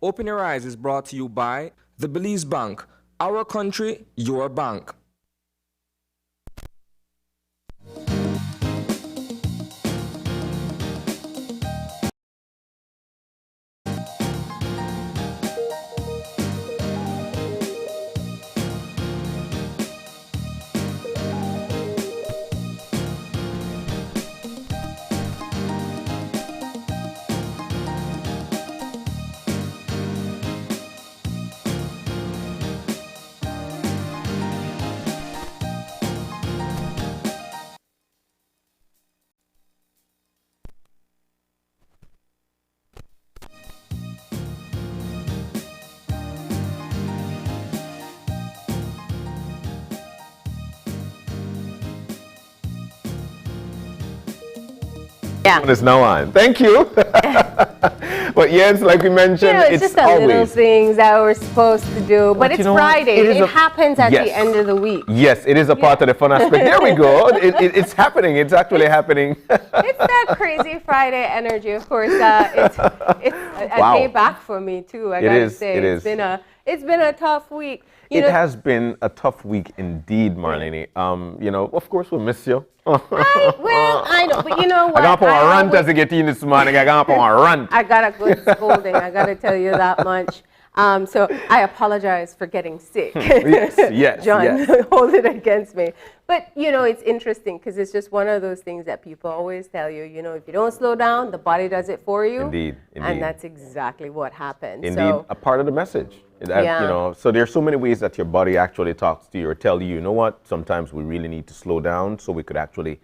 Open Your Eyes is brought to you by the Belize Bank. Our country, your bank. Yeah. It's now on. Thank you. But yes, like we mentioned, It's just the little things that we're supposed to do. But it's Friday. It happens at the end of the week. Yes, it is a part of the fun aspect. There we go. It's happening. It's actually happening. It's that crazy Friday energy. Of course, it's a day back for me too. I gotta say, it's been a tough week. It has been a tough week indeed, Marlene. Of course, we'll miss you. I know, but you know what? I got on a rant as I get in this morning. I got on a rant. I got a good scolding. I got to tell you that much. So I apologize for getting sick. Yes, John, hold it against me. But, it's interesting because it's just one of those things that people always tell you, if you don't slow down, the body does it for you. Indeed. And that's exactly what happened. Indeed, so, a part of the message. So there's so many ways that your body actually talks to you or tell you, you know what, sometimes we really need to slow down so we could actually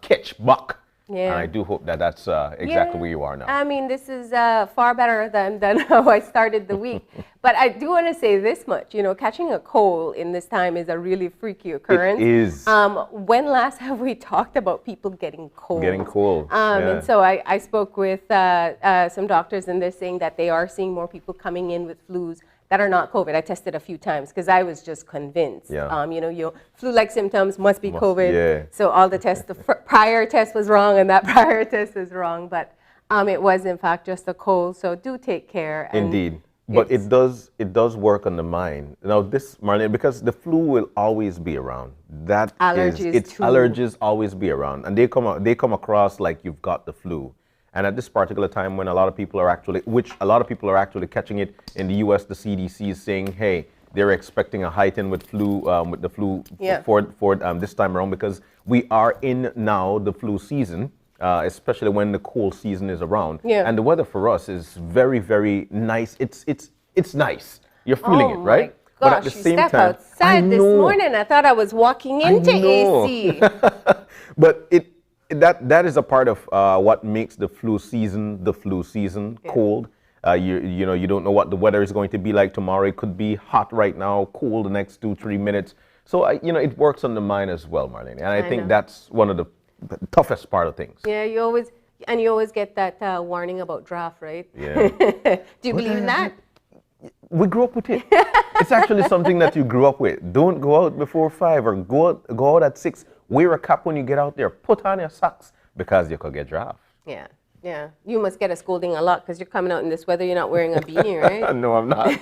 catch buck. Yeah. And I do hope that that's exactly where you are now. I mean, this is far better than how I started the week. But I do want to say this much, catching a cold in this time is a really freaky occurrence. It is. When last have we talked about people getting cold? Getting cold. And so I spoke with some doctors, and they're saying that they are seeing more people coming in with flus that are not COVID. I tested a few times because I was just convinced. Yeah. Your flu-like symptoms must be COVID. Yeah. So all the tests, the prior test was wrong, and that prior test is wrong. But it was in fact just a cold. So do take care. Indeed. But it does work on the mind. Now this, Marlene, because the flu will always be around. Allergies always be around, and they come across like you've got the flu. And at this particular time, when a lot of people are actually catching it in the U.S., the CDC is saying, hey, they're expecting a heightened with the flu for this time around, because we are in now the flu season. Especially when the cold season is around. Yeah. And the weather for us is very, very nice. It's nice. You're feeling it, right? Gosh, but at the same time, outside this morning, I thought I was walking into AC. But that is a part of what makes the flu season cold. You don't know what the weather is going to be like tomorrow. It could be hot right now, cool the next 2-3 minutes. So it works on the mind as well, Marlene. And I think that's one of the toughest part of things. Yeah, you always get that warning about draft, right? Yeah. Do you believe in that? We grew up with it. It's actually something that you grew up with. Don't go out before 5 or go out at 6. Wear a cap when you get out there. Put on your socks because you could get draft. Yeah. Yeah, you must get a scolding a lot because you're coming out in this weather. You're not wearing a beanie, right? No, I'm not.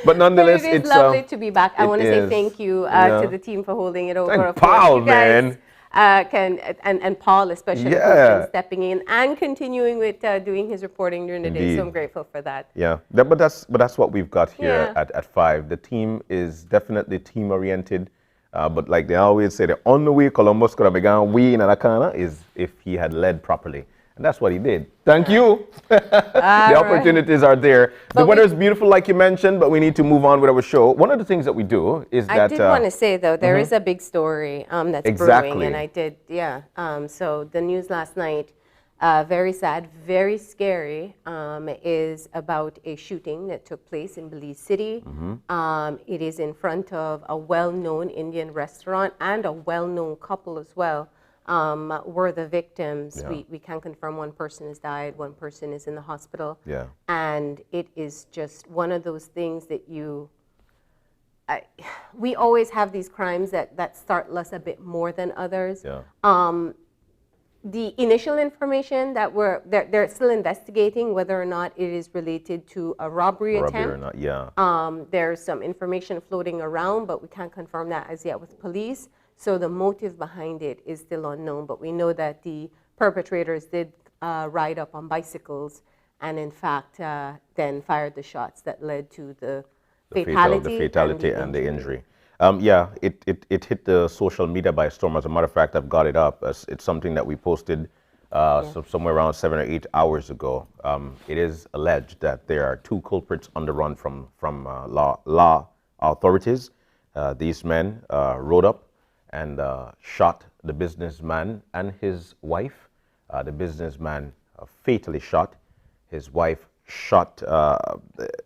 But nonetheless, it's lovely to be back. I want to say thank you to the team for holding it over. And Paul, man. And Paul especially for stepping in and continuing with doing his reporting during the day. So I'm grateful for that. Yeah, but that's what we've got here at 5. The team is definitely team oriented. But like they always say, the only way Columbus could have begun winning in Akana is if he had led properly. And that's what he did. Thank you. The opportunities are there. The weather is beautiful, like you mentioned, but we need to move on with our show. One of the things that we do is that... I did want to say, though, there is a big story that's brewing. And I did, so the news last night, very sad, very scary, is about a shooting that took place in Belize City. It is in front of a well-known Indian restaurant and a well-known couple as well. Were the victims. We can confirm one person has died, one person is in the hospital. Yeah. And it is just one of those things that we always have these crimes that startle us a bit more than others. Yeah. the initial information that they're still investigating whether or not it is related to a robbery attempt. Or not, yeah. There's some information floating around, but we can't confirm that as yet with police. So the motive behind it is still unknown, but we know that the perpetrators did ride up on bicycles and in fact then fired the shots that led to the fatality and the injury. Yeah, it hit the social media by storm. As a matter of fact, I've got it up. It's something that we posted somewhere around 7 or 8 hours ago. It is alleged that there are 2 culprits on the run from law authorities. These men rode up and shot the businessman and his wife. The businessman fatally shot. His wife shot,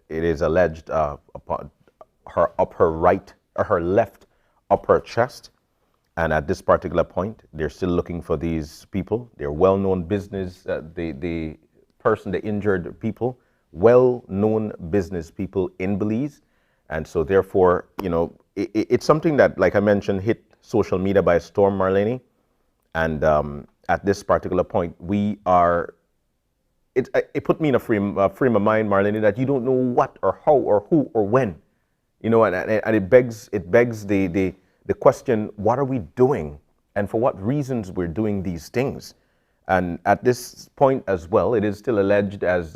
it is alleged, upon her left upper chest. And at this particular point, they're still looking for these people. They're well-known business, the injured people, well-known business people in Belize. And so therefore, you know, it's something that, like I mentioned, hit social media by storm, Marlene. And at this particular point, it put me in a frame of mind, Marlene, that you don't know what or how or who or when, you know, and it begs the question: what are we doing, and for what reasons we're doing these things? And at this point as well, it is still alleged as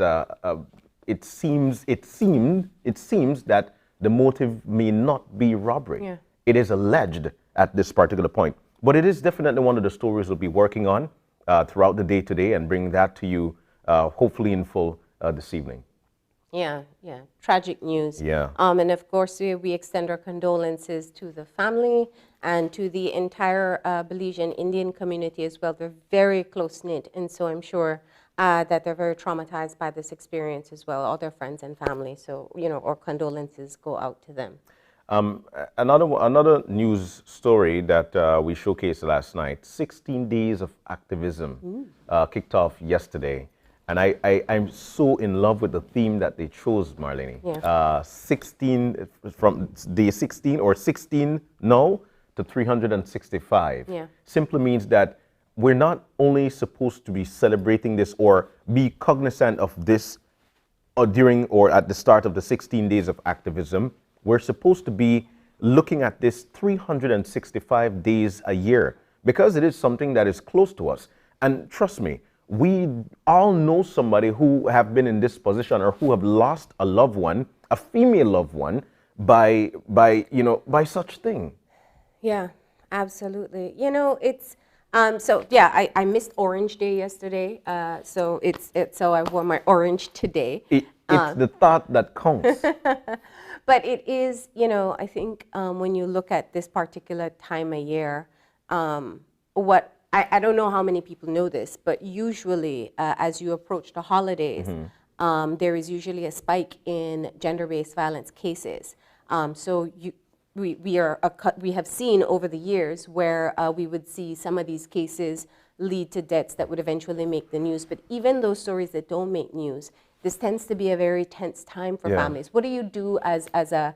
it seems that the motive may not be robbery. Yeah. It is alleged at this particular point, but it is definitely one of the stories we'll be working on throughout the day today and bring that to you. Hopefully in full this evening. Yeah. Tragic news. Yeah. And of course, we extend our condolences to the family and to the entire Belizean Indian community as well. They're very close-knit, and so I'm sure that they're very traumatized by this experience as well, all their friends and family. So, you know, our condolences go out to them. Another news story that we showcased last night, 16 days of activism kicked off yesterday. And I'm so in love with the theme that they chose, Marlene. Yeah. 16, from day 16 or 16 now to 365. Yeah. Simply means that we're not only supposed to be celebrating this or be cognizant of this during or at the start of the 16 days of activism. We're supposed to be looking at this 365 days a year because it is something that is close to us. And trust me, we all know somebody who have been in this position or who have lost a loved one, a female loved one, by such thing. Yeah, absolutely. You know, it's so yeah. I missed Orange Day yesterday. So so I wore my orange today. It's the thought that counts. But it is, you know, I think when you look at this particular time of year, I don't know how many people know this, but usually as you approach the holidays, there is usually a spike in gender-based violence cases. So we have seen over the years where we would see some of these cases lead to deaths that would eventually make the news. But even those stories that don't make news, this tends to be a very tense time for families. What do you do as a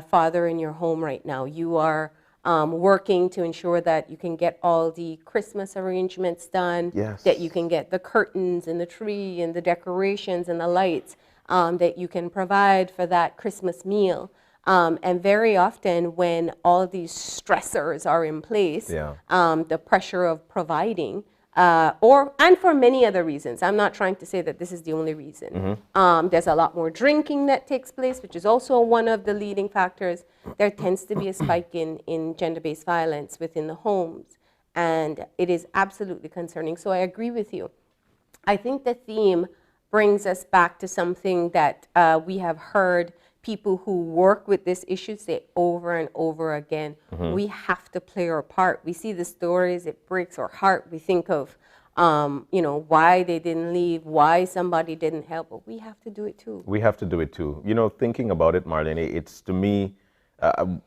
father in your home right now? You are working to ensure that you can get all the Christmas arrangements done, that you can get the curtains and the tree and the decorations and the lights, that you can provide for that Christmas meal. And very often when all these stressors are in place, the pressure of providing, and for many other reasons. I'm not trying to say that this is the only reason. There's a lot more drinking that takes place, which is also one of the leading factors. There tends to be a spike in gender-based violence within the homes, and it is absolutely concerning. So I agree with you. I think the theme brings us back to something that we have heard people who work with this issue say over and over again. We have to play our part. We see the stories, it breaks our heart. We think of, why they didn't leave, why somebody didn't help, but we have to do it too. We have to do it too. You know, thinking about it, Marlene, it's to me,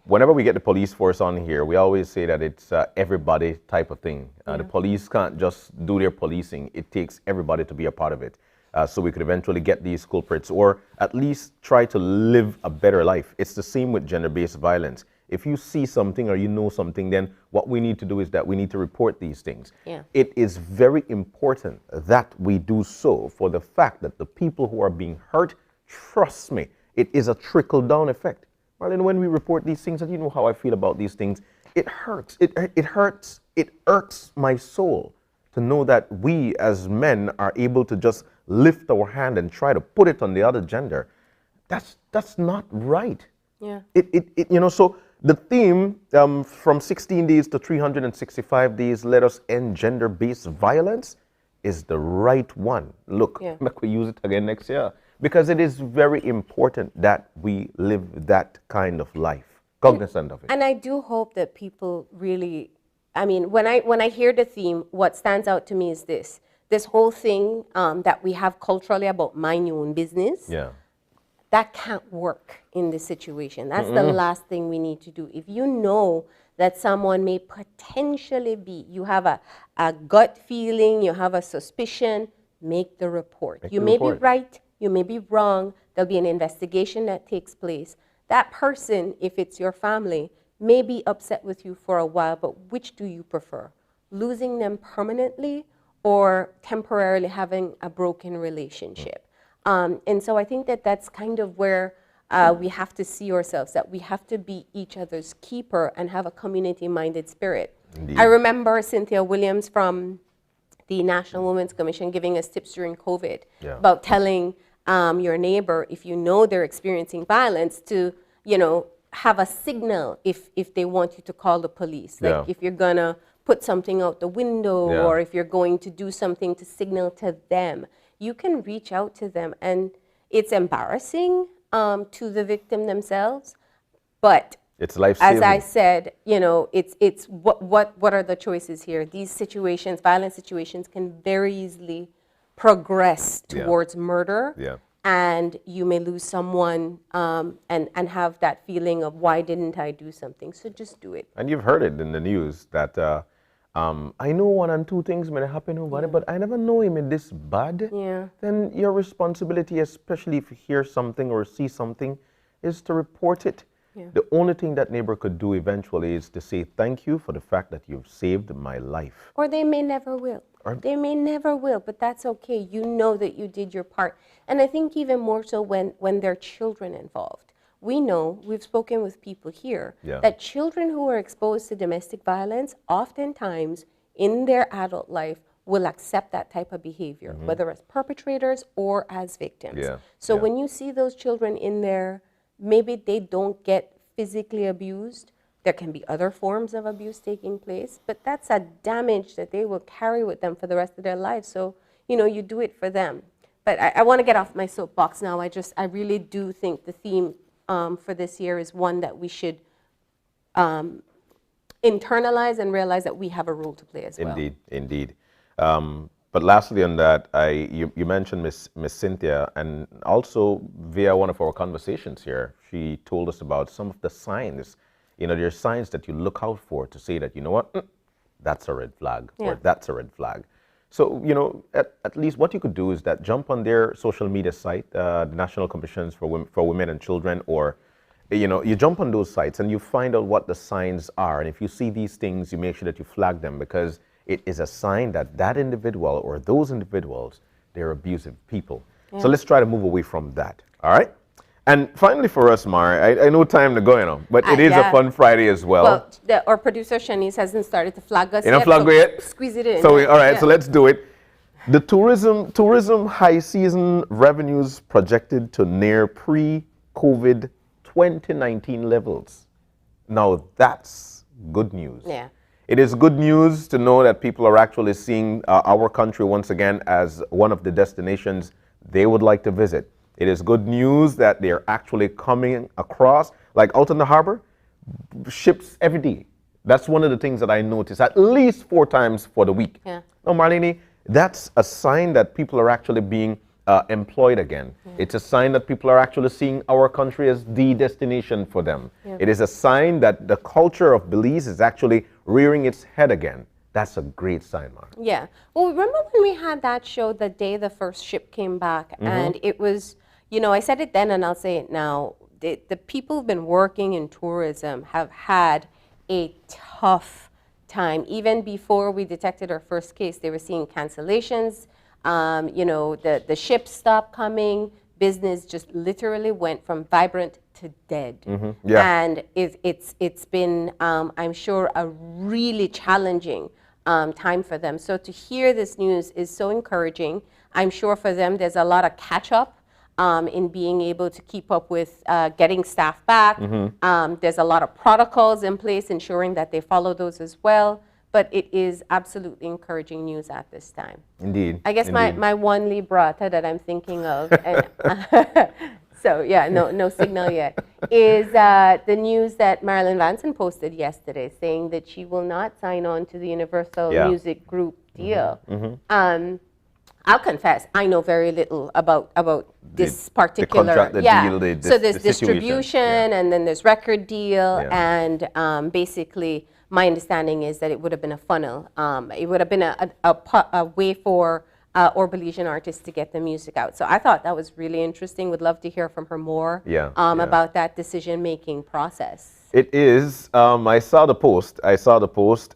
whenever we get the police force on here, we always say that it's everybody type of thing. The police can't just do their policing. It takes everybody to be a part of it. So we could eventually get these culprits or at least try to live a better life. It's the same with gender-based violence. if you see something or you know something, then what we need to do is that we need to report these things. Yeah. It is very important that we do so for the fact that the people who are being hurt, trust me, it is a trickle-down effect. Marlene, when we report these things, and you know how I feel about these things, it hurts. It hurts. It irks my soul to know that we as men are able to just lift our hand and try to put it on the other gender. That's not right. Yeah. So the theme from 16 days to 365 days, let us end gender-based violence, is the right one. Look, make we use it again next year, because it is very important that we live that kind of life, cognizant of it. And I do hope that people really, I mean, when I hear the theme, what stands out to me is this whole thing that we have culturally about mind your own business. Yeah. That can't work in this situation. That's the last thing we need to do. If you know that someone may potentially be, you have a gut feeling, you have a suspicion, make the report. You may be right, you may be wrong, there'll be an investigation that takes place. That person, if it's your family, may be upset with you for a while, but which do you prefer? Losing them permanently or temporarily having a broken relationship? And so I think that that's kind of where we have to see ourselves, that we have to be each other's keeper and have a community-minded spirit. Indeed. I remember Cynthia Williams from the National Women's Commission giving us tips during COVID about telling your neighbor, if you know they're experiencing violence, to, have a signal if they want you to call the police. Like if you're gonna put something out the window or if you're going to do something to signal to them, you can reach out to them. And it's embarrassing to the victim themselves, but it's life-saving. As I said, it's what are the choices here? These situations, violent situations, can very easily progress towards murder. Yeah. And you may lose someone and have that feeling of, why didn't I do something? So just do it. And you've heard it in the news that I know one and two things may happen over there, but I never know him in this bad. Yeah. Then your responsibility, especially if you hear something or see something, is to report it. Yeah. The only thing that neighbor could do eventually is to say thank you for the fact that you've saved my life. Or they may never will. They may never will, but that's okay. You know that you did your part. And I think even more so when there are children involved. We know, we've spoken with people here, that children who are exposed to domestic violence oftentimes in their adult life will accept that type of behavior, whether as perpetrators or as victims. Yeah. So when you see those children in there, maybe they don't get physically abused. There can be other forms of abuse taking place, but that's a damage that they will carry with them for the rest of their lives. So, you do it for them. But I want to get off my soapbox now. I really do think the theme for this year is one that we should internalize and realize that we have a role to play as well. Indeed. But lastly on that, you mentioned Miss Cynthia, and also via one of our conversations here, she told us about some of the signs. There's signs that you look out for to say that, you know what, that's a red flag, or that's a red flag. So, at least what you could do is that jump on their social media site, the National Commissions for Women and Children, or, you jump on those sites and you find out what the signs are. And if you see these things, you make sure that you flag them, because it is a sign that that individual or those individuals, they're abusive people. Yeah. So let's try to move away from that, all right? And finally for us, Mar, I know time to go, but it is a fun Friday as well. Well, our producer, Shanice, hasn't started to flag us yet. Flag yet? Squeeze it in. So, all right, so let's do it. The tourism high season revenues projected to near pre-COVID 2019 levels. Now, that's good news. Yeah. It is good news to know that people are actually seeing our country once again as one of the destinations they would like to visit. It is good news that they're actually coming across, like out in the harbor, ships every day. That's one of the things that I notice, at least 4 times for the week. Yeah. Now, Marlene, that's a sign that people are actually being employed again. Yeah. It's a sign that people are actually seeing our country as the destination for them. Yeah. It is a sign that the culture of Belize is actually rearing its head again. That's a great sign, Mark. Yeah. Well, remember when we had that show the day the first ship came back, and it was, I said it then and I'll say it now, the people who've been working in tourism have had a tough time. Even before we detected our first case, they were seeing cancellations. The ships stopped coming. Business just literally went from vibrant to dead. And it's been, I'm sure, a really challenging time for them. So to hear this news is so encouraging. I'm sure for them there's a lot of catch up in being able to keep up with getting staff back. There's a lot of protocols in place, ensuring that they follow those as well. But it is absolutely encouraging news at this time. Indeed. I guess my one librata that I'm thinking of, and so yeah, no signal yet, is the news that Marilyn Manson posted yesterday, saying that she will not sign on to the Universal Music Group deal. I'll confess, I know very little about this particular the contract, the deal, so there's distribution, and then there's record deal, and basically my understanding is that it would have been a funnel. It would have been a way for or Belizean artists to get the music out. So I thought that was really interesting. Would love to hear from her more about that decision-making process. It is. I saw the post.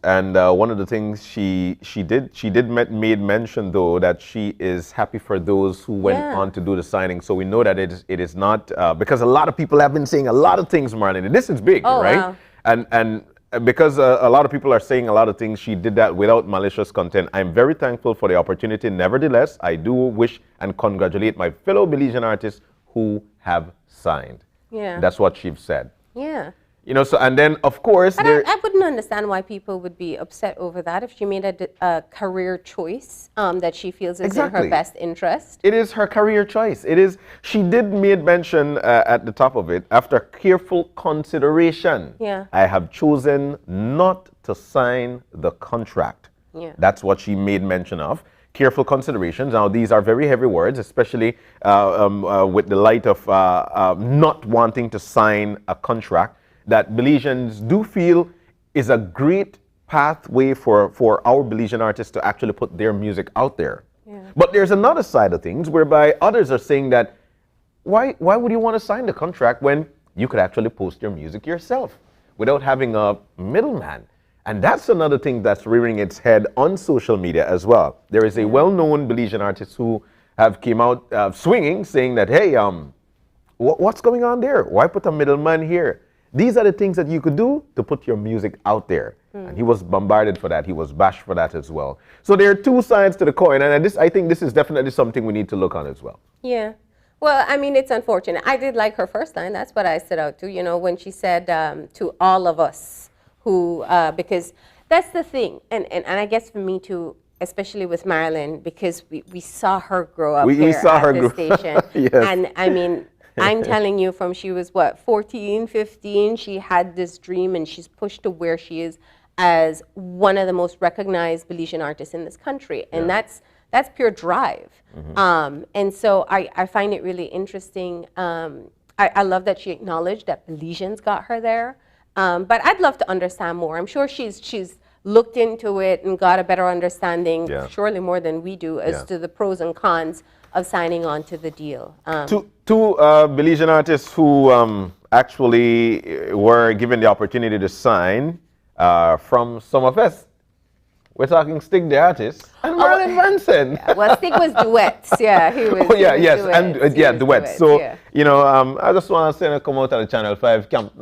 And one of the things she made mention, though, that she is happy for those who went on to do the signing. So we know that it is not, because a lot of people have been saying a lot of things, Marlene. This is big, right? Wow. And because a lot of people are saying a lot of things, she did that without malicious content. I'm very thankful for the opportunity. Nevertheless, I do wish and congratulate my fellow Belizean artists who have signed. Yeah. That's what she said. Yeah. So, and then, of course... But I wouldn't understand why people would be upset over that if she made a career choice that she feels is in her best interest. It is her career choice. It is. She did make mention at the top of it, after careful consideration, I have chosen not to sign the contract. Yeah. That's what she made mention of. Careful considerations. Now, these are very heavy words, especially with the light of not wanting to sign a contract that Belizeans do feel is a great pathway for our Belizean artists to actually put their music out there. Yeah. But there's another side of things whereby others are saying that why would you want to sign the contract when you could actually post your music yourself without having a middleman? And that's another thing that's rearing its head on social media as well. There is a well-known Belizean artist who have came out swinging, saying that, hey, what's going on there? Why put a middleman here? These are the things that you could do to put your music out there. And he was bombarded for that. He was bashed for that as well. So there are two sides to the coin. And I think this is definitely something we need to look on as well. Yeah. Well, I mean, it's unfortunate. I did like her first line. That's what I stood out to, when she said to all of us who, because that's the thing. And I guess for me too, especially with Marilyn, because we saw her grow up here at the station. Yes. And I mean, I'm telling you, from she was, 14, 15, she had this dream, and she's pushed to where she is as one of the most recognized Belizean artists in this country. And that's pure drive. And so I find it really interesting. I love that she acknowledged that Belizeans got her there. But I'd love to understand more. I'm sure she's looked into it and got a better understanding, surely more than we do, as to the pros and cons of signing on to the deal. Two Belizean artists who actually were given the opportunity to sign from Summerfest. We're talking Stig the artist and Marilyn Manson. Yeah, well, Stig was duets. Yeah, he was. Duets. So I just want to say, come out of the Channel 5 camp.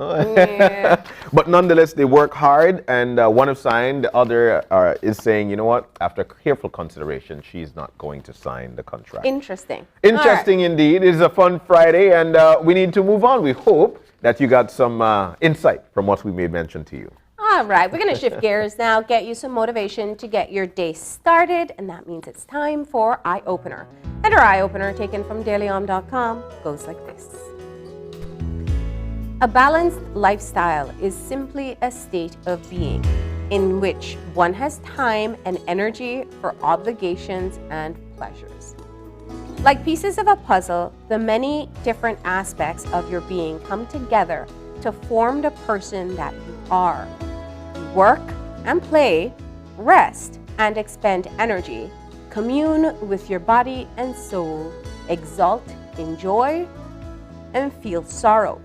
But nonetheless, they work hard, and one have signed. The other is saying, you know what? After careful consideration, she's not going to sign the contract. Interesting. Interesting indeed. It is a fun Friday, and we need to move on. We hope that you got some insight from what we made mention to you. All right, we're going to shift gears now, get you some motivation to get your day started, and that means it's time for Eye Opener. And our Eye Opener, taken from dailyom.com, goes like this. A balanced lifestyle is simply a state of being in which one has time and energy for obligations and pleasures. Like pieces of a puzzle, the many different aspects of your being come together to form the person that you are. Work and play, rest and expend energy, commune with your body and soul, exult in joy, and feel sorrow.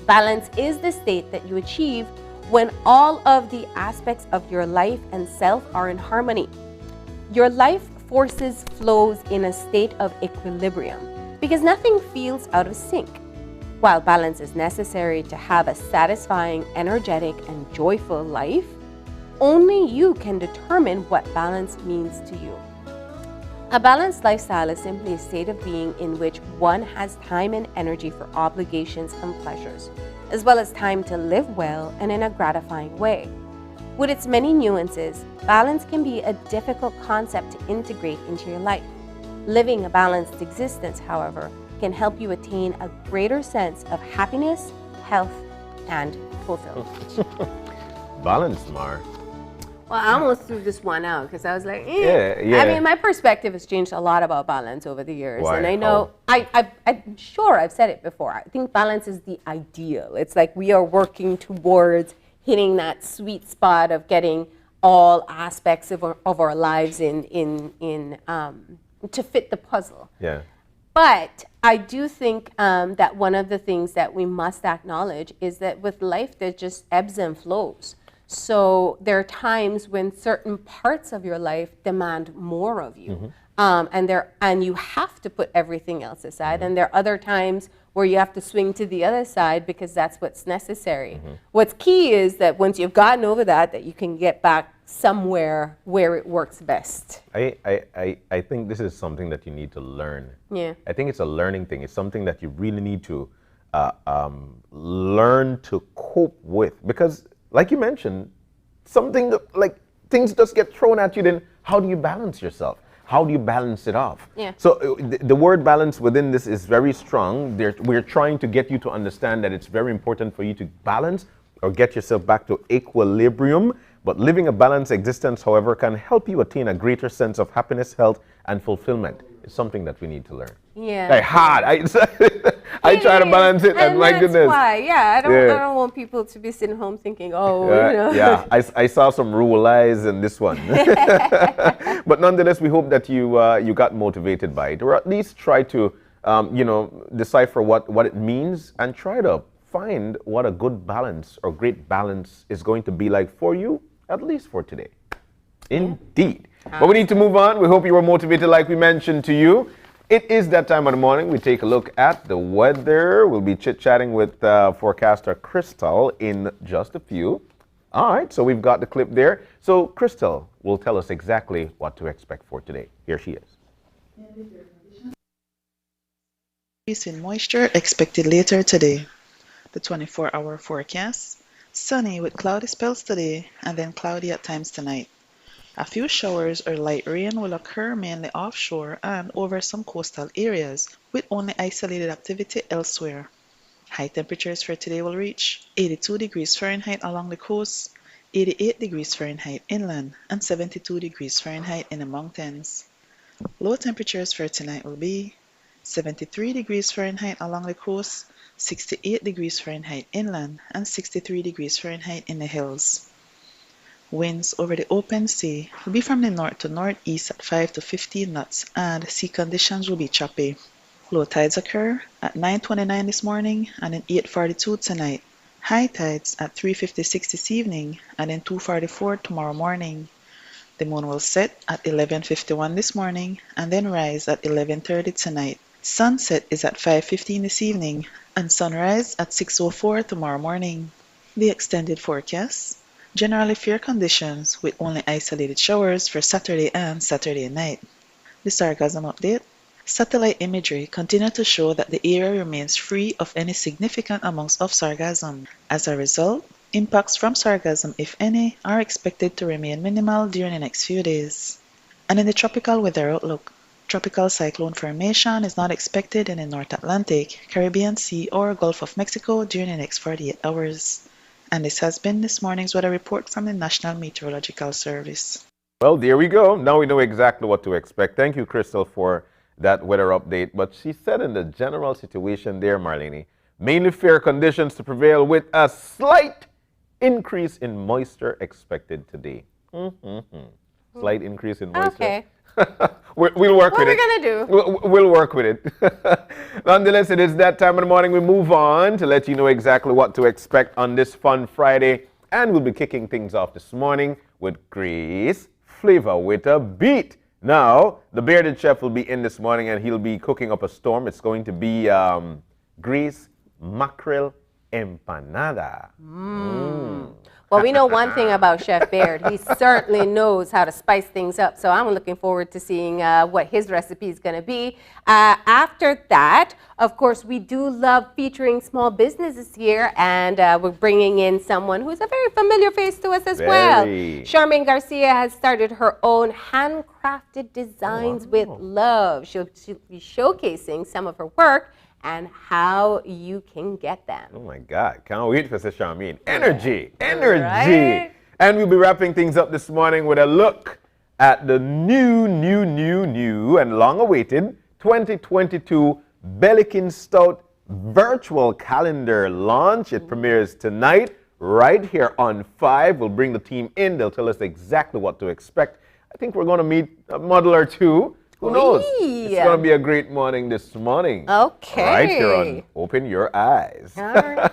Balance is the state that you achieve when all of the aspects of your life and self are in harmony. Your life forces flows in a state of equilibrium because nothing feels out of sync. While balance is necessary to have a satisfying, energetic, and joyful life, only you can determine what balance means to you. A balanced lifestyle is simply a state of being in which one has time and energy for obligations and pleasures, as well as time to live well and in a gratifying way. With its many nuances, balance can be a difficult concept to integrate into your life. Living a balanced existence, however, can help you attain a greater sense of happiness, health, and fulfillment. Balance, Mar. Well, I almost threw this one out because I was like, Yeah. I mean, my perspective has changed a lot about balance over the years. Why? And I know, I'm sure I've said it before. I think balance is the ideal. It's like we are working towards hitting that sweet spot of getting all aspects of our lives to fit the puzzle. Yeah. But I do think that one of the things that we must acknowledge is that with life, there's just ebbs and flows. So there are times when certain parts of your life demand more of you, and you have to put everything else aside. And there are other times where you have to swing to the other side because that's what's necessary. What's key is that once you've gotten over that you can get back somewhere where it works best. I think this is something that you need to learn. Yeah. I think it's a learning thing. It's something that you really need to learn to cope with, because like you mentioned, like things just get thrown at you, then how do you balance yourself? How do you balance it off? Yeah. So the word balance within this is very strong. We're trying to get you to understand that it's very important for you to balance or get yourself back to equilibrium. But living a balanced existence, however, can help you attain a greater sense of happiness, health, and fulfillment. It's something that we need to learn. Yeah. Like hard. I try to balance it, and my goodness. That's why, I don't want people to be sitting home thinking, Yeah, I saw some rule eyes in this one. But nonetheless, we hope that you got motivated by it, or at least try to, decipher what it means and try to find what a good balance or great balance is going to be like for you, at least for today. Indeed. But we need to move on. We hope you were motivated like we mentioned to you. It is that time of the morning. We take a look at the weather. We'll be chit-chatting with forecaster Crystal in just a few. All right, so we've got the clip there. So Crystal will tell us exactly what to expect for today. Here she is. Increase in moisture expected later today. The 24-hour forecast: sunny with cloudy spells today and then cloudy at times tonight. A few showers or light rain will occur mainly offshore and over some coastal areas, with only isolated activity elsewhere. High temperatures for today will reach 82 degrees Fahrenheit along the coast, 88 degrees Fahrenheit inland, and 72 degrees Fahrenheit in the mountains. Low temperatures for tonight will be 73 degrees Fahrenheit along the coast, 68 degrees Fahrenheit inland, and 63 degrees Fahrenheit in the hills. Winds over the open sea will be from the north to northeast at 5 to 15 knots, and sea conditions will be choppy. Low tides occur at 9:29 this morning and at 8:42 tonight. High tides at 3:56 this evening and then 2:44 tomorrow morning. The moon will set at 11:51 this morning and then rise at 11:30 tonight. Sunset is at 5:15 this evening and sunrise at 6:04 tomorrow morning. The extended forecast: generally fair conditions with only isolated showers for Saturday and Saturday night. The sargassum update: satellite imagery continue to show that the area remains free of any significant amounts of sargassum. As a result, impacts from sargassum, if any, are expected to remain minimal during the next few days. And in the tropical weather outlook, tropical cyclone formation is not expected in the North Atlantic, Caribbean Sea, or Gulf of Mexico during the next 48 hours. And this has been this morning's weather report from the National Meteorological Service. Well, there we go. Now we know exactly what to expect. Thank you, Crystal, for that weather update. But she said in the general situation there, Marlene, mainly fair conditions to prevail with a slight increase in moisture expected today. Slight increase in moisture. Okay. We'll work with it. What are we going to do? We'll work with it. Nonetheless, it is that time of the morning. We move on to let you know exactly what to expect on this fun Friday. And we'll be kicking things off this morning with Grace Flavor with a Beat. Now, the bearded chef will be in this morning and he'll be cooking up a storm. It's going to be Grace Mackerel Empanada. Well, we know one thing about Chef Baird. He certainly knows how to spice things up. So I'm looking forward to seeing what his recipe is going to be. After that, of course, we do love featuring small businesses here. And we're bringing in someone who's a very familiar face to us as well. Charmaine Garcia has started her own handcrafted designs with love. She'll be showcasing some of her work and how you can get them. Oh my God, can't wait for Sister Charmaine. Energy. Right? And we'll be wrapping things up this morning with a look at the new and long-awaited 2022 Bellikin Stout virtual calendar launch. It premieres tonight right here on 5. We'll bring the team in. They'll tell us exactly what to expect. I think we're going to meet a model or two. Who knows? It's going to be a great morning this morning. Okay. Right here on Open Your Eyes. All right.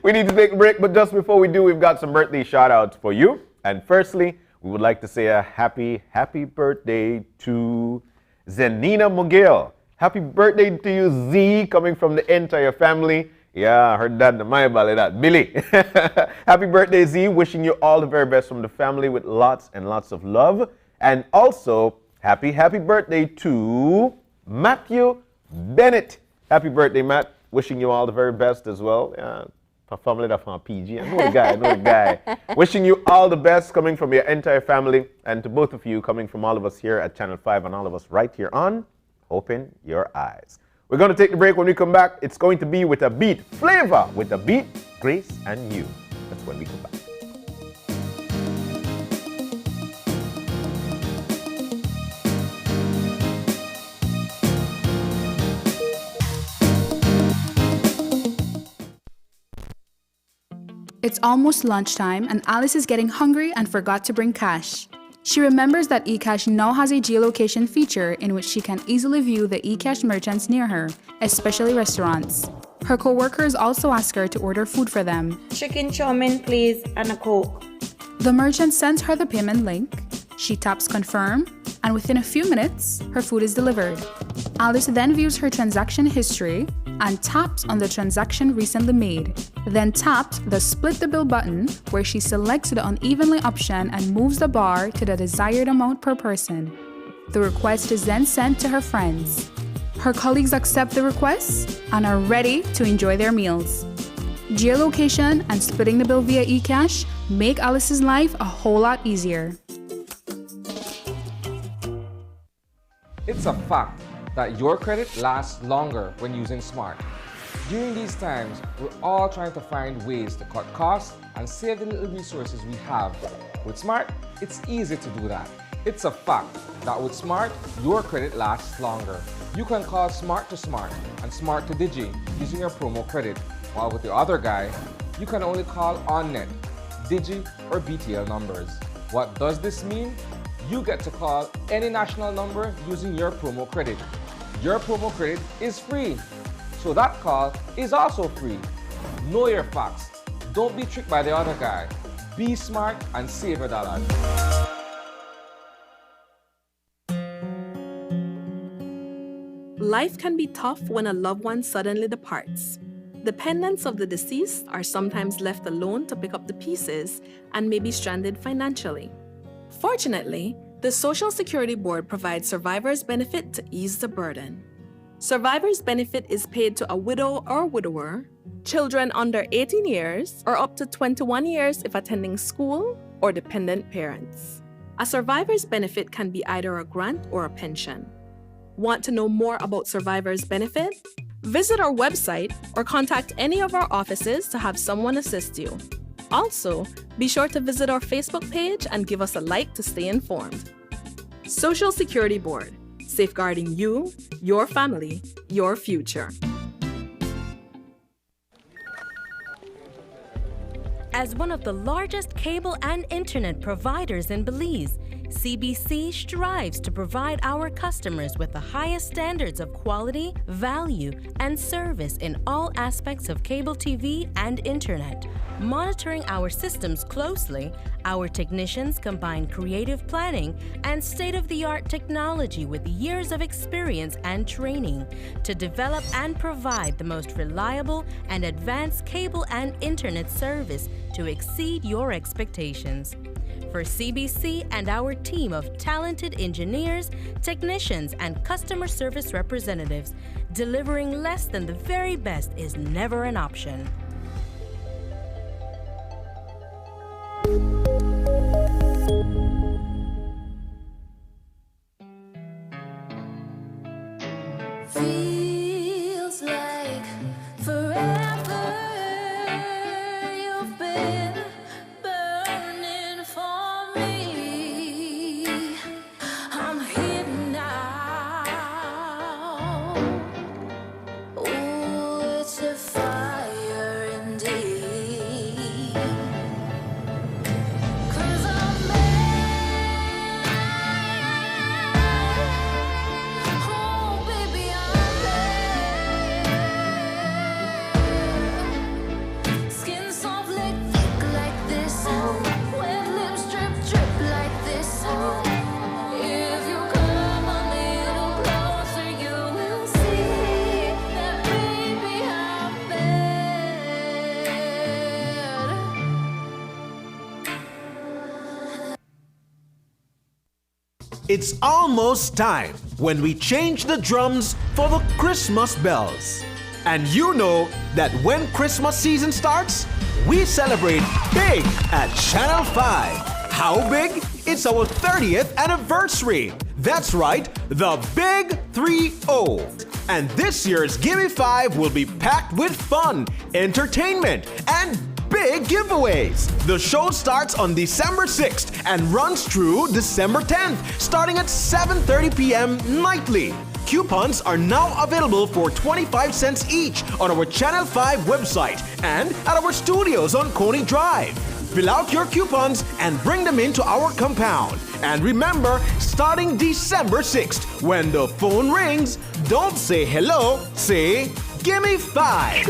We need to take a break, but just before we do, we've got some birthday shout-outs for you. And firstly, we would like to say a happy birthday to Zenina Mugil. Happy birthday to you, Z, coming from the entire family. Yeah, her dad, my belly, that Billy. Happy birthday, Z. Wishing you all the very best from the family with lots and lots of love. And also, happy birthday to Matthew Bennett. Happy birthday, Matt. Wishing you all the very best as well. Family that from PG. I know the guy. Wishing you all the best coming from your entire family. And to both of you coming from all of us here at Channel 5 and all of us right here on Open Your Eyes. We're going to take the break. When we come back, it's going to be with a beat. Flavor with a beat. Grace and you. That's when we come back. It's almost lunchtime and Alice is getting hungry and forgot to bring cash. She remembers that eCash now has a geolocation feature in which she can easily view the eCash merchants near her, especially restaurants. Her co-workers also ask her to order food for them. Chicken chow mein, please, and a Coke. The merchant sends her the payment link. She taps confirm, and within a few minutes, her food is delivered. Alice then views her transaction history and taps on the transaction recently made. Then taps the split the bill button where she selects the unevenly option and moves the bar to the desired amount per person. The request is then sent to her friends. Her colleagues accept the request and are ready to enjoy their meals. Geolocation and splitting the bill via eCash make Alice's life a whole lot easier. It's a fact that your credit lasts longer when using Smart. During these times, we're all trying to find ways to cut costs and save the little resources we have. With Smart, it's easy to do that. It's a fact that with Smart, your credit lasts longer. You can call Smart to Smart and Smart to Digi using your promo credit, while with the other guy, you can only call OnNet, Digi, or BTL numbers. What does this mean? You get to call any national number using your promo credit. Your promo credit is free, so that call is also free. Know your facts. Don't be tricked by the other guy. Be smart and save your dollars. Life can be tough when a loved one suddenly departs. Dependents of the deceased are sometimes left alone to pick up the pieces and may be stranded financially. Fortunately, the Social Security Board provides survivor's benefit to ease the burden. Survivor's benefit is paid to a widow or widower, children under 18 years, or up to 21 years if attending school, or dependent parents. A survivor's benefit can be either a grant or a pension. Want to know more about survivor's benefit? Visit our website or contact any of our offices to have someone assist you. Also, be sure to visit our Facebook page and give us a like to stay informed. Social Security Board, safeguarding you, your family, your future. As one of the largest cable and internet providers in Belize, CBC strives to provide our customers with the highest standards of quality, value, and service in all aspects of cable TV and internet. Monitoring our systems closely, our technicians combine creative planning and state-of-the-art technology with years of experience and training to develop and provide the most reliable and advanced cable and internet service to exceed your expectations. For CBC and our team of talented engineers, technicians, and customer service representatives, delivering less than the very best is never an option. Feels like forever you've been burning for me. I'm here now. Oh, it's a fire indeed. 'Cause I'm mad. Oh, baby, I'm mad. Skin soft, lick thick like this. Wet lips drip, drip like this. If you come a little closer, you will see that, baby, I'm mad. It's almost time when we change the drums for the Christmas bells. And you know that when Christmas season starts, we celebrate big at Channel 5. How big? It's our 30th anniversary. That's right, the Big 3-0. And this year's Gimme 5 will be packed with fun, entertainment, and big giveaways. The show starts on December 6th and runs through December 10th, starting at 7:30 p.m. nightly. Coupons are now available for 25 cents each on our Channel 5 website and at our studios on Coney Drive. Fill out your coupons and bring them into our compound. And remember, starting December 6th, when the phone rings, don't say hello, say, "Gimme 5."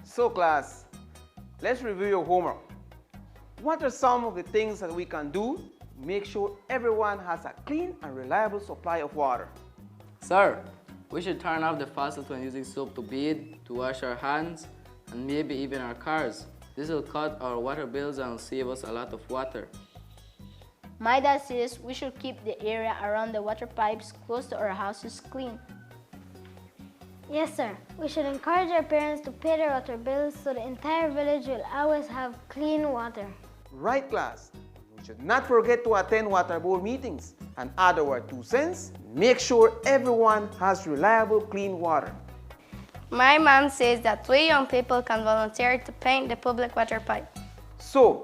So class, let's review your homework. What are some of the things that we can do to make sure everyone has a clean and reliable supply of water? Sir, we should turn off the faucet when using soap to bathe, to wash our hands, and maybe even our cars. This will cut our water bills and save us a lot of water. My dad says we should keep the area around the water pipes close to our houses clean. Yes, sir. We should encourage our parents to pay their water bills so the entire village will always have clean water. Right, class. We should not forget to attend water board meetings and add our 2 cents. Make sure everyone has reliable, clean water. My mom says that we young people can volunteer to paint the public water pipe. So,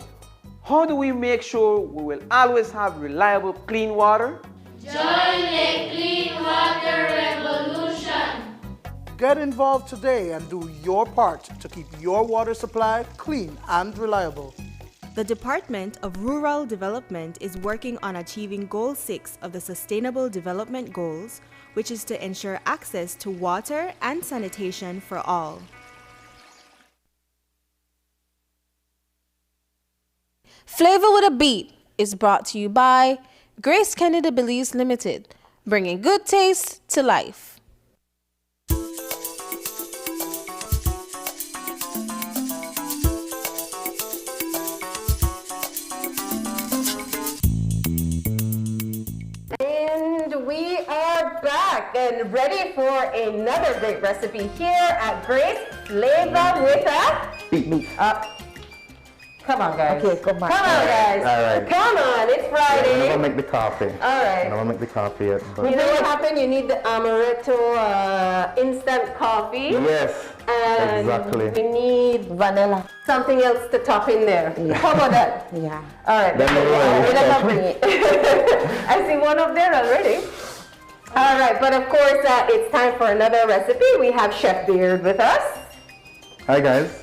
how do we make sure we will always have reliable, clean water? Join the Clean Water Revolution. Get involved today and do your part to keep your water supply clean and reliable. The Department of Rural Development is working on achieving Goal 6 of the Sustainable Development Goals, which is to ensure access to water and sanitation for all. Flavor with a Beat is brought to you by Grace Kennedy Belize Limited, bringing good taste to life. And we are back and ready for another great recipe here at Grace Flavor with a Beat. Come on, guys. Okay, come on. Come on, guys. All right. Come on, it's Friday. I'm gonna make the coffee. All right. I'm gonna make the coffee yet. But You know what happened? You need the amaretto instant coffee. yes, And exactly. we need vanilla. Something else to top in there. Yeah. How about that? Yeah. All right. Then we'll bring it. I see one up there already. All right, but of course, it's time for another recipe. We have Chef Beard with us. Hi guys.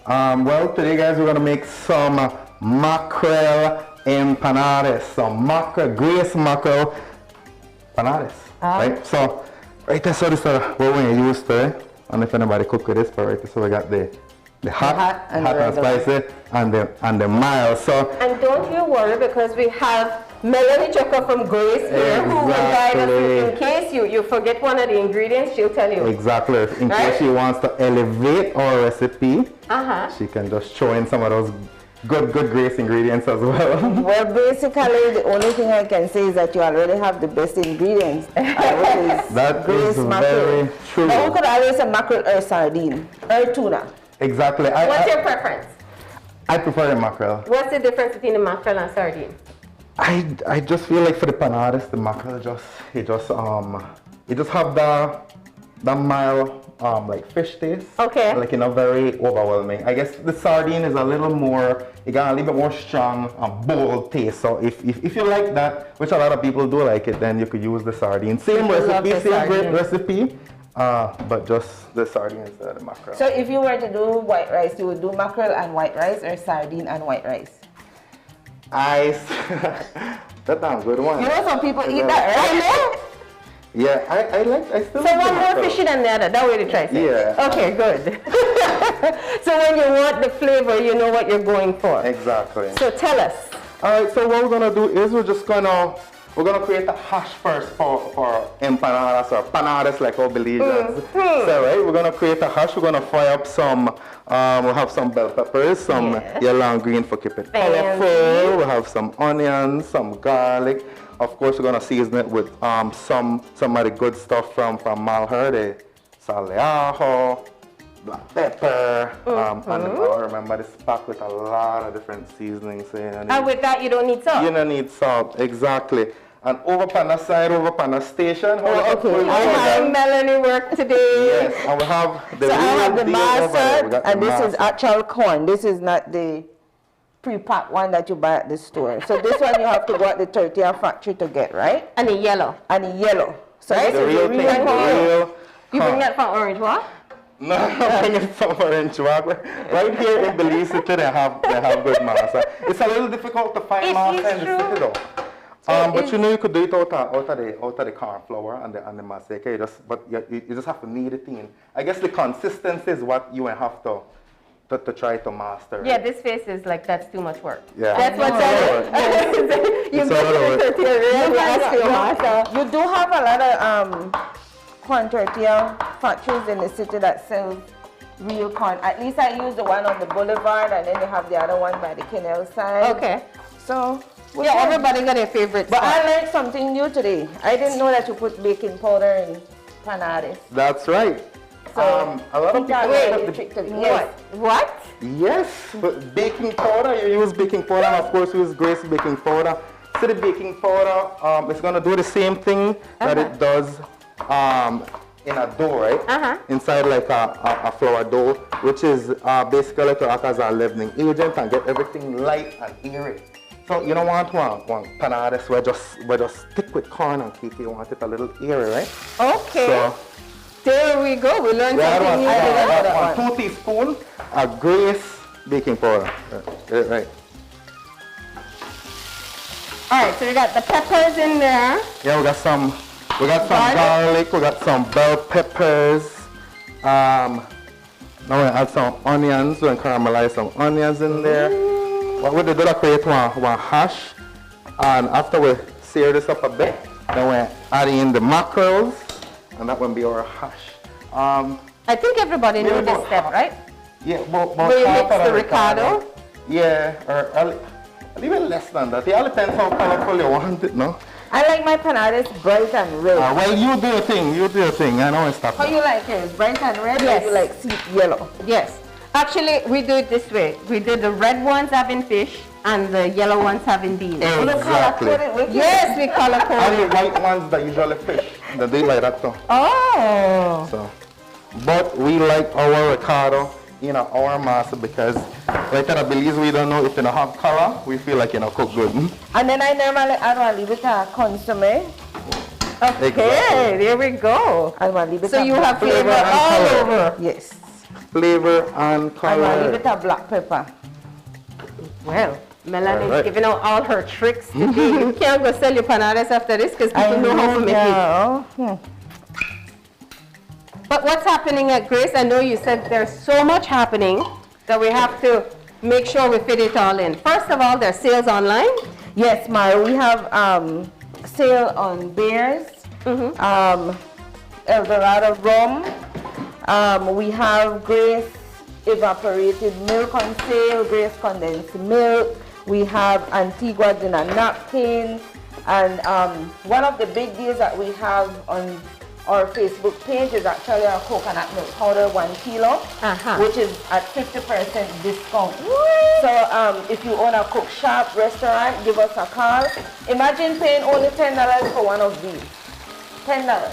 Well, today guys, we're gonna make some mackerel empanadas. Some mackerel, Grace mackerel empanadas. Right? So, right there, so this is what we're gonna use today. And if anybody cook with this, but right there, so we got the hot and spicy and the mild. So, And don't you worry, because we have Melanie Chucker from Grace here who will guide us in case you forget one of the ingredients. She'll tell you. exactly. In case she wants to elevate our recipe, she can just throw in some of those good Grace ingredients as well. Well, basically, the only thing I can say is that you already have the best ingredients. That Grace is mackerel. very true. Now, who could always say mackerel or sardine or tuna? Exactly. What's your preference? I prefer the mackerel. What's the difference between the mackerel and sardine? I just feel like for the panadas, the mackerel just have the mild like fish taste. Okay. Like very overwhelming. I guess the sardine is a little more, it got a little bit more strong, bold taste. So if you like that, which a lot of people do like it, then you could use the sardine. Same recipe, same great recipe, but just the sardine instead of the mackerel. So if you were to do white rice, you would do mackerel and white rice or sardine and white rice? That's a good one. You know some people eat that, right? Yeah, I still So like one more mackerel. fishy than the other. That way to try it. Yeah. Okay, good. So when you want the flavor, you know what you're going for. Exactly. So tell us. All right, so what we're gonna do is we're gonna create a hash first for empanadas or panadas like all Belizeans say, right? We're gonna create a hash. We're gonna fry up some. We'll have some bell peppers, some yellow and green for keep it colorful. We'll have some onions, some garlic. Of course, we're gonna season it with some of the good stuff from Malheur, the sal de ajo, black pepper, and remember this packed with a lot of different seasonings. So And with that, you don't need salt. You don't need salt, exactly. And over pan the side, over pan the station. Hi, Melanie work today. Yes, and we have the So I have the mustard, and this is mustard. actual corn. This is not the pre-packed one that you buy at the store. So this one you have to go at the tortilla factory to get, right? And the yellow. And the yellow. So Right? this The is real the thing, real the corn. real. You bring that from Orange Walk? No, I'm bringing from Orange Walk. Right here in Belize City, they have good masa. It's a little difficult to find masa in the city though. But you know you could do it out of the corn flour and the masa. Okay, you just have to knead it in. I guess the consistency is what you will have to to try to master Yeah, it. this face is like, that's too much work. Yeah. That's what's it. You It's go a lot to of the work. tortilla, you ask your master. You do have a lot of corn tortilla factories in the city that sell real corn. At least I use the one on the boulevard, and then you have the other one by the canal side. Okay. So yeah, everybody got their favorite. But I learned something new today. I didn't know that you put baking powder in panades. That's right. So a lot of people wait, put yes. What? Yes, but baking powder, you use baking powder, and of course you use Grace baking powder. So the baking powder, it's gonna do the same thing that it does in a dough, right? Inside like a flour dough, which is basically to act as a leavening agent and get everything light and airy. So you don't want one panades where just stick with corn and cake. You want it a little airy, right? Okay. So, there we go. We learned something new today. 2 teaspoons of Grace baking powder. Right. All right, so we got the peppers in there. Yeah, we got some garlic, we got some bell peppers. Now we add some onions, we caramelize some onions in there. What we do is create one hash, and after we sear this up a bit, then we add in the mackerels, and that will be our hash. I think everybody knows this step, right? Yeah, but we mix the Ricardo. Yeah, or a little less than that. It all depends how colorful you want it, no? I like my panades bright and red. Well, you do your thing. I know it's tough. How you like yours? Bright and red, Yes. or you like sweet yellow? Yes. Actually, we do it this way. We do the red ones having fish and the yellow ones having beans. Exactly. Yes, we color code And the it. white ones that usually fish, that they like that too. Oh. So, but we like our Ricardo in our masa because right at Belize we don't know if you don't have color, we feel like you know cook good. And then I normally add a little bit of consomme. Okay, Exactly. there we go. I want a little bit So of you black have flavor and all color. over. Yes. Flavor and I want a color. little bit of black pepper. Well, Melanie's All right. giving out all her tricks today. You can't go sell your panades after this because people know how to make it. But what's happening at Grace? I know you said there's so much happening that we have to make sure we fit it all in. First of all, there's sales online. Yes, Mara, we have sale on beers, Eldorado rum. We have Grace evaporated milk on sale, Grace condensed milk. We have Antigua dinner napkin. And one of the big deals that we have on our Facebook page is actually our coconut milk powder 1 kilo, which is at 50% discount. So if you own a cook shop, restaurant, give us a call. Imagine paying only $10 for one of these. $10.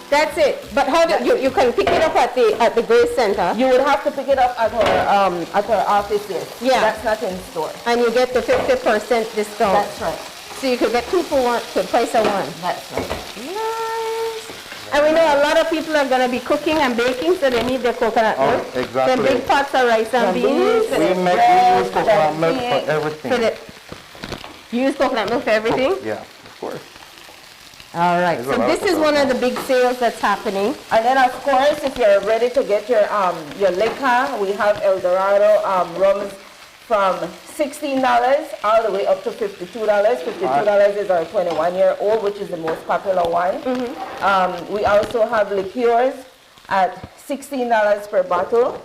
That's it. But how do you can pick it up at the Grace Center? You would have to pick it up at our office, yes. Yeah. That's not in store. And you get the 50% discount. That's right. So you could get 2 for 1 for the price of 1. That's right. And we know a lot of people are going to be cooking and baking, so they need their coconut milk. Exactly. The big pots of rice and beans. We use coconut milk for everything. You use coconut milk for everything? Yeah, of course. All right. So this is one of the big sales that's happening. And then of course, if you're ready to get your liquor, we have Eldorado rums from $16 all the way up to $52. $52 is our 21-year-old, which is the most popular one. We also have liqueurs at $16 per bottle.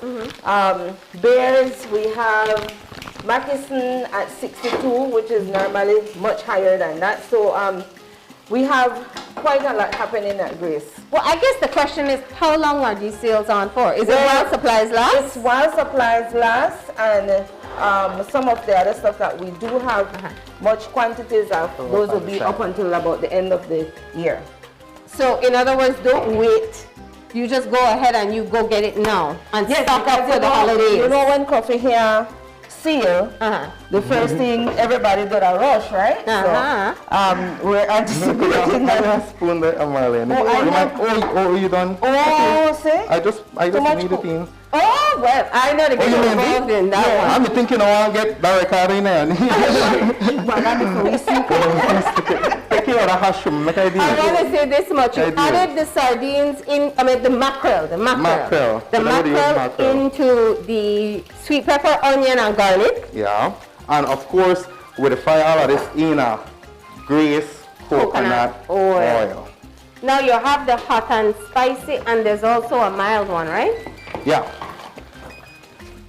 Beers, we have Mackison at $62, which is normally much higher than that. So we have quite a lot happening at Grace. Well, I guess the question is, how long are these sales on for? Is it while supplies last? It's while supplies last, and some of the other stuff that we do have much quantities of, those will be up until about the end of the year. So in other words, don't wait. You just go ahead and you go get it now and stock up for the holidays. You know when coffee here seal, the first thing everybody did a rush, right? So we're anticipating that. Spoon there, Marlene. You done? Oh, see? I just need it in. Oh, well, I know to get involved in that one. I'm thinking I want to get the Ricardo in there. Take making out a hash, make I do I want to say this much. You added the sardines in, the mackerel. The mackerel into the sweet pepper, onion, and garlic. Yeah. And of course, with the fire, all of this in a Grace coconut oil. Now you have the hot and spicy, and there's also a mild one, right? Yeah.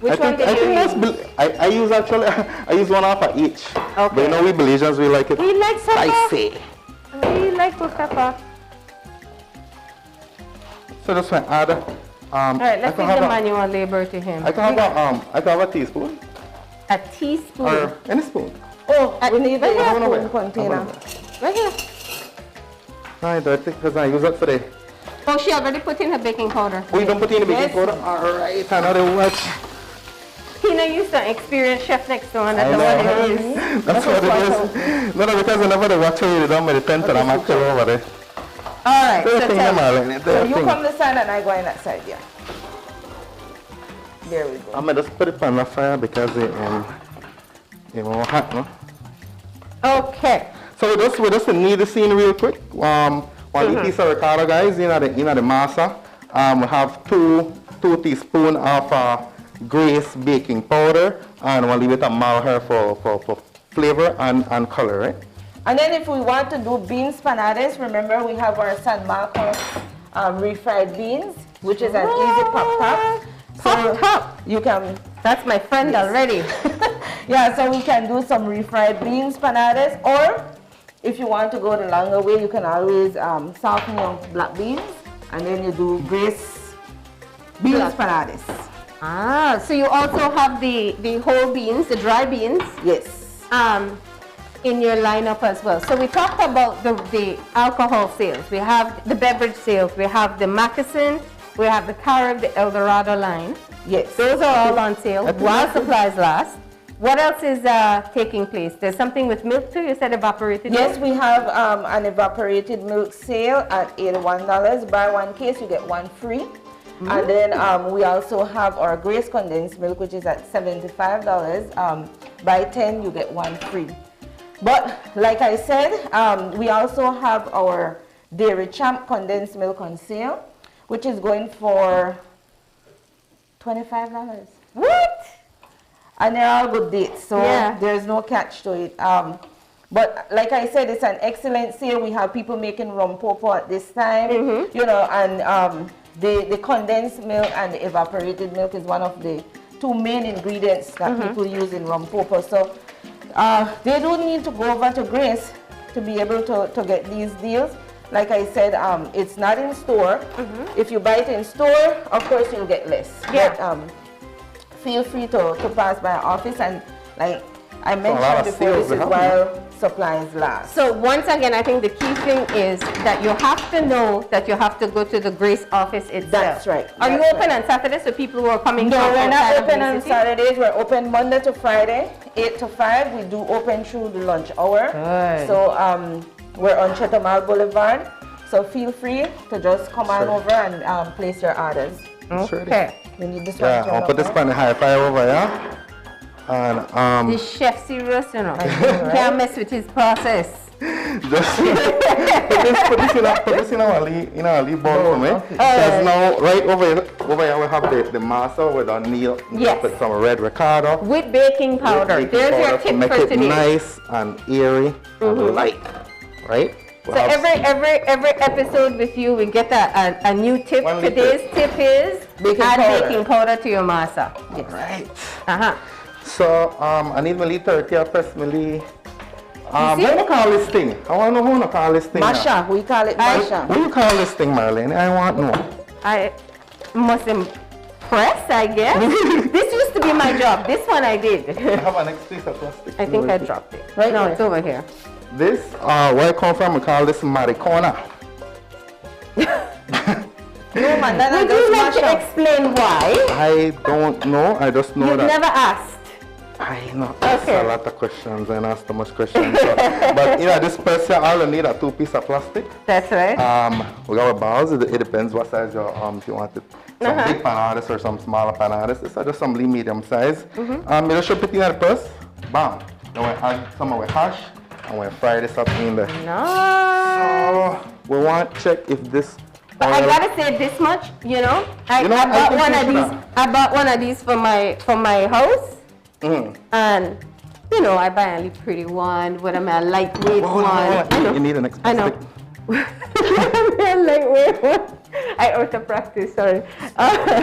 Which one did you use? I use actually, I use one half of each. Okay. But you know, we Belizeans, we like it we like spicy. We like good pepper. So just want to add. All right, let's give the manual labor to him. I can have a teaspoon. A teaspoon? Or any spoon. Oh, we need the spoon container. Right here. No, dirty because I use it today. Oh, she already put in her baking powder. Oh, you don't put in the baking powder? All right, I know the watch. Tina used to experienced chef next door, and that's what it is. That's what it is. No, because whenever the watch you done with the tent, I'm actually over there. All right, so you come this side and I go in that side, yeah. There we go. I'm going to just put it on the fire because it won't hot, no? Okay. So we just need the scene real quick. One piece of ricotta, guys, in the masa. We have two teaspoons of Grace baking powder, and we'll leave it a mile here for flavor and color, right? And then if we want to do beans panades, remember we have our San Marcos refried beans, which is an easy pop-top. Pop-top? You can... That's my friend already. Yeah, so we can do some refried beans panades, or if you want to go the longer way, you can always soften your black beans, and then you do Grace beans panades. Ah, so you also have the whole beans, the dry beans? Yes. In your lineup as well. So we talked about the alcohol sales. We have the beverage sales. We have the Moccasin. We have the Carib, the El Dorado line. Yes. Those are all on sale while supplies last. What else is taking place? There's something with milk too? You said evaporated milk? Yes, we have an evaporated milk sale at $81. Buy one case, you get one free. And then we also have our Grace condensed milk, which is at $75. Buy 10, you get one free. But like I said, we also have our Dairy Champ condensed milk on sale, which is going for $25. What? And they're all good dates, so there's no catch to it. But like I said, it's an excellent sale. We have people making rum popo at this time, you know, and the condensed milk and the evaporated milk is one of the two main ingredients that people use in rum popo. So they don't need to go over to Grace to be able to get these deals. Like I said, it's not in store. If you buy it in store, of course you'll get less. Yeah. But, feel free to pass by our office, and like I mentioned before, this is while supplies last. So once again, I think the key thing is that you have to know that you have to go to the Grace office itself. That's right. Are you open on Saturdays for people who are coming? No, we're not open on City? Saturdays. We're open Monday to Friday, 8 to 5. We do open through the lunch hour. Good. So we're on Chetamal Boulevard. So feel free to just come on over and place your orders. Okay. We need this one. Yeah, I'll put this pan in high fire over here. And the chef serious, you know. Can't mess with his process. Just put this in our leaf bowl for me. Because now right over here we have the masa with our meal. With some red ricotta. With baking powder. There's your tip make for it today. nice and airy and light. Right? So every episode with you, we get a new tip. Today's tip is add baking powder to your masa. Yes. Right. So I need my little 30 or press my little. What do you call this thing? I want to know who to call this thing. Masha. We call it masha. What do you call this thing, Marlene? I want to know. I must impress, I guess. This used to be my job. This one I did. I have an next piece of plastic. I think I dropped it. Right now, it's over here. This, where I come from, we call this maricona. No, man, would you like to explain why? I don't know. I just know You've that. never asked. I know. That's a lot of questions. I ask too much questions. But you know, this person all need a 2 piece of plastic. That's right. We got our balls. It depends what size your if you want it. Some big panades or some smaller panades. This is just some medium size. You just put it in the press. Bam. Then we add some of our hash. I'm going to fry this up in there. Nice. So we want to check if this But I gotta say this much, you know, I bought one of these. I bought one of these for my house, and you know, I buy only pretty one, but I'm a lightweight one. You need an extra I know. I'm a lightweight one. I out of practice, sorry. And the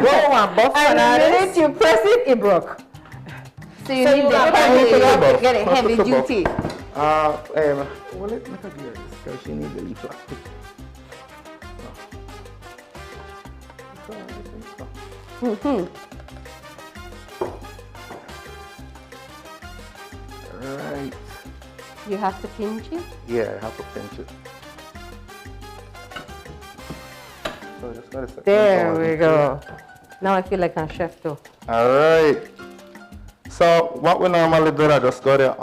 minute you press it, it broke. So you need to get a heavy duty. Well, let's make a gear because she needs a leaf plastic. Right. You have to pinch it? Yeah, I have to pinch it. So just gotta set there we go. Now I feel like I'm chef too. Alright. So what we normally do, I just go there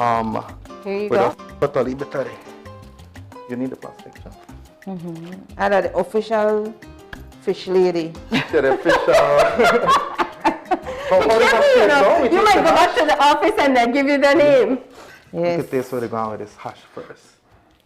here you with go. Put a little bit of it. You need the plastic, John. And the official fish lady. The official. You might go back to the office and they'll give you the name. Yes. You can taste where they go with this hash first.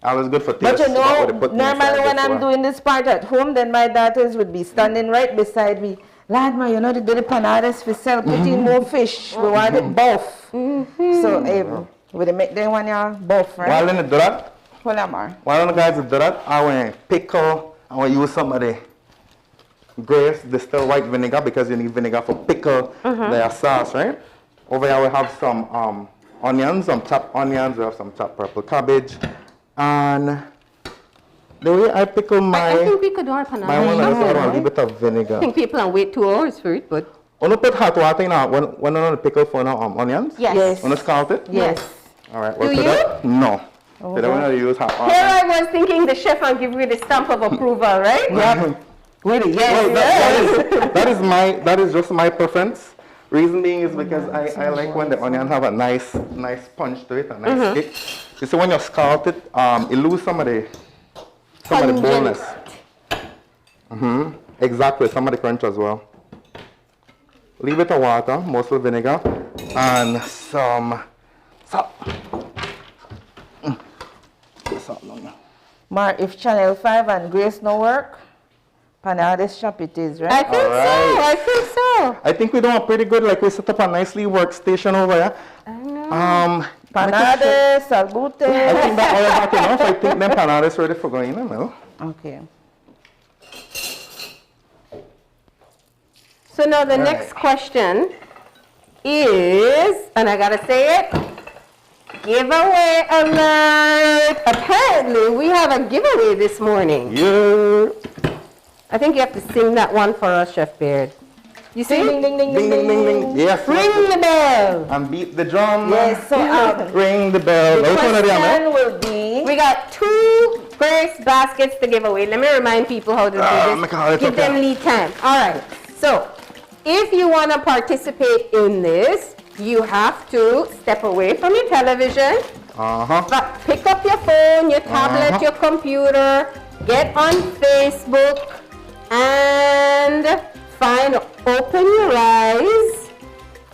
Always good for taste. But you know, normally when I'm doing this part at home, then my daughters would be standing right beside me. Lad, ma, you know, they do the panadas for sell, put in more fish. We want it both. So, would they make them one year both, right? While they do that, hold on, Mar. while the guys do that, I want to pickle, I want to use some of the Grace distilled white vinegar because you need vinegar for pickle their sauce, right? Over here we have some onions, some chopped onions, we have some chopped purple cabbage, and the way I pickle my I think we could do a panada. my one is a little bit of vinegar. I think people can wait 2 hours for it, but Want to put hot water in when on the pickle for onions? Yes. Want to scald it? Yes. All right. Do you? No. They don't want to use hot water. Here I was thinking the chef will give you the stamp of approval, right? Yep. Really? Well, that is just my preference. Reason being is because I like when the onion have a nice punch to it, a nice kick. You see when you scald it, it lose some of the boldness. Exactly, some of the crunch as well. Leave it of water, mostly vinegar, and some salt. Salt on you. Mar, if Channel 5 and Grace no work, Panada's shop it is, right? I think so. I think we're doing pretty good. Like we set up a nicely workstation over here. I know. Panades, salbute. I think that all hot enough. I think them panades ready for going in now. Okay. So now the next question is, and I gotta say it, giveaway alert. Apparently we have a giveaway this morning. Yeah. I think you have to sing that one for us, Chef Beard. You see? Ding, ding, ding, ding, Ding, ding, ding, ding. Yes. Ring the bell. And beat the drum. Yes, so ring the bell. the question will be, we got 2 Grace baskets to give away. Let me remind people how to do this. Give them lead time. All right. So if you want to participate in this, you have to step away from your television. But pick up your phone, your tablet, your computer, get on Facebook, and find Open Your Eyes,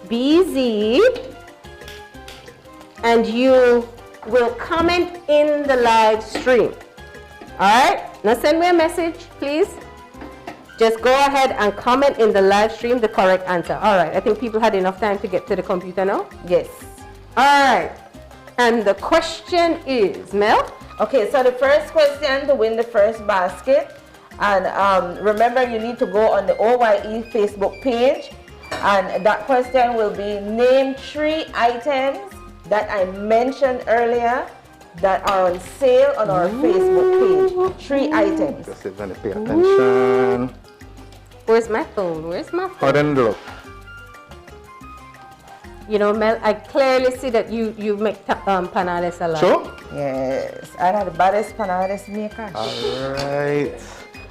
BZ, and you will comment in the live stream. All right? Now send me a message, please. Just go ahead and comment in the live stream the correct answer. All right, I think people had enough time to get to the computer now. yes. All right, and the question is, Mel? Okay, so the first question to win the first basket, and remember you need to go on the OYE Facebook page, and that question will be name 3 items that I mentioned earlier that are on sale on our Facebook page. 3 items. Just sit down and pay attention. Where's my phone? Where's my phone? How then look? You know, Mel, I clearly see that you make panades a lot. Sure? Yes, I know the baddest panades maker. Alright.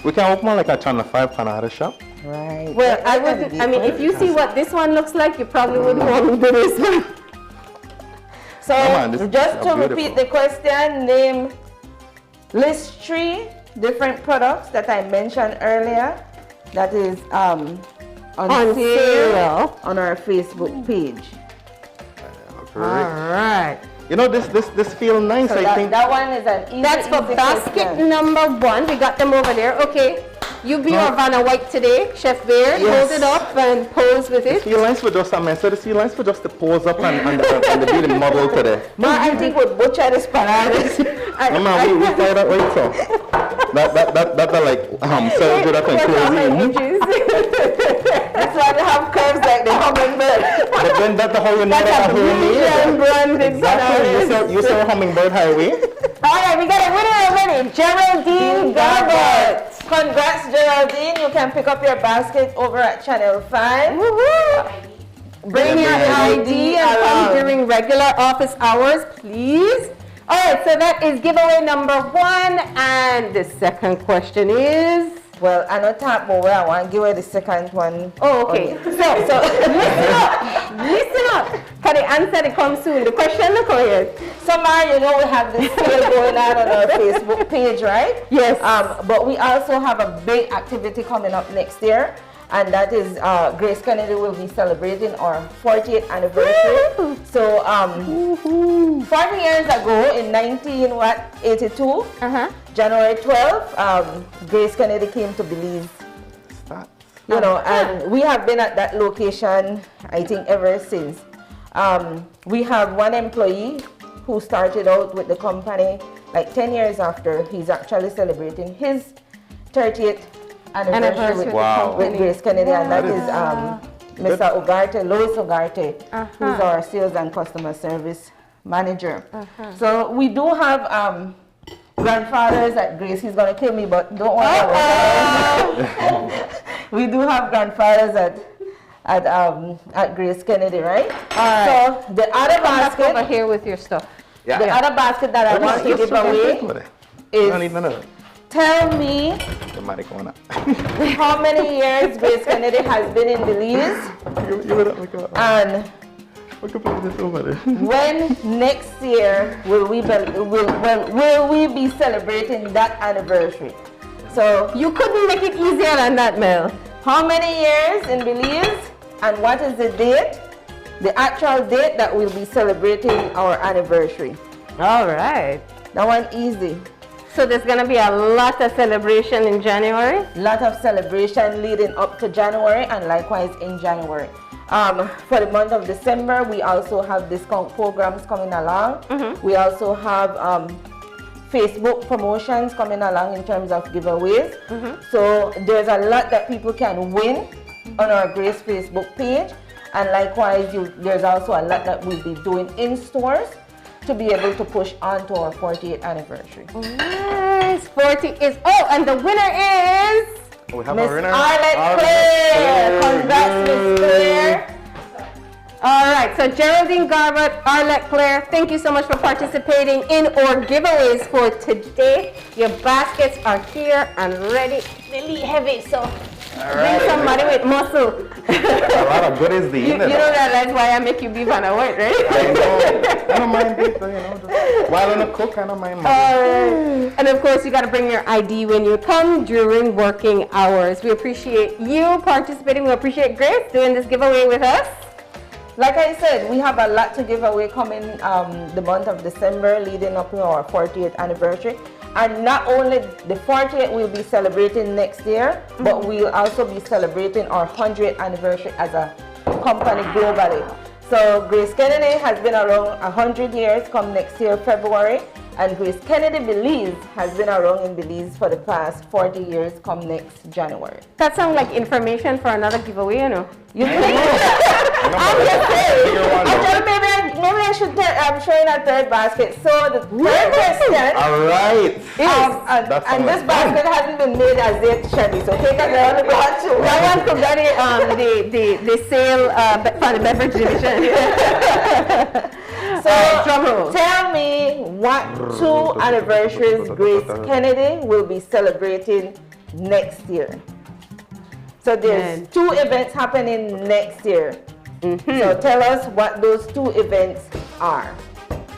We can open like a Channel 5 panada shop. Right. Well, I wouldn't. I mean, if you see what this one looks like, you probably wouldn't want to do this one. So, just to beautiful. repeat the question, list 3 different products that I mentioned earlier that is on sale on our Facebook page. All right. You know, this feel nice, So I think. that one is an easy, That's for easy basket question. number 1. We got them over there. Okay. You be our Vanna White today, Chef Bear. Yes. Hold it up and pose with The it. sea lines for just a mess. So the sea lines for just to pose up and the beauty model today. Ma, I think we'll butcher this bananas. Mama, we try that right, so. That like surgery that can This one have curves like the hummingbird. But then that's how you know that Asian branded exactly. You saw Hummingbird Highway. All right, we got a winner already, Geraldine Garbett. Congrats, Geraldine. You can pick up your basket over at Channel 5. Bring your ID and come during regular office hours, please. All right, so that is giveaway number 1. And the second question is? Well, I know top but I want to give away the second one. Oh, okay. So listen up. Because the answer to come soon. The question look here. So, Mara, you know we have this sale going on our Facebook page, right? Yes. But we also have a big activity coming up next year. And that is Grace Kennedy will be celebrating our 40th anniversary. So 40 years ago in 1982, January 12th, Grace Kennedy came to Belize. You know, and we have been at that location, I think, ever since. We have one employee who started out with the company like 10 years after. He's actually celebrating his 30th anniversary with Grace Kennedy, and that is Mr. Ugarte, Lois Ugarte, who's our sales and customer service manager. So we do have grandfathers at Grace. He's going to kill me, but don't worry. We do have grandfathers at Grace Kennedy, right? So the other basket over here with your stuff. Yeah. The other basket that I want to give away is, tell me how many years Grace Kennedy has been in Belize, and when next year will we be celebrating that anniversary? So you couldn't make it easier than that, Mel. How many years in Belize, and what is the date? The actual date that we'll be celebrating our anniversary. All right. That one easy. So there's going to be a lot of celebration in January? Lot of celebration leading up to January, and likewise in January. For the month of December, we also have discount programs coming along. We also have Facebook promotions coming along in terms of giveaways. So there's a lot that people can win on our Grace Facebook page. And likewise, there's also a lot that we'll be doing in stores to be able to push on to our 40th anniversary. Nice. 40 is, and the winner is Miss Arlette Claire. Congrats, Miss Claire. All right, so Geraldine Garbett, Arlette Claire, thank you so much for participating in our giveaways for today. Your baskets are here and ready. Really heavy, so bring somebody with muscle. A lot of goodies there. You know that's why I make you beef and a white, right? I know. I don't mind beef, you know. Just while in the cook, I don't mind. And of course, you got to bring your ID when you come during working hours. We appreciate you participating. We appreciate Grace doing this giveaway with us. Like I said, we have a lot to give away coming the month of December leading up to our 40th anniversary. And not only the 40th we'll be celebrating next year, but we'll also be celebrating our 100th anniversary as a company globally. So Grace Kennedy has been around 100 years come next year, February. And Grace Kennedy Belize has been around in Belize for the past 40 years come next January. That sounds like information for another giveaway, you know. You think? I'm just saying. Maybe I should show you a third basket. So the third question. All right. And this basket hasn't been made as yet, Chevy. So take it on the batch. That one from the sale for the beverage division. So tell me what 2 anniversaries Grace Kennedy will be celebrating next year. So there's 2 events happening next year. So tell us what those 2 events are.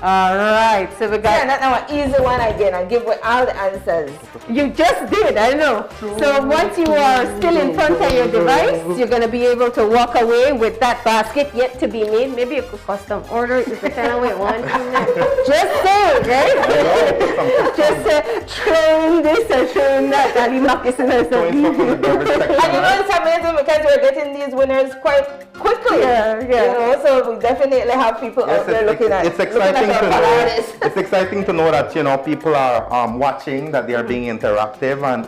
All right, so we got... Yeah, that's now an easy one again. I give with all the answers. You just did, I know. So once you are still in front of your device, you're going to be able to walk away with that basket yet to be made. Maybe you could custom order if you kind of wait one, 2 minutes. Just saying, right? Just throwing this and throwing that. And you know, it's amazing because we're getting these winners quite quickly. Yeah. You know, so we definitely have people out there looking at. It's exciting to know. It's exciting to know that people are watching, that they are being interactive, and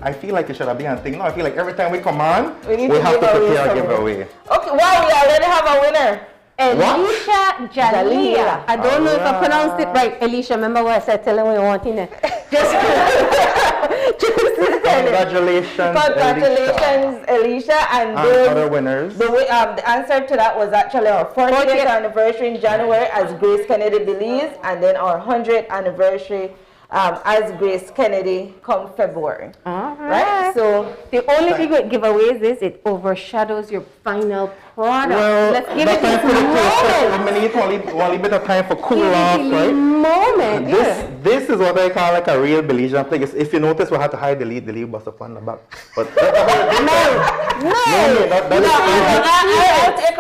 I feel like it should be a thing. No, I feel like every time we come on, we have to prepare a giveaway. Okay, wow, we already have a winner. Elisha Jalila. I don't know if I pronounced it right. Elisha, remember what I said? Tell him what you want in it. Congratulations, Elisha. And other winners. The answer to that was actually our 40th anniversary in January as Grace Kennedy Belize, and then our 100th anniversry as Grace Kennedy come February. All right. So the only thing with giveaways is it overshadows your final product. Well, let's give it this moment. We need only bit of time for cool off, right? Moment. This is what I call like a real Belizean thing. If you notice, we had to hide the lead bus up on the back. But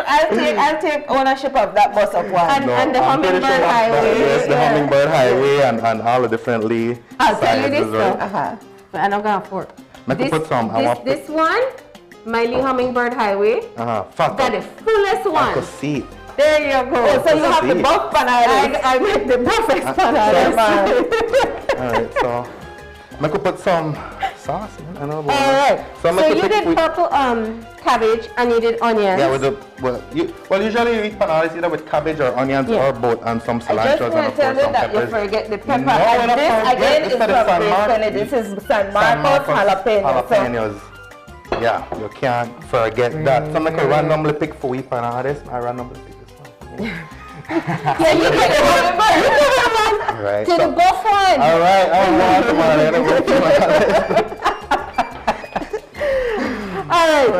I'll take ownership of that bus up one. And the Hummingbird Highway. Yes, the Hummingbird Highway and all the different I'll tell you this though. But I'm not going for it. This one, Miley Hummingbird Highway. That is fullest one. I could see it. There you go. Oh, so you have the buff bananas. I make the perfect bananas. Alright, so I could put some sauce in. Alright. So you did purple cabbage and you did onions. Yeah, usually you eat bananas either with cabbage or onions or both, and some cilantro. I just want to tell you that you forget the pepper. No, this again is from Grace Kennedy. This is San Marcos jalapenos. Yeah, you can't forget that. Some like a randomly pick for we bananas. I randomly pick this one. Yeah, you get the one. Right. To the buff one. All right, All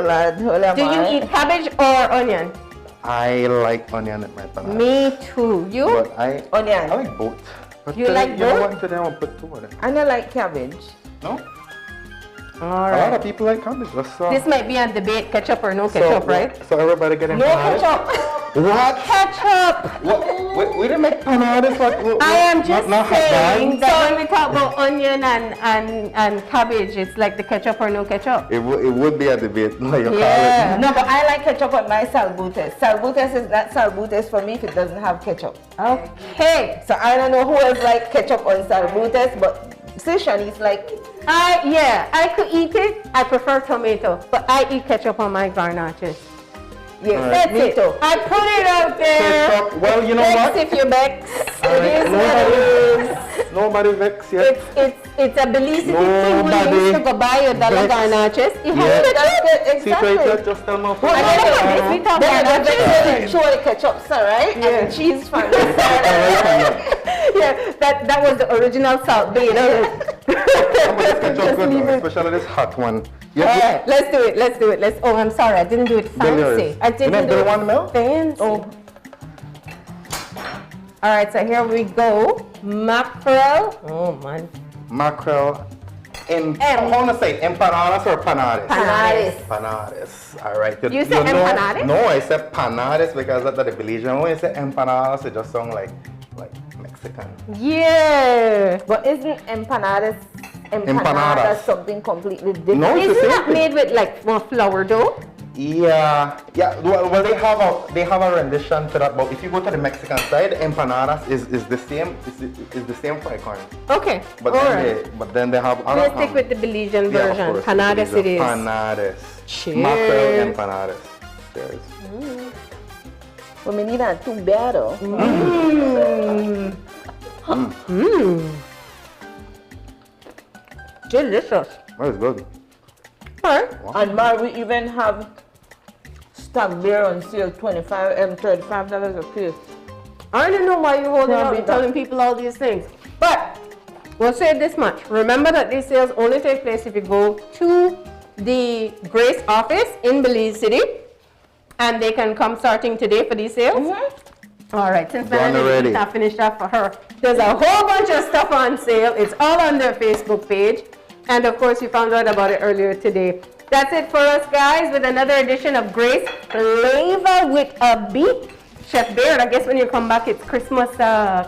right. Do you eat cabbage or onion? I like onion at my banana. Me too. You? But onion. I like both. But you like both? You know what? Today I want to put two on it. I don't like cabbage. No? All right. A lot of people like cabbage. This might be a debate, ketchup or no ketchup, right? So everybody getting ketchup. What? Ketchup. We didn't make panadas. I am just saying that when we talk about onion and cabbage, it's like the ketchup or no ketchup. It would be a debate. No, but I like ketchup on my salbutes. Salbutes is not salbutes for me if it doesn't have ketchup. Okay. So I don't know who else like ketchup on salbutes, but Shanice like. I could eat it. I prefer tomato, but I eat ketchup on my garnaches. Yes, that's it. I put it out there. Ketchup. Well, you know what? If you vex, it is what it is. Nobody vex yet. It's a Belize thing when you used to go buy your dollar garnaches. You have to exactly. Just tell me. If we talk garnaches, show the ketchup, sir, right? Yeah. And the cheese from the side. Yeah, that was the original Salt Bay. Especially this hot one. Yeah, let's do it. Oh, I'm sorry, I didn't do it fancy. I didn't do it fancy. Oh. All right, so here we go. Mackerel. Oh man. Mackerel. I want to say empanadas or panades? Panades. All right. You said empanadas? No, I said panades because that's the Belizean. When you say empanadas, it just sounds like Mexican. Yeah. But isn't empanadas something completely different? No, isn't that made with like more flour dough? Yeah. Well, they have a rendition to that. But if you go to the Mexican side, empanadas is the same. Is the same fry corn. Okay. But then they have. Let's stick with the Belizean version. Panades it is. Panades. Cheers. Mackerel empanadas. Cheers. Well, we need that too bad, though. Delicious. That is good. Wow. And Mar, we even have stuck beer on sale, $35 a piece. I don't know why you're holding out and telling people all these things. But we'll say this much. Remember that these sales only take place if you go to the Grace office in Belize City. And they can come starting today for these sales. All right, since Done Melanie already. not finished up for her, there's a whole bunch of stuff on sale. It's all on their Facebook page. And of course, you found out about it earlier today. That's it for us, guys, with another edition of Grace Flavor with a Beat. Chef Baird, I guess when you come back, it's Christmas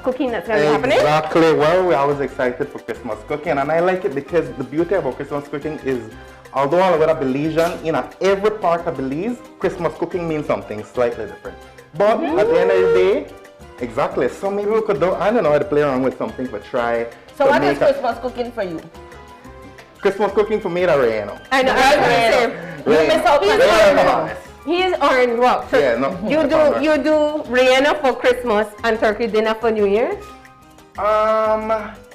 cooking that's going to be happening. Exactly. Well, we're always excited for Christmas cooking, and I like it because the beauty about Christmas cooking is, although I'm a Belizean, in every part of Belize, Christmas cooking means something slightly different. But at the end of the day, exactly. So maybe we could do, I don't know, how to play around with something, but try. So what is Christmas cooking for you? Christmas cooking for me, Rayano. I know, I was going to say, you miss out on it. He is orange walk. So Yeah, no, you do Rihanna for Christmas and turkey dinner for New Year's?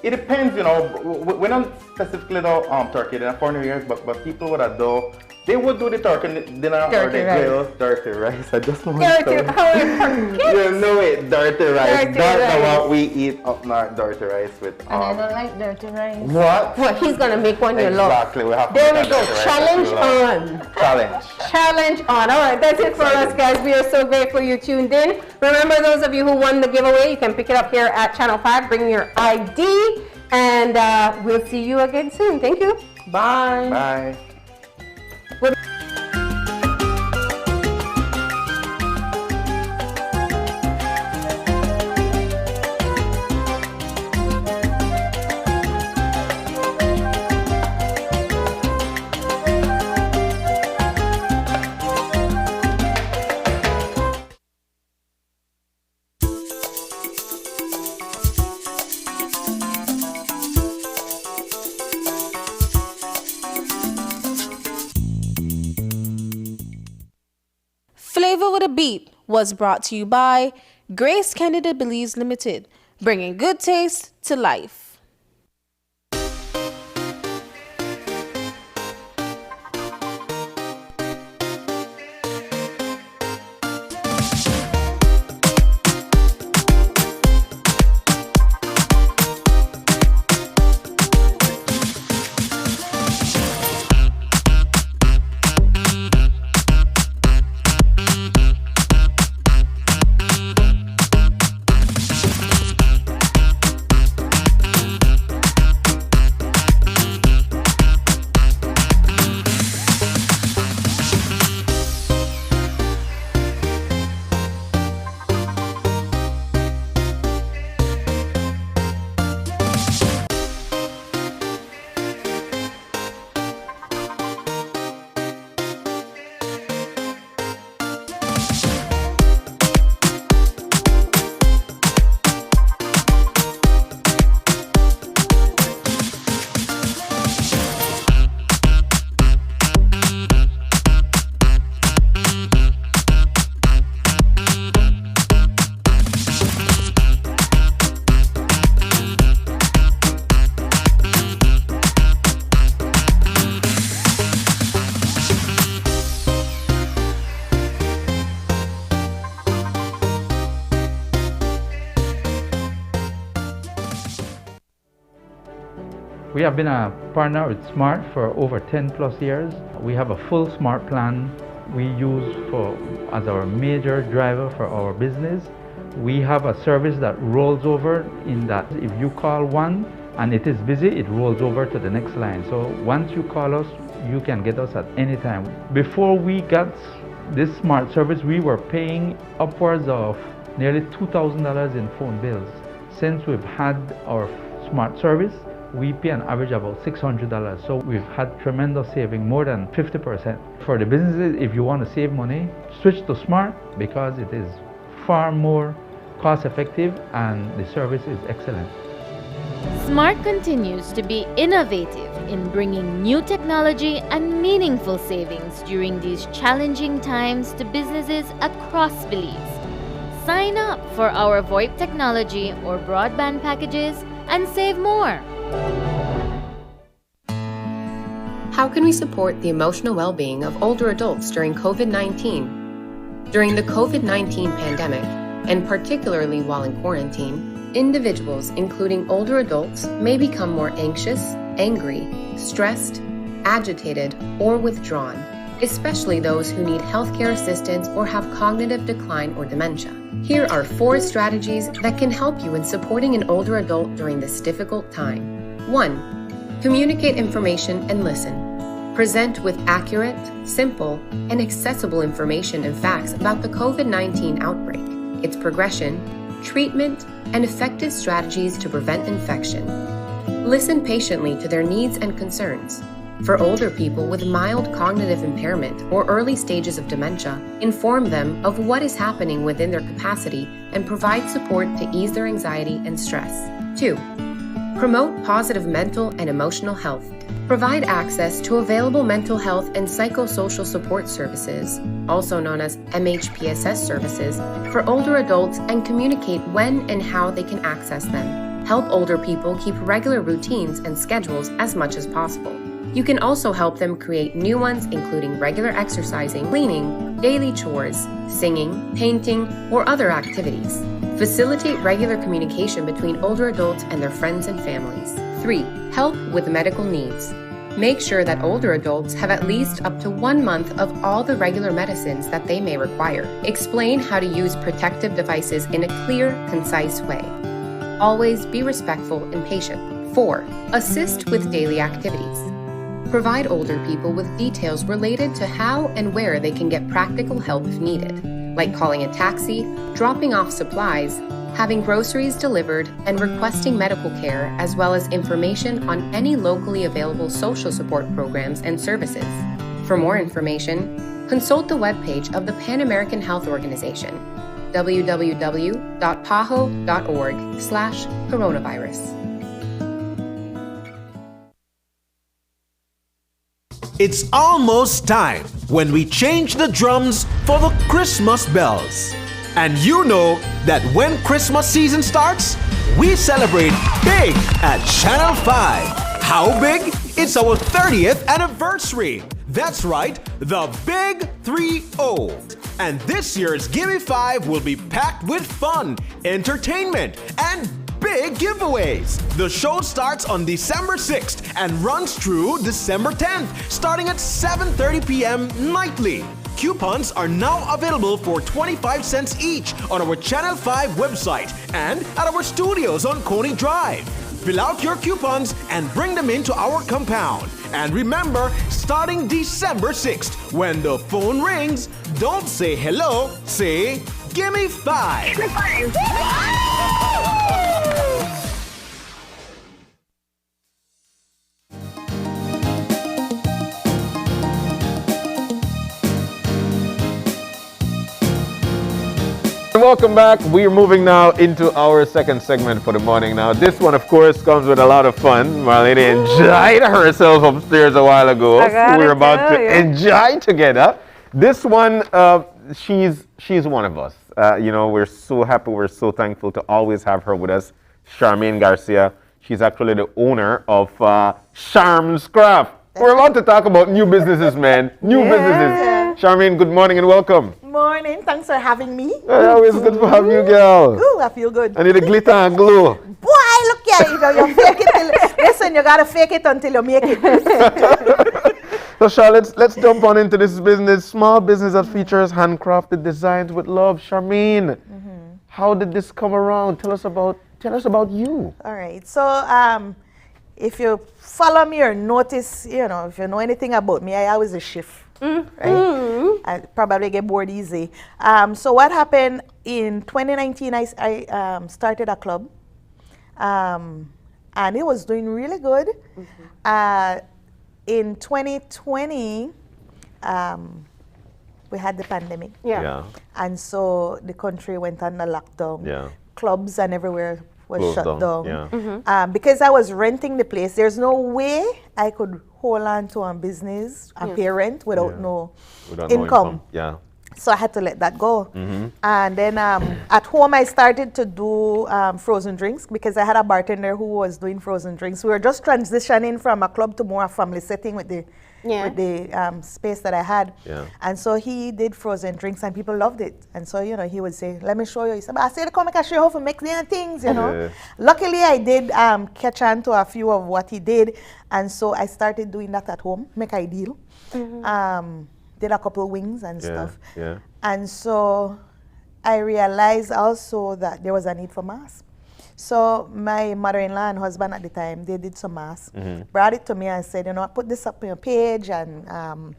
It depends, you know. We don't specifically do turkey dinner for New Year's, but people would do. They would do the turkey dinner or the grill dirty rice. I just want to. You know it, dirty rice. That's what we eat up north, dirty rice with. And I don't like dirty rice. What? Well, he's gonna make one you love. Exactly. We have to There make we go. that dirty rice Challenge that you love. on. Challenge. Challenge on. All right, that's it for us, guys. We are so grateful you tuned in. Remember, those of you who won the giveaway, you can pick it up here at Channel 5. Bring your ID, and we'll see you again soon. Thank you. Bye. Bye. Flavor with a Beat was brought to you by Grace Kennedy Belize Limited, bringing good taste to life. We have been a partner with Smart for over 10 plus years. We have a full Smart plan we use as our major driver for our business. We have a service that rolls over in that if you call one and it is busy, it rolls over to the next line. So once you call us, you can get us at any time. Before we got this Smart service, we were paying upwards of nearly $2,000 in phone bills. Since we've had our Smart service, we pay an average about $600. So we've had tremendous saving, more than 50%. For the businesses, if you want to save money, switch to Smart because it is far more cost effective and the service is excellent. Smart continues to be innovative in bringing new technology and meaningful savings during these challenging times to businesses across Belize. Sign up for our VoIP technology or broadband packages and save more. How can we support the emotional well-being of older adults during COVID-19? During the COVID-19 pandemic, and particularly while in quarantine, individuals, including older adults, may become more anxious, angry, stressed, agitated, or withdrawn. especially those who need healthcare assistance or have cognitive decline or dementia. Here are 4 strategies that can help you in supporting an older adult during this difficult time. 1. Communicate information and listen. Present with accurate, simple, and accessible information and facts about the COVID-19 outbreak, its progression, treatment, and effective strategies to prevent infection. Listen patiently to their needs and concerns. For older people with mild cognitive impairment or early stages of dementia, inform them of what is happening within their capacity and provide support to ease their anxiety and stress. 2. Promote positive mental and emotional health. Provide access to available mental health and psychosocial support services, also known as MHPSS services, for older adults and communicate when and how they can access them. Help older people keep regular routines and schedules as much as possible. You can also help them create new ones, including regular exercising, cleaning, daily chores, singing, painting, or other activities. Facilitate regular communication between older adults and their friends and families. 3. Help with medical needs. Make sure that older adults have at least up to 1 month of all the regular medicines that they may require. Explain how to use protective devices in a clear, concise way. Always be respectful and patient. 4. Assist with daily activities. Provide older people with details related to how and where they can get practical help if needed, like calling a taxi, dropping off supplies, having groceries delivered, and requesting medical care, as well as information on any locally available social support programs and services. For more information, consult the webpage of the Pan American Health Organization, www.paho.org/coronavirus. It's almost time when we change the drums for the Christmas bells. And you know that when Christmas season starts, we celebrate big at Channel 5. How big? It's our 30th anniversary. That's right, the Big 3-0. And this year's Gimme 5 will be packed with fun, entertainment, and big giveaways. The show starts on December 6th and runs through December 10th, starting at 7:30 p.m. nightly. Coupons are now available for 25 cents each on our Channel 5 website and at our studios on Coney Drive. Fill out your coupons and bring them into our compound. And remember, starting December 6th, when the phone rings, don't say hello, say, "Gimme 5." Gimme 5. Welcome back. We're moving now into our second segment for the morning. Now, this one, of course, comes with a lot of fun. Marlene enjoyed herself upstairs a while ago. We're about to enjoy together. This one, she's one of us. You know, we're so happy, we're so thankful to always have her with us. Charmaine Garcia. She's actually the owner of Charm's Craft. We're about to talk about new businesses, man. New businesses. Charmaine, good morning and welcome. Morning. Thanks for having me. Always good to have you, girl. Ooh, I feel good. I need a glitter and glue. Boy, look at you. You fake it till, listen, you gotta fake it until you make it. So, Charlotte, let's jump on into this business. Small business that features handcrafted designs with love. Charmaine, how did this come around? Tell us about you. All right. So, if you follow me or notice, you know, if you know anything about me, I always a shift. Right? I probably get bored easy. So what happened in 2019, I started a club, and it was doing really good. In 2020, we had the pandemic. And so the country went under lockdown. Clubs and everywhere was closed shut down. Yeah. Because I was renting the place, there's no way I could hold on to a business, a parent, without no income. Yeah. So I had to let that go. And then at home, I started to do frozen drinks because I had a bartender who was doing frozen drinks. We were just transitioning from a club to more a family setting with the space that I had. And so he did frozen drinks and people loved it. And so, you know, he would say, "Let me show you." He said, "I said, come make a show you how to make the things, you know." Luckily, I did catch on to a few of what he did. And so I started doing that at home, make a deal. did a couple wings and stuff. Yeah. And so I realized also that there was a need for masks. So my mother-in-law and husband at the time, they did some masks, brought it to me and said, you know, put this up on your page and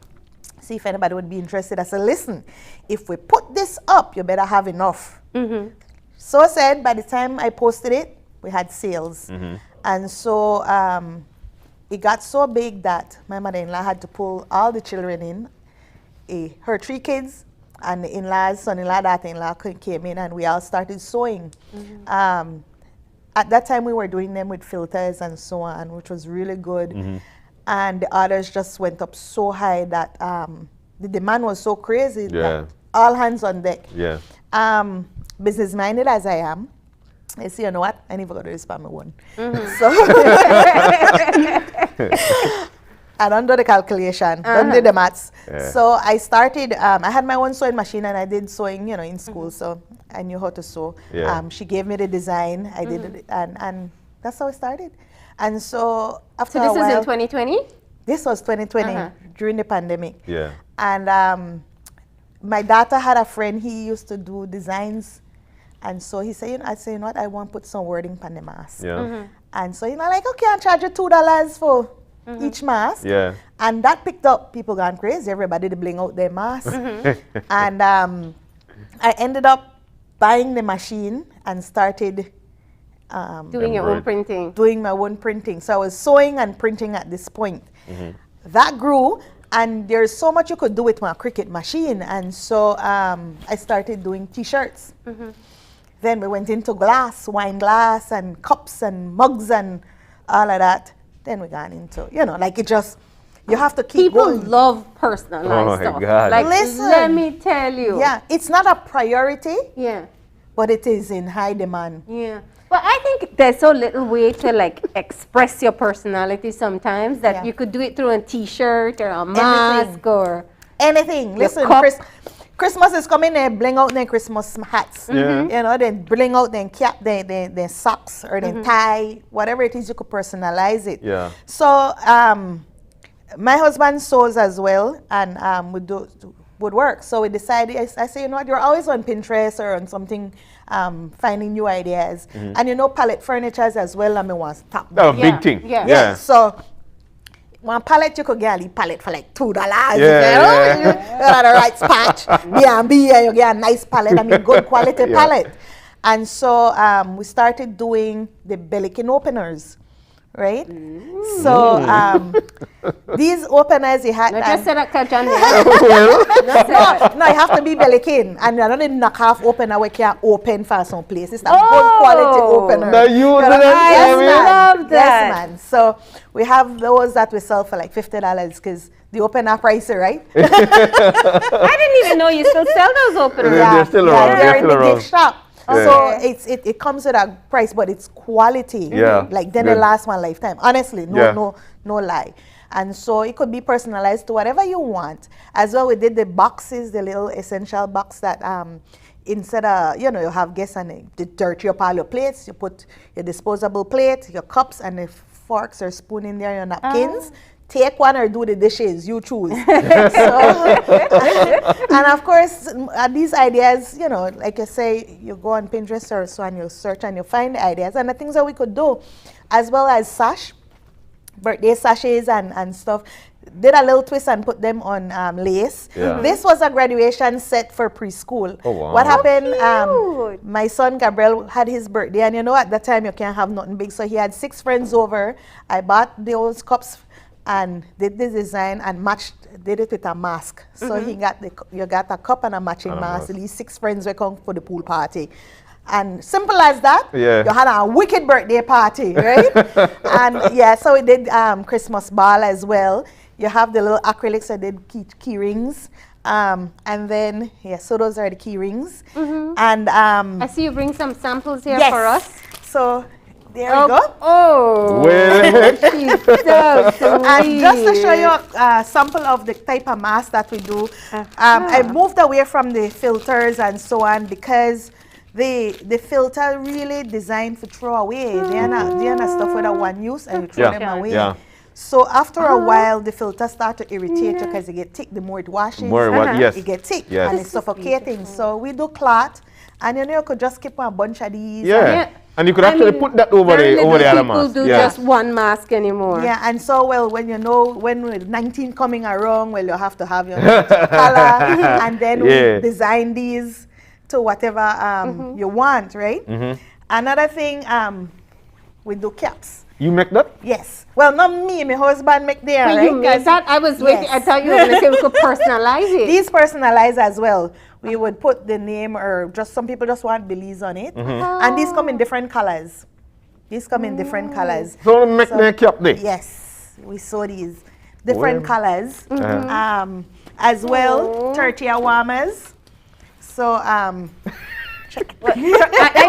see if anybody would be interested. I said, listen, if we put this up, you better have enough. So I said, by the time I posted it, we had sales. And so it got so big that my mother-in-law had to pull all the children in, her 3 kids, and the in-laws, son-in-law, daughter-in-law came in, and we all started sewing. At that time, we were doing them with filters and so on, which was really good. And the orders just went up so high that the demand was so crazy that all hands on deck. Business-minded as I am, I say, you know what, I never got to respond my one. So I don't do the calculation, don't do the maths. So I started, I had my own sewing machine and I did sewing, you know, in school, so I knew how to sew. She gave me the design, I did it, and that's how it started. And so after So this a while, was in 2020? This was 2020, during the pandemic. And my daughter had a friend, he used to do designs. And so he said, you know, I said, you know what, I want to put some wording on the mask. And so, you know, like, okay, I'll charge you $2 for each mask. And that picked up. People gone crazy. Everybody to bling out their masks. And I ended up buying the machine and started doing your own printing. Doing my own printing. So I was sewing and printing at this point. That grew, and there's so much you could do with my Cricut machine. And so I started doing T-shirts. Then we went into glass, wine glass, and cups and mugs and all of that. Then we got into, you know, like it just, you have to keep People going. love personalized stuff. God. Like, Listen, let me tell you. Yeah, it's not a priority. Yeah. But it is in high demand. Yeah. Well, I think there's so little way to like express your personality sometimes that you could do it through a T-shirt or a mask or anything. Listen, Christmas is coming, they bling out their Christmas hats. You know, they bling out their cap, their socks or their tie, whatever it is, you could personalize it. So my husband sews as well, and would work. So we decided, I say, you know what, you're always on Pinterest or on something, finding new ideas. And you know, pallet furnitures as well, I mean, was top. Oh, big thing. So one pallet, you could get a pallet for like $2. You got the right patch. You get a nice pallet, I mean, good quality pallet. And so we started doing the Bellikin openers, right? So these openers, you had... just said that, John. No, you have to be Bellikin. And you don't knock half opener where you can open for some place. It's a good quality opener. Now you love that. Yes, man. So we have those that we sell for like $50 because the opener price, right? I didn't even know you still sell those openers. They're still around. They're in the gift shop. So it comes with a price, but it's quality. Like then it lasts one lifetime. Honestly, no lie. And so it could be personalized to whatever you want. As well, we did the boxes, the little essential box that instead of, you know, you have guests and they dirty up all your plates, you put your disposable plate, your cups, and the forks or spoon in there, your napkins. Take one or do the dishes, you choose. And of course, these ideas, you know, like I say, you go on Pinterest or so and you search and you find the ideas and the things that we could do, as well as birthday sashes and stuff. Did a little twist and put them on lace. This was a graduation set for preschool. What happened, my son Gabriel had his birthday, and you know, at that time you can't have nothing big, so he had 6 friends over. I bought those cups and did the design and did it with a mask. So you got a cup and a matching mask. These 6 friends were coming for the pool party. And simple as that, you had a wicked birthday party, right? And so we did Christmas ball as well. You have the little acrylics, I did key rings. And then, so those are the key rings. And I see you bring some samples here for us. So there we go. She's so sweet. And just to show you a sample of the type of mask that we do, I moved away from the filters and so on because the filter really designed to throw away. They're not stuff with a one use and you throw them away. So after a while, the filter start to irritate you because it get thick. The more it washes, Yes. it get thick Yes. and it's suffocating. So we do cloth, and you could just keep a bunch of these. Yeah. And you could actually put that over the other mask. People do just one mask anymore. Yeah, and so when with 19 coming around, you have to have your color, and then we design these to whatever you want, right? Another thing, we do caps. You make that? Yes. Well, not me. My husband make them, But right? you make that? I was waiting. I thought you were going to say we could personalize it. These personalize as well. We would put the name, or just some people just want Belize on it. And these come in different colors. These come in different colors. So make the cap there? Yes. We saw these different colors. As well, tortilla warmers. So, I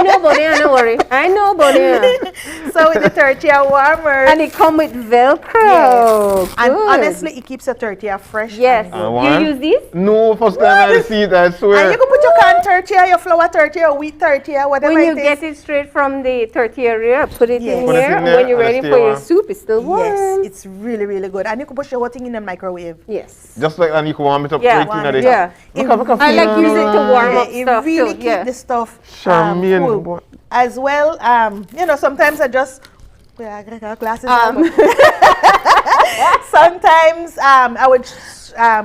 know about it, don't worry. I know about it. So with the tortilla warmer. And it come with Velcro. Yes. And honestly, it keeps your tortilla fresh. Yes. You use these? No, first time I see it, I swear. And you can put your corn tortilla, your flour tortilla, your wheat tortilla, whatever when you it is. get it straight from the tortilla, put it in Put it here. in there When you're and ready stay for your warm. soup, it's still warm. Yes, it's really, really good. And you can put your whole thing in the microwave. Yes. Just like, and you can warm it up Yeah, right in the yeah. I like use it to warm up It stuff really too. keep the stuff Charmaine, cool. boy. As well, sometimes I just glasses on. Sometimes I would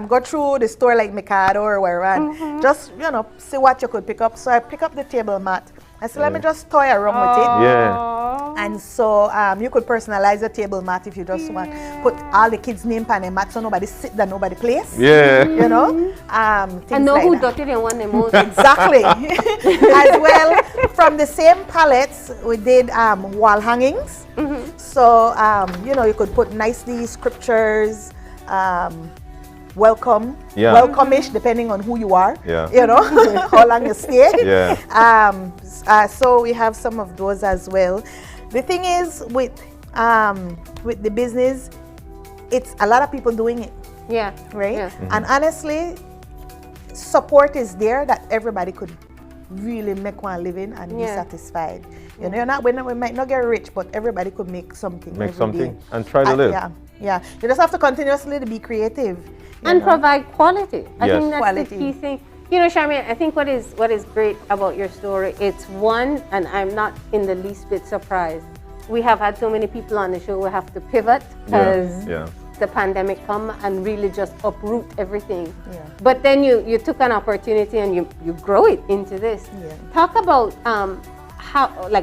go through the store like Mikado or wherever and just see what you could pick up. So I pick up the table mat. I said, let me just toy around with it. Yeah. And so you could personalize the table mat if you just want. Put all the kids' name on the mat so nobody sit there, nobody place. Yeah. You know? I know like who that. got it and want the most. Exactly. As well, from the same palettes, we did wall hangings. So, you could put nicely scriptures, welcome-ish, depending on who you are. Yeah. You know, how long you stay. Yeah. So we have some of those as well. The thing is with the business, it's a lot of people doing it. Yeah. Right? Yeah. And honestly, support is there that everybody could really make one living and be satisfied. You know, we might not get rich, but everybody could make something. Make every something day. and try to live. Yeah. You just have to continuously be creative. And provide quality. I think that's Quality. the key thing. You know, Charmaine, I think what is great about your story, it's one, and I'm not in the least bit surprised. We have had so many people on the show who have to pivot because the pandemic come and really just uproot everything. Yeah. But then you took an opportunity and you grow it into this. Yeah. Talk about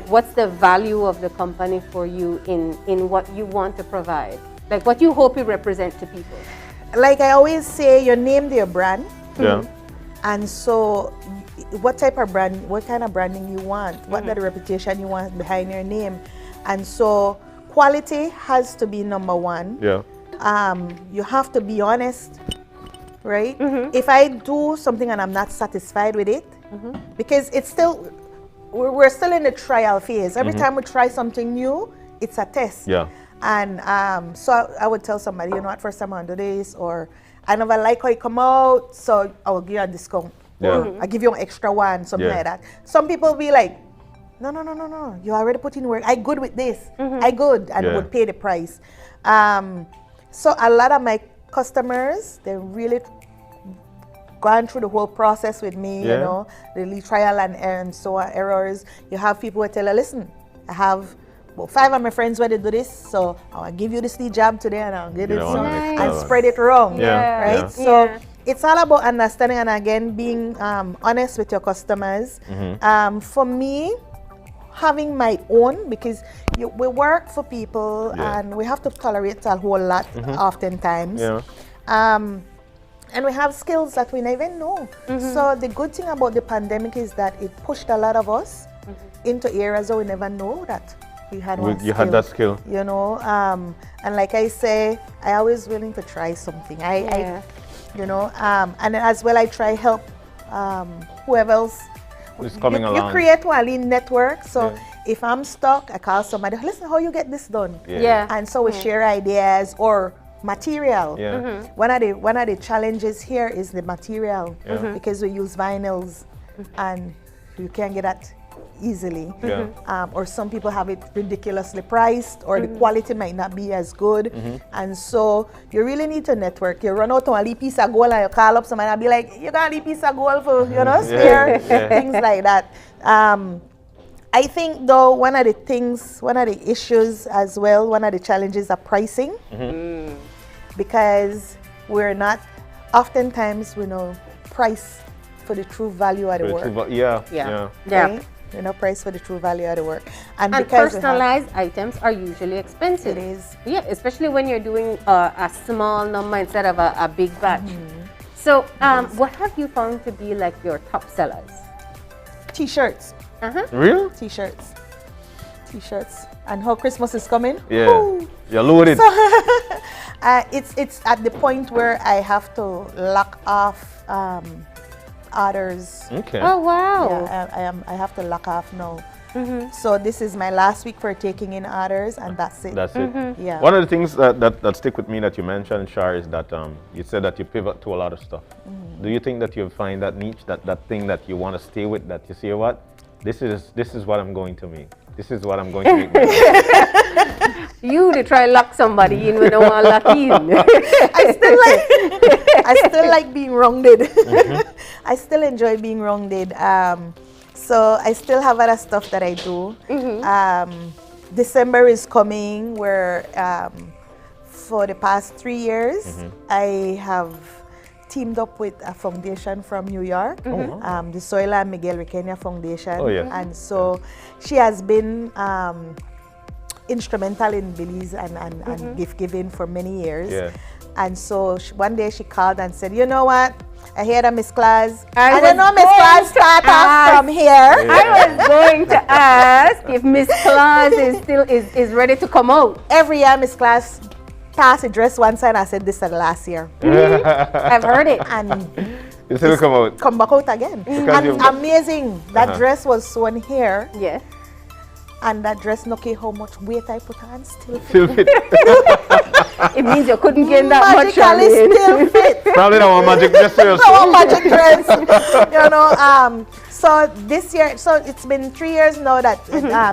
what's the value of the company for you in what you want to provide? Like what you hope it represent to people? Like I always say, you name their brand. Yeah. And so what type of brand, what kind of branding you want, what the reputation you want behind your name. And so quality has to be number one. Yeah. You have to be honest, right? If I do something and I'm not satisfied with it, because it's still, we're still in the trial phase. Every time we try something new, it's a test. Yeah. And so I would tell somebody, you know what, first time I do this, or I never like how it come out, so I will give you a discount. Or I give you an extra one, something like that. Some people be like, no, you already put in work. I good with this. I good, and would pay the price. So a lot of my customers, they really gone through the whole process with me, you know, the trial and so on, errors. You have people who tell you, listen, I have 5 of my friends where they do this, so I'll give you this job today and I'll get it and spread it around, right? So it's all about understanding and again being honest with your customers. For me, having my own, because we work for people and we have to tolerate a whole lot oftentimes. And we have skills that we never know. So the good thing about the pandemic is that it pushed a lot of us into areas where we never know that we had had that skill. You know, and like I say, I always willing to try something. You know, and as well I try help whoever else is coming along. You create one lean network. So if I'm stuck, I call somebody, listen, how you get this done? And so we share ideas or material. One of the challenges here is the material because we use vinyls and you can't get that easily. Yeah. Or some people have it ridiculously priced, or the quality might not be as good. And so you really need to network. You run out on a little piece of gold and you call up somebody and be like, you got a little piece of gold for, spare, things like that. I think though, one of the issues as well, one of the challenges are pricing. Because we're not, oftentimes we know price for the true value of the work. Right? You know, price for the true value of the work. And personalized items are usually expensive. It is. Yeah, especially when you're doing a small number instead of a big batch. So what have you found to be like your top sellers? T-shirts. Real? T-shirts. T-shirts. And how Christmas is coming? Yeah. Woo. You're loaded. So, it's at the point where I have to lock off orders. Okay. Oh wow. Yeah, I have to lock off now. So this is my last week for taking in orders, and that's it. That's it. Yeah. One of the things that stick with me that you mentioned, Shar, is that you said that you pivot to a lot of stuff. Do you think that you'll find that niche, that thing that you want to stay with, that you say, what? This is what I'm going to make. This is what I'm going to make. You to try lock somebody in when no one lock in. I still like being rounded. I still enjoy being rounded. So I still have other stuff that I do. December is coming where for the past 3 years I have teamed up with a foundation from New York, the Soila and Miguel Requena Foundation. Oh, yes. And so she has been instrumental in Belize and gift giving for many years. Yeah. And so one day she called and said, you know what? I hear that Miss Claus. I know Miss Claus start off from here. I was going to ask if Miss Claus is ready to come out. Every year Miss Claus pass a dress one side. I said this is the last year. I've heard it. And it still come out. Come back out again. And amazing. That dress was sewn here. Yeah. And that dress, no care how much weight I put on, still fit. It means you couldn't gain that much. Magically still fit. Probably not one magic dress for yourself. No magic dress. You know, so this year, so it's been 3 years now that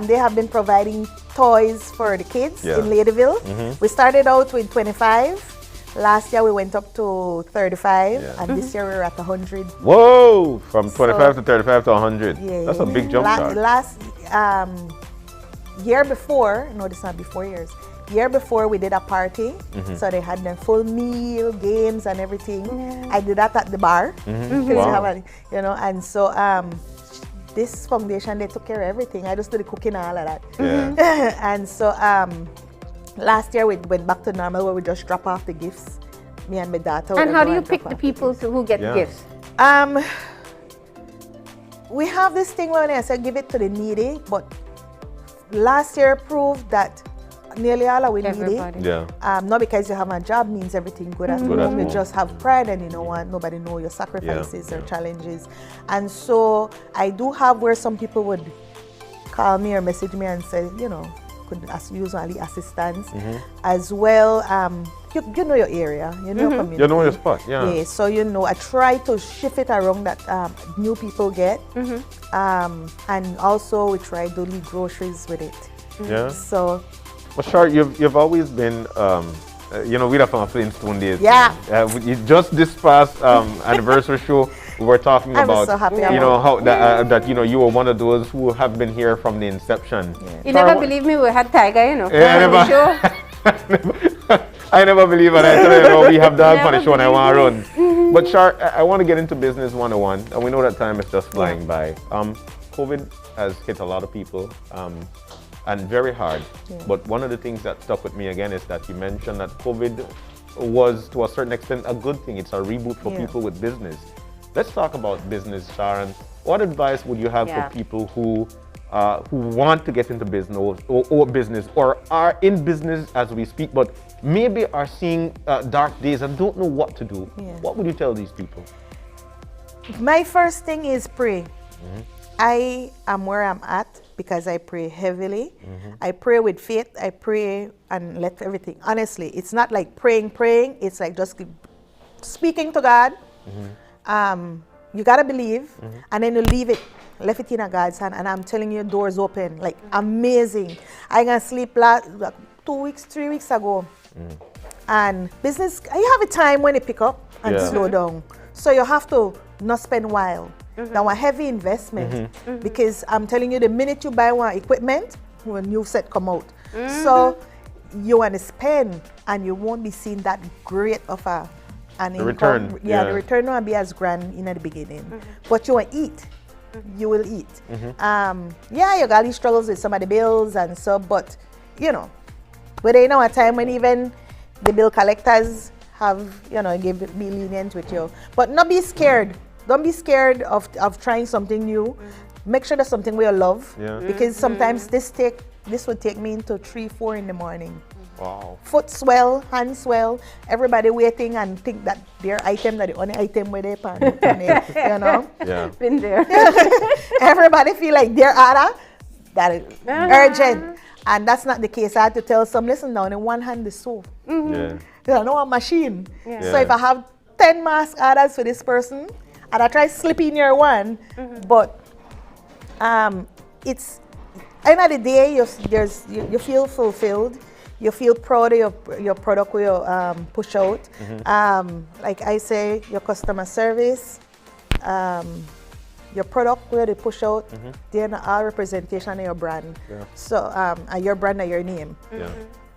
they have been providing toys for the kids in Ladyville. We started out with 25. Last year we went up to 35, and this year we're at 100. Whoa! From 25 to 35 to 100. Yeah, that's a big jump. Last year before, no, this is not before years. Year before we did a party, so they had their full meal, games, and everything. I did that at the bar, Wow. you know, and so this foundation, they took care of everything. I just did the cooking and all of that. Yeah. And so last year we went back to normal where we just drop off the gifts, me and my daughter. And how do you pick the people who get gifts? We have this thing where I said give it to the needy, but last year proved that nearly all are needy. Yeah. Not because you have a job means everything good at home. You just have pride and you don't want nobody know your sacrifices or challenges. And so I do have where some people would call me or message me and say, you know, could use only assistance as well. You know your area, you know your community. You know your spot, yeah. So you know, I try to shift it around that new people get, and also we try to leave groceries with it. Yeah. So. Well, Shar, you've always been, you know, we're from Flintstone days. Yeah. Just this past anniversary show, we were talking about, so happy you know, how that you know you were one of those who have been here from the inception. You never believe me, we had Tiger, you know. Yeah, I never believe it. I tell you, know, we have dog on the show and I want to run. But Shar, I want to get into business 101, and we know that time is just flying by. COVID has hit a lot of people, and very hard. But one of the things that stuck with me again is that you mentioned that COVID was, to a certain extent, a good thing. It's a reboot for people with business. Let's talk about business, Sharon. What advice would you have for people who want to get into business or are in business as we speak, but maybe are seeing dark days and don't know what to do? What would you tell these people? My first thing is pray. I am where I'm at because I pray heavily. I pray with faith. I pray and let everything. Honestly, it's not like praying. It's like just speaking to God. You gotta believe, and then you leave it. left it in a God's hand, and I'm telling you, doors open, like amazing. I can sleep like 2 weeks, 3 weeks ago. And business, you have a time when it pick up and slow down. So you have to not spend a while. That was heavy investment because I'm telling you, the minute you buy one equipment, when new set come out, so you want to spend and you won't be seeing that great of an income. Return. The return won't be as grand in the beginning. But you want to eat. You will eat. You got these struggles with some of the bills and so, but you know, but you know a time when even the bill collectors have, you know, be lenient with you. But not be scared. Don't be scared of trying something new. Make sure that's something we love. Because sometimes this would take me into 3, 4 in the morning. Wow. Foot swell, hand swell, everybody waiting and think that their item, that the only item where they pan, you know? Yeah. Been there. Everybody feel like their order, that is urgent. And that's not the case. I had to tell some, listen now, in one hand is so. I know a machine. So if I have 10 mask orders for this person, and I try slipping your one, but it's, end of the day, you feel fulfilled. You feel proud of your product we push out. Like I say, your customer service, your product where they push out, they're a representation of your brand. So your brand and your name.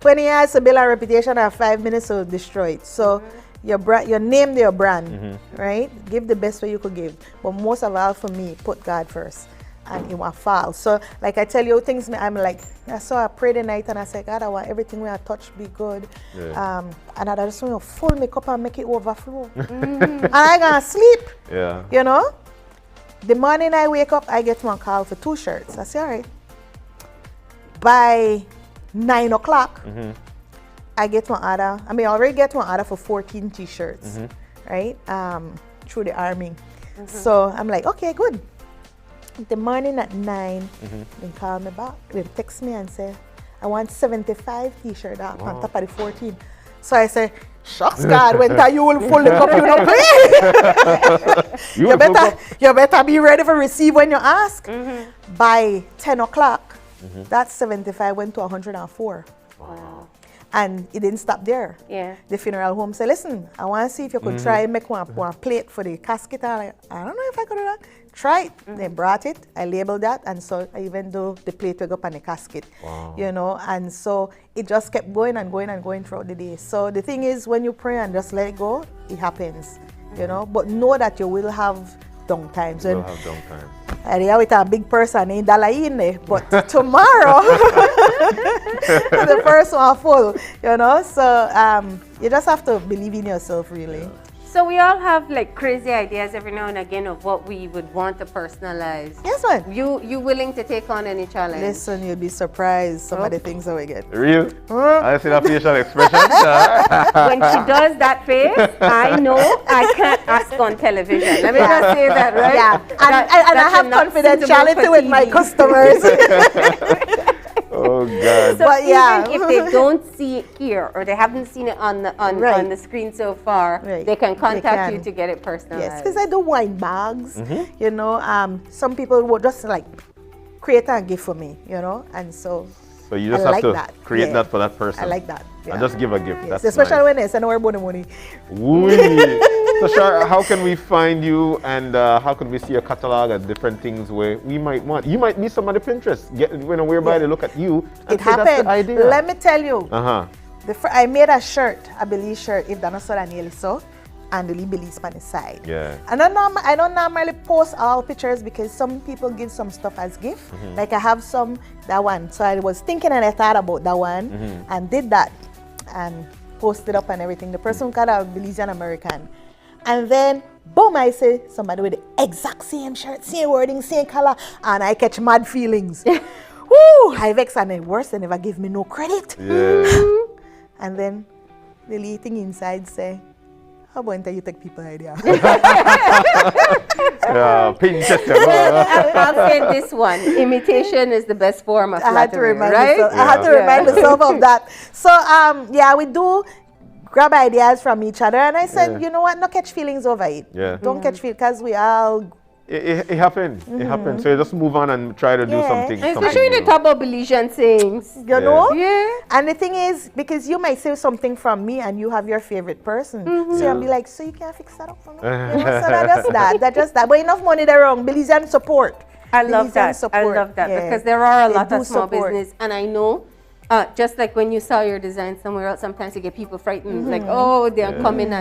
20 years to build a reputation and 5 minutes to destroy it. So your name, your brand, right? Give the best way you could give. But most of all for me, put God first. And it won't fall. So like I tell you things, I'm like, I prayed the night and I said, God, I want everything we I touch be good. And I just want to full me cup and make it overflow. And I gonna sleep. You know? The morning I wake up, I get one call for 2 shirts. I say, all right. By 9 o'clock, I get one order. I already get one order for 14 t-shirts, right? Through the army. So I'm like, okay, good. The morning at 9, they call me back. They text me and say, I want 75 t-shirts on top of the 14. So I say, shucks, God, when you will full the cup, you don't play. you better be ready for receive when you ask. By 10 o'clock, that 75 went to 104. Wow. And it didn't stop there. The funeral home said, listen, I want to see if you could try and make one plate for the casket. I'm like, I don't know if I could do that. Try it. They brought it. I labeled that. And so I even do the plate to go up on the casket. You know, and so it just kept going and going and going throughout the day. So the thing is, when you pray and just let it go, it happens. You know, but know that you will have down times. You will have down times. I deal with a big person in Dalaine, but tomorrow the first one full, you know. So you just have to believe in yourself, really. So we all have like crazy ideas every now and again of what we would want to personalize. Yes, ma'am. You willing to take on any challenge? Listen, you'll be surprised some of the things that we get. Real? I see that facial expression. When she does that face, I know I can't ask on television. Let me just say that, right? Yeah, and I have confidentiality with my customers. Oh God! So but even if they don't see it here or they haven't seen it on the screen so far, they can contact you to get it personalized. Yes, because I do wine bags. You know, some people will just like create a gift for me. You know, and so. So you just have to create that for that person. I like that. And just give a gift. Yes. That's especially nice. when they send over money. So Shar, how can we find you and how can we see your catalog and different things where we might want? You might be somebody Pinterest. Whereby they look at you and it say happened. That's the idea. Let me tell you. I made a shirt, a Belize shirt, if that's not nearly so, and the Belize on the side. I don't normally post all pictures because some people give some stuff as gift. Like I have that one. So I was thinking and I thought about that one and did that and posted up and everything. The person got a Belizean American. And then, boom, I say somebody with the exact same shirt, same wording, same color, and I catch mad feelings. Woo! I vex and then worse, they never give me no credit. And then the little thing inside say, how about you take people idea? Pinterest. I'll say this one. Imitation is the best form of flattery, right? I had to remind myself of that. So, we do grab ideas from each other. And I said, you know what, not catch feelings over it. Don't catch feelings because we all It happened. It happened. So you just move on and try to do something. Especially when you talk about Belizean things. You know? Yeah. And the thing is, because you might say something from me and you have your favorite person. So you'll be like, so you can't fix that up for me? You know? So that's just that. But enough money there wrong. Belizean support. I love that. Support. I love that because there are a lot of small support. business. And I know, just like when you sell your design somewhere else, sometimes you get people frightened. Like, oh, they're coming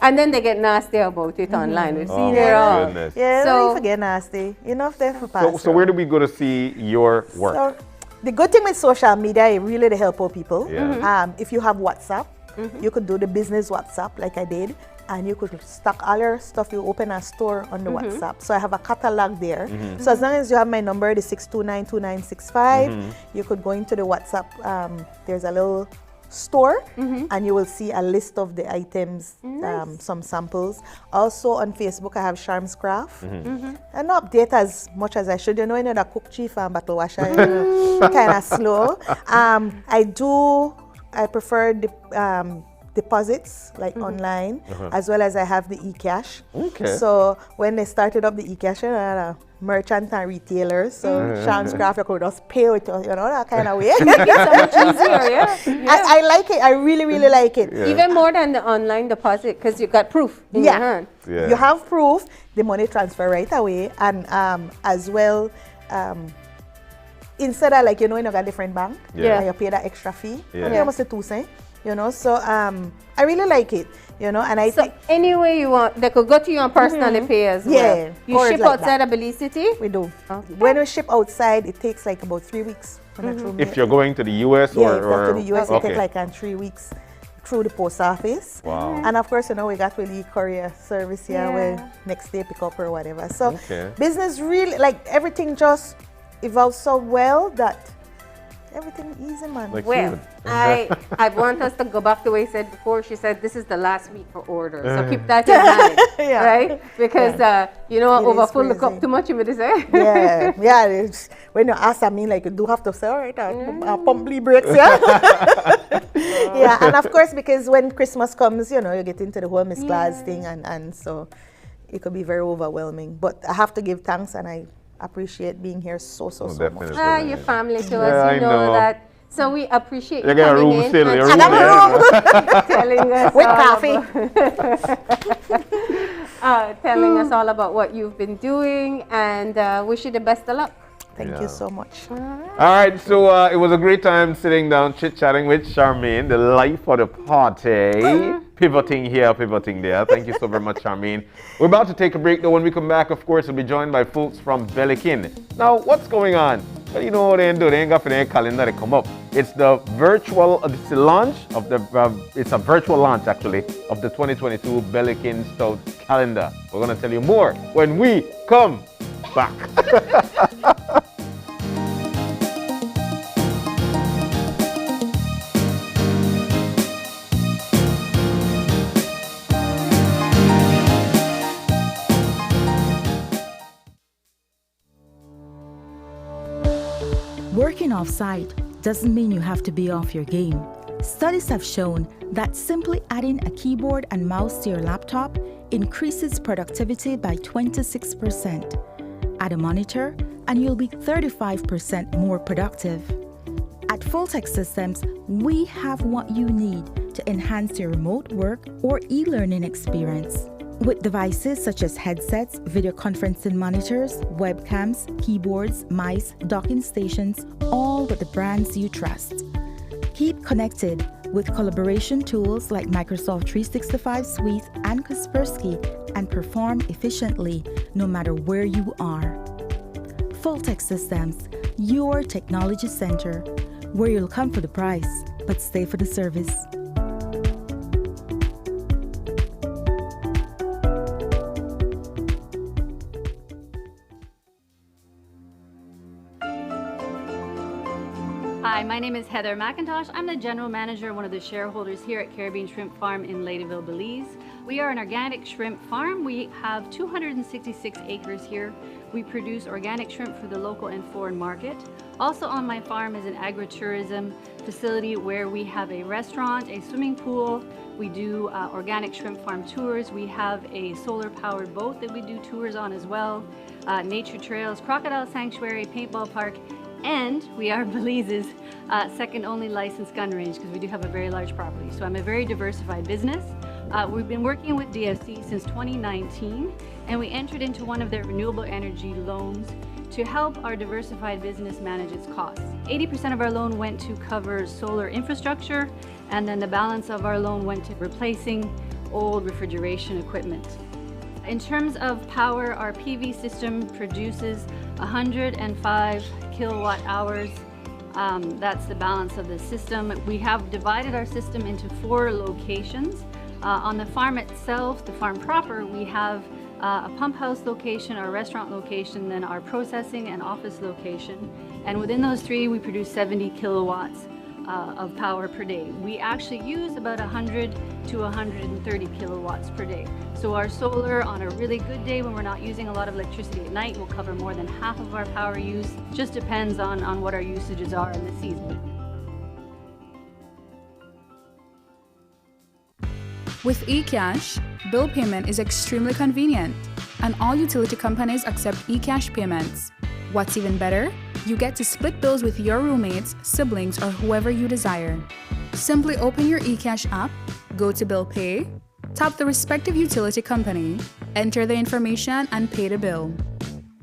and then they get nasty about it online. We've seen it all. Goodness. Yeah, So- don't forget nasty. Enough there for pass. So where do we go to see your work? So, the good thing with social media, it really help out people. Yeah. If you have WhatsApp, you could do the business WhatsApp like I did, and you could stock all your stuff. You open a store on the WhatsApp. So I have a catalog there. So as long as you have my number, the 6292965, you could go into the WhatsApp. There's a little store, and you will see a list of the items, some samples. Also on Facebook, I have Charms Craft. I don't update as much as I should. You know, that cook chief and battle washer, kind of slow. I prefer the deposits like online, as well as I have the eCash. Okay. So when they started up the eCash, I had a merchant and retailers. So Charms Craft, you could just pay with, that kind of way. It's so much easier, yeah. I like it. I really, really like it. Yeah. Even more than the online deposit because you got proof in your hand. Yeah. You have proof, the money transfer right away, and as well, instead of like, you got a different bank, and you pay that extra fee, and you almost say 2 cents, so I really like it, and I think any way you want, they could go to you and personally pay as well. Yeah, You ship like outside that. of Belize City? We do. Okay. When we ship outside, it takes like about 3 weeks. If you're going to the US if you or go to the US, it okay. takes like 3 weeks through the post office. Wow. And of course, we got really courier service here where next day pick up or whatever. So business really, like everything just evolves so well that everything easy, man. Like Well, food. I want us to go back to what you said before. She said this is the last week for order. So keep that in mind, right? Because, over full look up too much, you would say. Yeah. When you ask, I mean, like, you do have to say, all right, pump bleed brakes, yeah, and of course, because when Christmas comes, you get into the whole Miss Claus thing, and so it could be very overwhelming. But I have to give thanks, and I appreciate being here so much. Your family to us, you know that. So we appreciate you got a coming room in still, and a room telling us with all coffee. telling us all about what you've been doing, and wish you the best of luck. Thank you so much. All right, so it was a great time sitting down, chit-chatting with Charmaine, the life of the party. Pivoting here, pivoting there. Thank you so very much, Charmaine. We're about to take a break, though. When we come back, of course, we'll be joined by folks from Belikin. Now, what's going on? Well, you know what they do. They ain't got for their calendar to come up. It's the virtual, it's the launch of the, it's a virtual launch, actually, of the 2022 Belikin Stout calendar. We're going to tell you more when we come back. Working off-site doesn't mean you have to be off your game. Studies have shown that simply adding a keyboard and mouse to your laptop increases productivity by 26%. Add a monitor and you'll be 35% more productive. At Fulltech Systems, we have what you need to enhance your remote work or e-learning experience. With devices such as headsets, video conferencing monitors, webcams, keyboards, mice, docking stations, all with the brands you trust. Keep connected with collaboration tools like Microsoft 365 Suite and Kaspersky and perform efficiently no matter where you are. Fulltech Systems, your technology center, where you'll come for the price, but stay for the service. Hi, my name is Heather McIntosh. I'm the general manager, one of the shareholders here at Caribbean Shrimp Farm in Ladyville, Belize. We are an organic shrimp farm. We have 266 acres here. We produce organic shrimp for the local and foreign market. Also on my farm is an agritourism facility where we have a restaurant, a swimming pool, We do organic shrimp farm tours. We have a solar-powered boat that we do tours on as well. Nature trails, crocodile sanctuary, paintball park, and we are Belize's second only licensed gun range because we do have a very large property. So I'm a very diversified business. We've been working with DFC since 2019, and we entered into one of their renewable energy loans to help our diversified business manage its costs. 80% of our loan went to cover solar infrastructure, and then the balance of our loan went to replacing old refrigeration equipment. In terms of power, our PV system produces 105 kilowatt hours. That's the balance of the system. We have divided our system into 4 locations. On the farm itself, the farm proper, we have a pump house location, our restaurant location, then our processing and office location. And within those 3, we produce 70 kilowatts of power per day. We actually use about 100 to 130 kilowatts per day. So our solar, on a really good day when we're not using a lot of electricity at night, will cover more than half of our power use. Just depends on what our usages are in the season. With eCash, bill payment is extremely convenient, and all utility companies accept eCash payments. What's even better? You get to split bills with your roommates, siblings, or whoever you desire. Simply open your eCash app, go to Bill Pay, tap the respective utility company, enter the information, and pay the bill.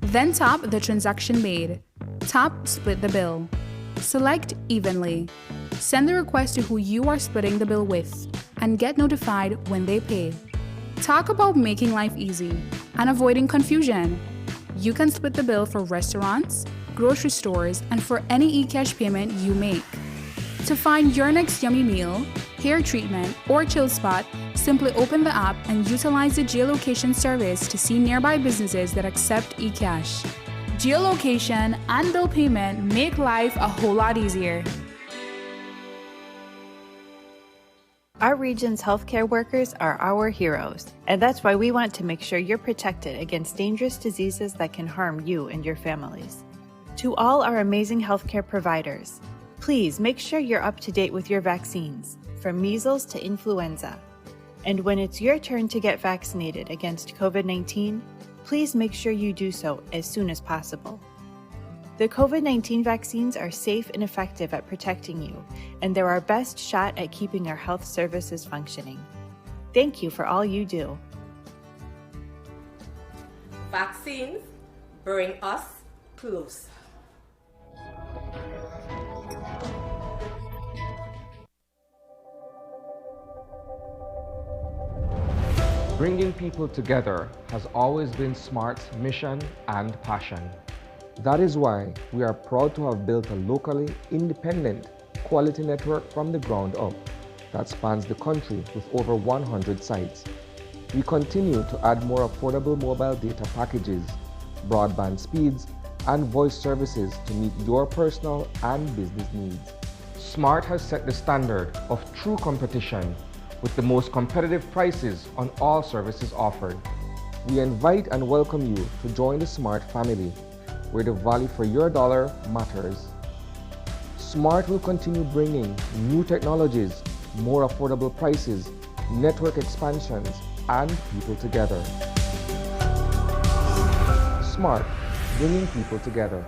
Then tap the transaction made. Tap Split the bill. Select Evenly. Send the request to who you are splitting the bill with, and get notified when they pay. Talk about making life easy and avoiding confusion. You can split the bill for restaurants, grocery stores, and for any eCash payment you make. To find your next yummy meal, hair treatment, or chill spot, simply open the app and utilize the geolocation service to see nearby businesses that accept eCash. Geolocation and bill payment make life a whole lot easier. Our region's healthcare workers are our heroes, and that's why we want to make sure you're protected against dangerous diseases that can harm you and your families. To all our amazing healthcare providers, please make sure you're up to date with your vaccines, from measles to influenza. And when it's your turn to get vaccinated against COVID-19, please make sure you do so as soon as possible. The COVID-19 vaccines are safe and effective at protecting you, and they're our best shot at keeping our health services functioning. Thank you for all you do. Vaccines bring us close. Bringing people together has always been SMART's mission and passion. That is why we are proud to have built a locally independent quality network from the ground up that spans the country with over 100 sites. We continue to add more affordable mobile data packages, broadband speeds, and voice services to meet your personal and business needs. SMART has set the standard of true competition with the most competitive prices on all services offered. We invite and welcome you to join the SMART family, where the value for your dollar matters. SMART will continue bringing new technologies, more affordable prices, network expansions, and people together. SMART, bringing people together.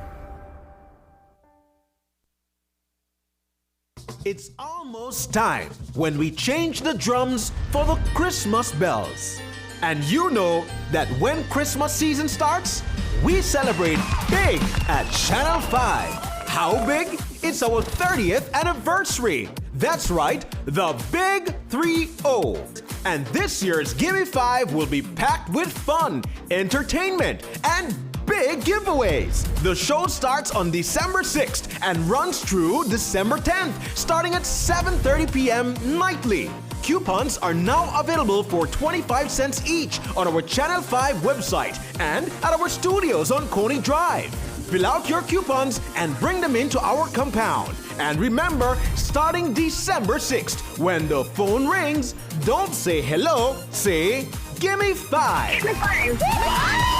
It's almost time when we change the drums for the Christmas bells. And you know that when Christmas season starts, we celebrate big at Channel 5. How big? It's our 30th anniversary. That's right, the Big 3-0. And this year's Gimme 5 will be packed with fun, entertainment, and big giveaways. The show starts on December 6th and runs through December 10th, starting at 7:30 p.m. nightly. Coupons are now available for 25 cents each on our Channel 5 website and at our studios on Coney Drive. Fill out your coupons and bring them into our compound. And remember, starting December 6th, when the phone rings, don't say hello, say, "Gimme 5." Gimme 5.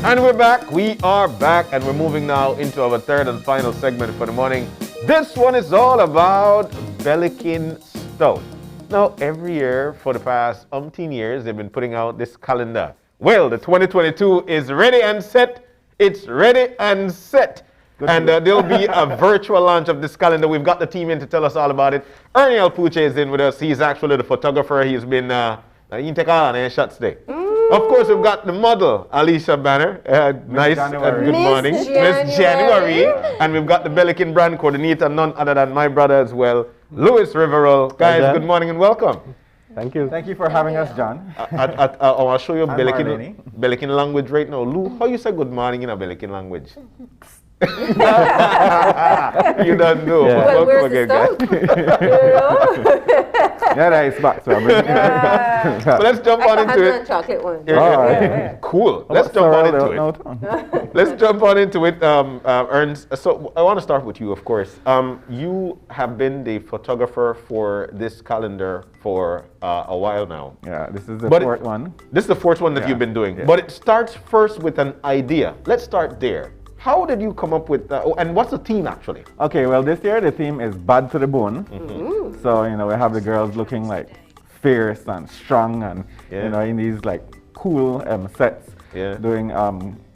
And we're back. We are back, and we're moving now into our third and final segment for the morning. This one is all about Bellikin Stout. Now, every year for the past umpteen years, they've been putting out this calendar. Well, the 2022 is ready and set. It's ready and set. And there'll be a virtual launch of this calendar. We've got the team in to tell us all about it. Ernie Alpuche is in with us. He's actually the photographer. He's been, you can take on shots today. Of course, we've got the model, Alicia Banner. Nice and good morning. Miss January. And we've got the Bellikin brand coordinator, none other than my brother as well, Louis Riverol. Guys, good morning and welcome. Thank you. Thank you for having us, John. I'll show you Bellikin language right now. Lou, how you say good morning in a Bellikin language? You don't know. Yeah. Well, where's again, the Yeah, that's back. So but let's jump on into it. Chocolate one. Cool. Let's jump on into it. Let's jump on into it, Ernst. So I want to start with you, of course. You have been the photographer for this calendar for a while now. Yeah, this is the fourth one. This is the fourth one that you've been doing. But it starts first with an idea. Let's start there. How did you come up with that? And what's the theme actually? Okay, well this year the theme is bad to the bone. Mm-hmm. So, you know, we have the girls looking like fierce and strong and, you know, in these like cool sets, doing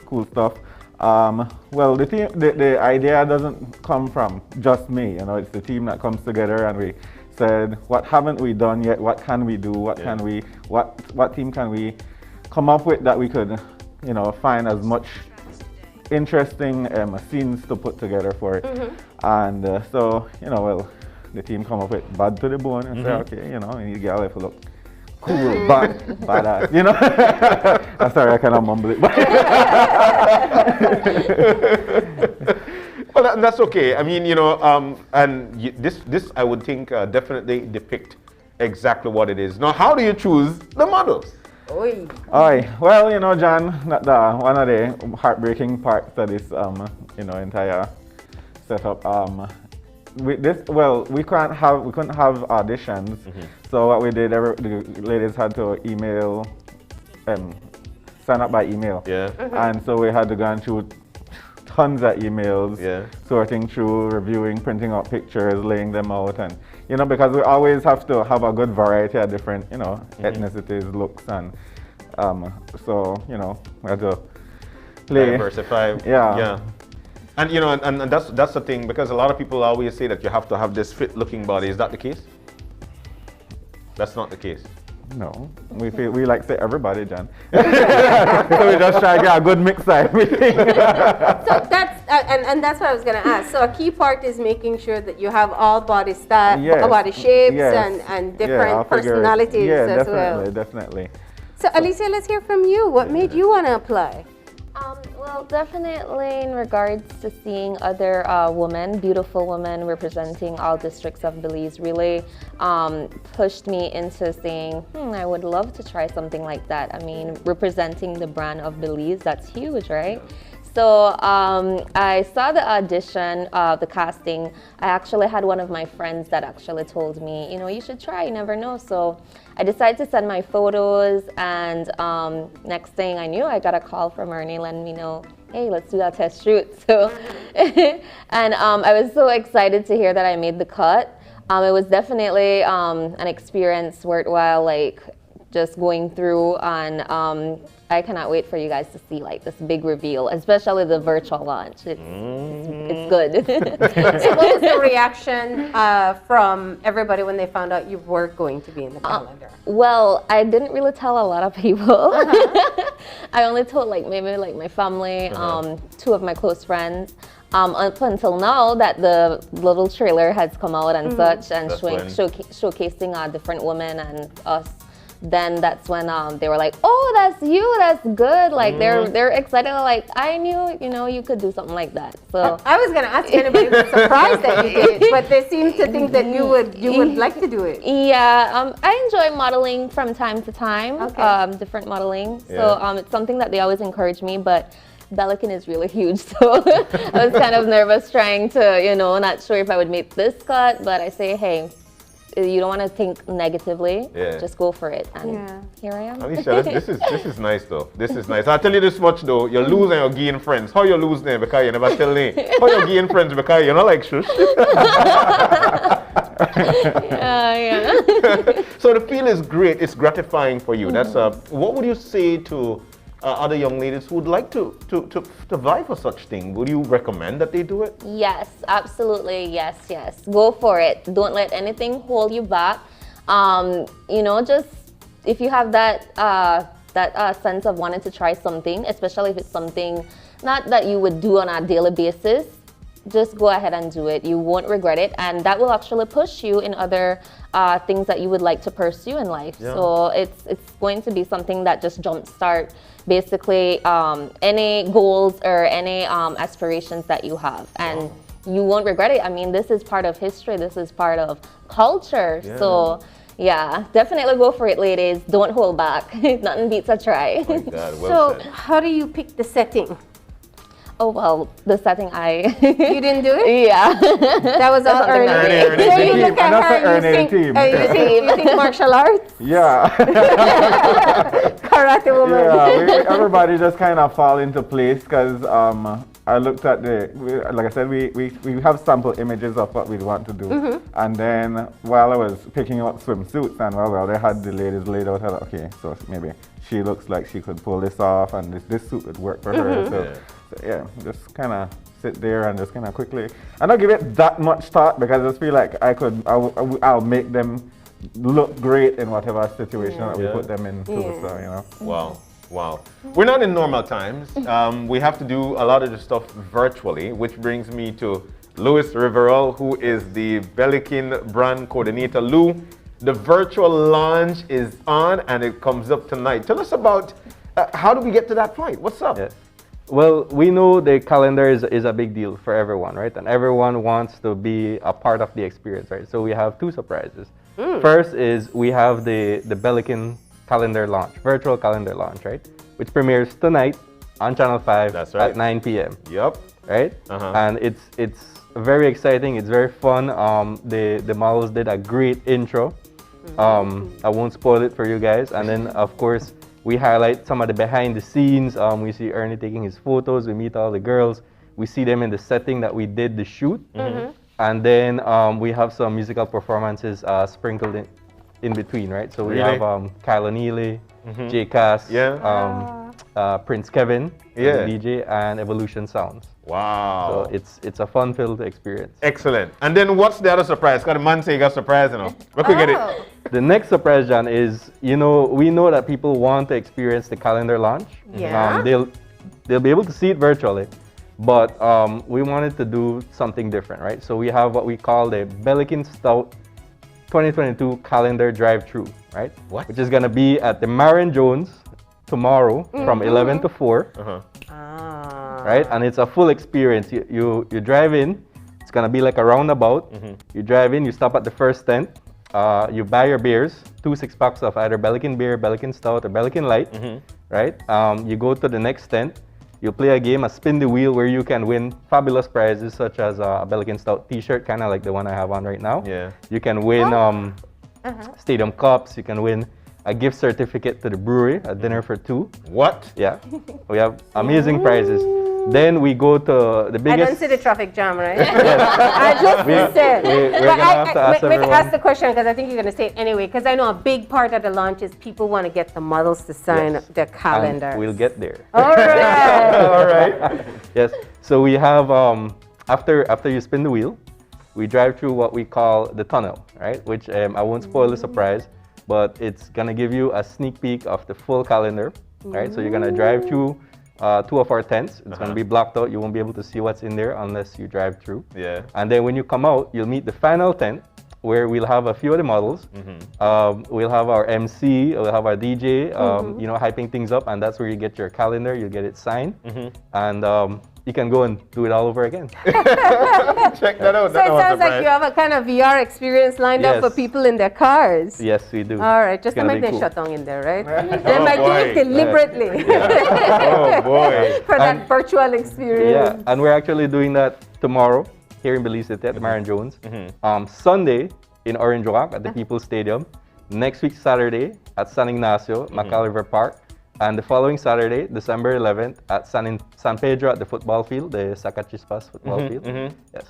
cool stuff. Well, the team, the idea doesn't come from just me, you know, it's the team that comes together and we said, what haven't we done yet? What can we do? What can we, what team can we come up with that we could, you know, find as much interesting scenes to put together for it. And so, you know, well, the team come up with bad to the bone and say, okay, you know, we need to get a look cool, badass, you know. I'm sorry, I kind of mumble it. Well, that's okay. I mean, you know, this I would think definitely depict exactly what it is. Now, how do you choose the models? Oi. Well, you know, John, one of the heartbreaking parts of this, you know, entire setup. We couldn't have auditions. So what we did, the ladies had to email, sign up by email. And so we had to go through tons of emails, sorting through, reviewing, printing out pictures, laying them out, and you know, because we always have to have a good variety of different, you know, ethnicities, looks, and so you know, we had to play diversify. Yeah. And you know, and that's the thing, because a lot of people always say that you have to have this fit-looking body. Is that the case? That's not the case. No, we like say everybody, John. So we just try to get a good mix of everything. So that's and that's what I was going to ask. So a key part is making sure that you have all body body shapes and different personalities as well. Definitely. So Alicia, let's hear from you. What made you want to apply? Well, definitely in regards to seeing other beautiful women representing all districts of Belize really pushed me into saying, I would love to try something like that. I mean, representing the brand of Belize, that's huge, right? So I saw the audition, the casting. I actually had one of my friends that actually told me, you know, you should try, you never know. So I decided to send my photos, and next thing I knew, I got a call from Ernie letting me know, hey, let's do that test shoot. So, and I was so excited to hear that I made the cut. It was definitely an experience worthwhile, like just going through, and I cannot wait for you guys to see like this big reveal, especially the virtual launch. It's good. So what was the reaction from everybody when they found out you were going to be in the calendar? Well, I didn't really tell a lot of people. I only told like maybe like my family, two of my close friends. Up until now that the little trailer has come out and such, and showcasing different women and us. Then that's when they were like, oh, that's you, that's good. Like they're excited, like, I knew, you know, you could do something like that. So I was gonna ask anybody who was surprised that you did, but they seem to think that you would like to do it. Yeah, I enjoy modeling from time to time, different modeling. So it's something that they always encourage me, but Bellikin is really huge, so I was kind of nervous trying to, you know, not sure if I would make this cut, but I say, hey, you don't want to think negatively. Yeah. Just go for it. And here I am. Alicia, this is nice though. This is nice. I'll tell you this much though. You're losing your gain friends. How you lose them because you never tell me? How you gain friends because you're not like shush? So the feel is great. It's gratifying for you. That's what would you say to other young ladies who would like to vie for such thing? Would you recommend that they do it? Yes, absolutely. Yes. Go for it. Don't let anything hold you back. Just if you have that sense of wanting to try something, especially if it's something not that you would do on a daily basis, just go ahead and do it. You won't regret it, and that will actually push you in other things that you would like to pursue in life. Yeah. So it's going to be something that just jumpstart basically any goals or any aspirations that you have, and you won't regret it. I mean, this is part of history. This is part of culture. Yeah. So yeah, definitely go for it, ladies. Don't hold back. Nothing beats a try. Oh my God, well said. How do you pick the setting? Oh, well, the setting You didn't do it? Yeah. That was all Ernie. So you look at her, you think martial arts? Yeah. Karate woman. Yeah, everybody just kind of fall into place because I looked at like I said, we have sample images of what we want to do. And then while I was picking out swimsuits, and well, they had the ladies laid out, I thought, okay, so maybe she looks like she could pull this off, and this suit would work for her. So yeah, just kind of sit there and just kind of quickly. I don't give it that much thought because I just feel like I'll make them look great in whatever situation that we put them in. So, Wow. We're not in normal times. We have to do a lot of the stuff virtually, which brings me to Louis Riverol, who is the Bellikin brand coordinator. Lou, the virtual launch is on and it comes up tonight. Tell us about how do we get to that point? What's up? Yes. Well, we know the calendar is a big deal for everyone, right? And everyone wants to be a part of the experience, right? So we have two surprises. First is we have the Bellikin calendar launch, virtual calendar launch, right? Which premieres tonight on Channel 5 at 9 p.m. Yep. Right? And it's very exciting. It's very fun. The models did a great intro. I won't spoil it for you guys. And then, of course, we highlight some of the behind the scenes. We see Ernie taking his photos. We meet all the girls. We see them in the setting that we did the shoot. And then we have some musical performances sprinkled in between, right? So we have Kyle O'Neely, Jay Cass, Prince Kevin, the DJ, and Evolution Sounds. Wow. So it's a fun-filled experience. Excellent. And then what's the other surprise? Got a man say you got surprise, you know. Where could we get it? The next surprise, John, is, we know that people want to experience the calendar launch. Yeah. They'll be able to see it virtually, but we wanted to do something different, right? So we have what we call the Bellikin Stout 2022 calendar drive-through, right? What? Which is going to be at the Marion Jones tomorrow from 11 to 4. Right? And it's a full experience. You drive in, it's going to be like a roundabout. You drive in, you stop at the first tent, you buy your beers, 2 6-packs of either Bellikin beer, Bellikin Stout, or Bellikin Light, right? You go to the next tent, you play a game, a spin the wheel, where you can win fabulous prizes such as a Bellikin Stout t-shirt, kind of like the one I have on right now. Yeah. You can win stadium cups, you can win a gift certificate to the brewery, a dinner for 2. What? Yeah. We have amazing prizes. Then we go to the biggest... I don't see the traffic jam, right? I just said. We're going to have to ask everyone. Ask the question because I think you're going to say it anyway, because I know a big part of the launch is people want to get the models to sign their calendars. We'll get there. All right. All right. Yes. So we have, after you spin the wheel, we drive through what we call the tunnel, right? Which I won't spoil the surprise, but it's going to give you a sneak peek of the full calendar, right? So you're going to drive through 2 of our tents. It's going to be blocked out. You won't be able to see what's in there unless you drive through. Yeah. And then when you come out, you'll meet the final tent where we'll have a few of the models. We'll have our MC, we'll have our DJ, hyping things up, and that's where you get your calendar, you get it signed, and you can go and do it all over again. Check that out. So it sounds like you have a kind of VR experience lined up for people in their cars. Yes, we do. All right, just to make them shut down in there, right? They might do it deliberately. Oh boy. For that virtual experience. Yeah, and we're actually doing that tomorrow here in Belize City at the Marion Jones. Sunday, in Orange Walk at the People's Stadium. Next week, Saturday, at San Ignacio, McAlliver Park. And the following Saturday, December 11th, at San Pedro at the football field, the Sacachispas football field. Yes.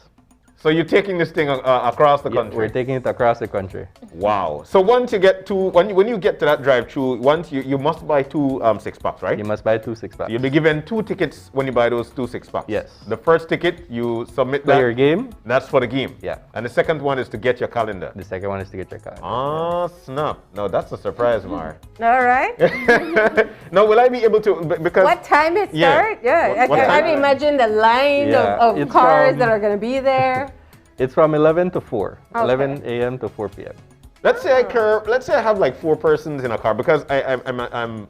So you're taking this thing across the country? We're taking it across the country. Wow. So once you get to, when you get to that drive-through, once you must buy 2 6-packs, right? You must buy 2 6-packs. You'll be given 2 tickets when you buy those 2 6-packs. Yes. The first ticket, you submit Play your game. That's for the game. Yeah. And the second one is to get your calendar. The second one is to get your calendar. Ah, snap. No, that's a surprise, Mar. All right. Now, will I be able to, because... What time it starts? Yeah. I can imagine the line of cars that are going to be there. It's from 11 to 4, 11 a.m. to 4 p.m. Let's say I have like 4 persons in a car, because I'm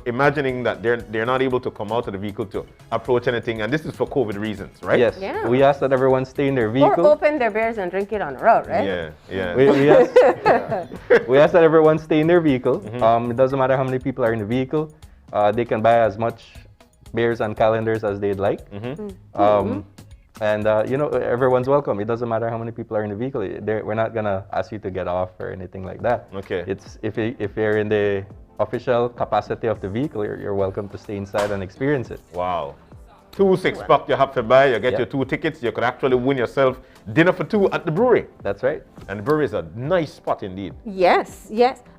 imagining that they're not able to come out of the vehicle to approach anything, and this is for COVID reasons, right? Yes. Yeah. We ask that everyone stay in their vehicle. Or open their beers and drink it on the road, right? Yeah. We ask that everyone stay in their vehicle. It doesn't matter how many people are in the vehicle. They can buy as much beers and calendars as they'd like. And everyone's welcome. It doesn't matter how many people are in the vehicle. We're not gonna ask you to get off or anything like that. Okay. It's if you're in the official capacity of the vehicle, you're welcome to stay inside and experience it. Wow. 2 6-pack you have to buy. You get your 2 tickets. You could actually win yourself dinner for 2 at the brewery. That's right. And the brewery is a nice spot indeed. Yes.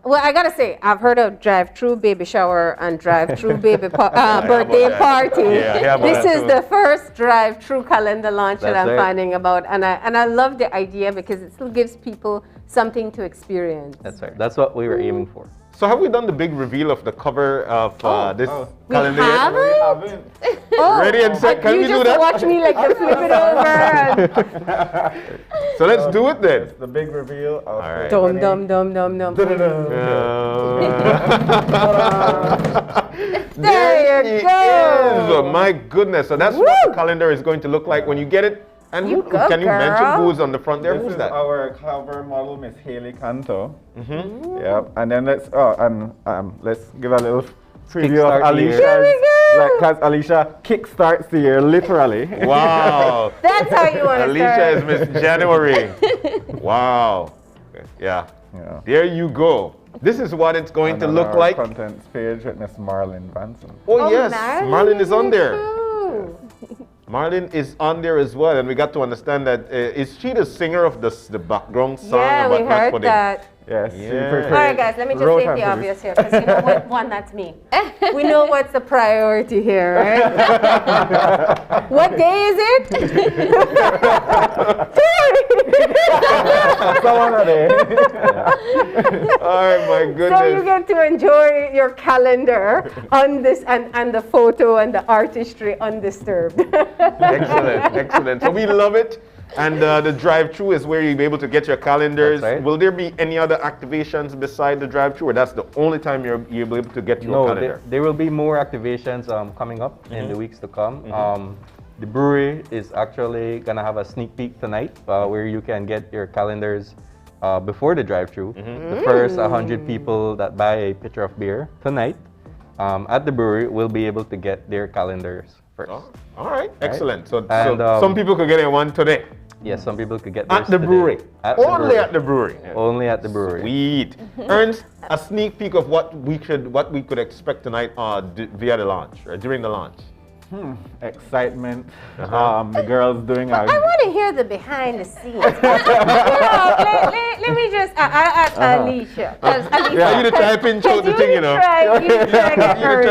Well, I gotta say, I've heard of drive-through baby shower and drive-through baby birthday party. This is the first drive-through calendar launch that I'm finding about, and I love the idea because it still gives people something to experience. That's right. That's what we were aiming for. So have we done the big reveal of the cover of this calendar? We haven't? Ready and set? Can we do that? You just watch me like to flip it over. So let's do it then. It's the big reveal. All right. Dum. There you go. My goodness. So that's what the calendar is going to look like when you get it. And can you mention who's on the front there? Who's that? Our cover model, Miss Haley Canto. Yep. And then let's give a little preview of Alicia's. Because Alicia kickstarts the year literally. Wow. That's how you want to Alicia is Miss January. Wow. Yeah. There you go. This is what it's going to look like. Contents page with Miss Marlene Vanson. Oh yes, Marlene is on there. Marlene is on there as well, and we got to understand that is she the singer of the background song? Yeah, we heard that. Yes. All right, guys, let me just state the obvious here, because you know what? One, that's me. We know what's the priority here, right? What day is it? Oh my goodness. So you get to enjoy your calendar on this and the photo and the artistry undisturbed. Excellent. So we love it. And the drive-through is where you'll be able to get your calendars. Right. Will there be any other activations beside the drive-through, or that's the only time you'll be able to get your calendar? There will be more activations coming up in the weeks to come. The brewery is actually going to have a sneak peek tonight where you can get your calendars before the drive-through. The first 100 people that buy a pitcher of beer tonight at the brewery will be able to get their calendars first. All right, excellent. So some people could get one today. Yes, some people could get theirs at the brewery. Only at the brewery. Only at the brewery. Sweet. Ernst, a sneak peek of what we could expect tonight via the launch, or during the launch. Excitement. The girls doing I want to hear the behind the scenes. Let me just ask Alicia. Yeah, you try to pinch out the thing, you know. You try to get her,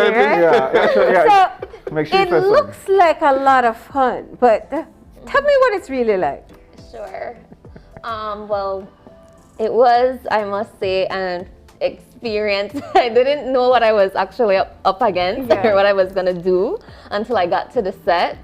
So it looks like a lot of fun, but tell me what it's really like. Sure. Well, it was, I must say, an experience. I didn't know what I was actually up against or what I was gonna do until I got to the set.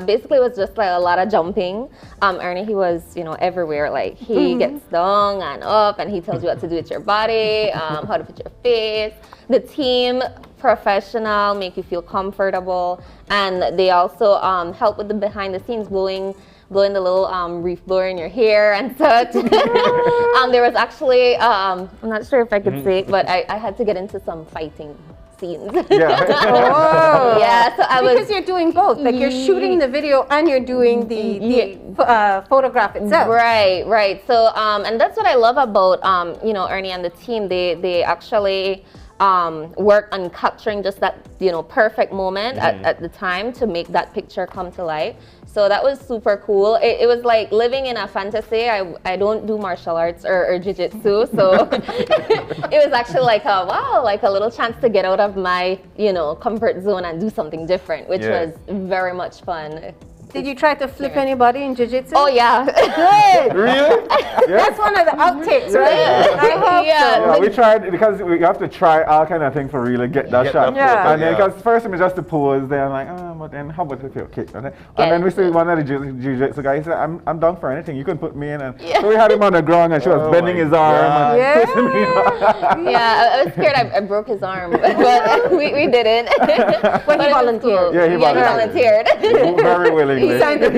Basically it was just like a lot of jumping. Ernie, he was, everywhere. Like he gets down and up and he tells you what to do with your body, how to put your face. The team, professional, make you feel comfortable. And they also help with the behind the scenes, blowing the little reef blower in your hair and such. There was actually, I'm not sure if I could say it, but I had to get into some fighting scenes. Yeah. Oh. Yeah, so because you're doing both. Like you're shooting the video and you're doing the photograph itself. Right. So, and that's what I love about, Ernie and the team. They actually work on capturing just that, perfect moment at the time to make that picture come to life. So that was super cool. It was like living in a fantasy. I don't do martial arts or jiu-jitsu, so it was actually like a little chance to get out of my, comfort zone and do something different, which was very much fun. Did you try to flip anybody in jiu-jitsu? Oh, yeah. Good. Really? That's one of the outtakes, right? I hope so. Yeah, we tried, because we have to try all kind of things for really get that shot. And then, because first it was just the pose, then I'm like, but then how about if you kick? And then we see one of the jiu-jitsu guys said, I'm down for anything. You can put me in. And so we had him on the ground, and she was bending his arm and pushing me. I was scared I broke his arm, but we didn't. Well, he volunteered. Yeah, he volunteered. Very willingly. He signed the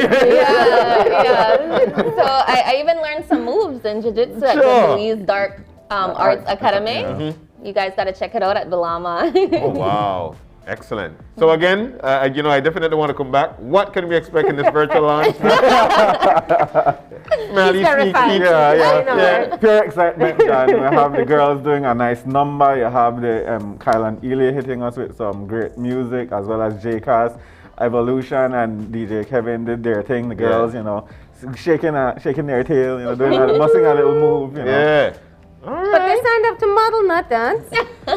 So I even learned some moves in jiu-jitsu at the Belize Dark Arts Academy. You guys got to check it out at Balama. Oh, wow. Excellent. So again, I definitely want to come back. What can we expect in this virtual launch? He's terrified. Pure excitement. And we have the girls doing a nice number. You have the Kyle and Ely hitting us with some great music, as well as J-Cast, Evolution, and DJ Kevin did their thing. The girls, shaking their tail, busting a little move. Yeah. But they signed up to model, not dance.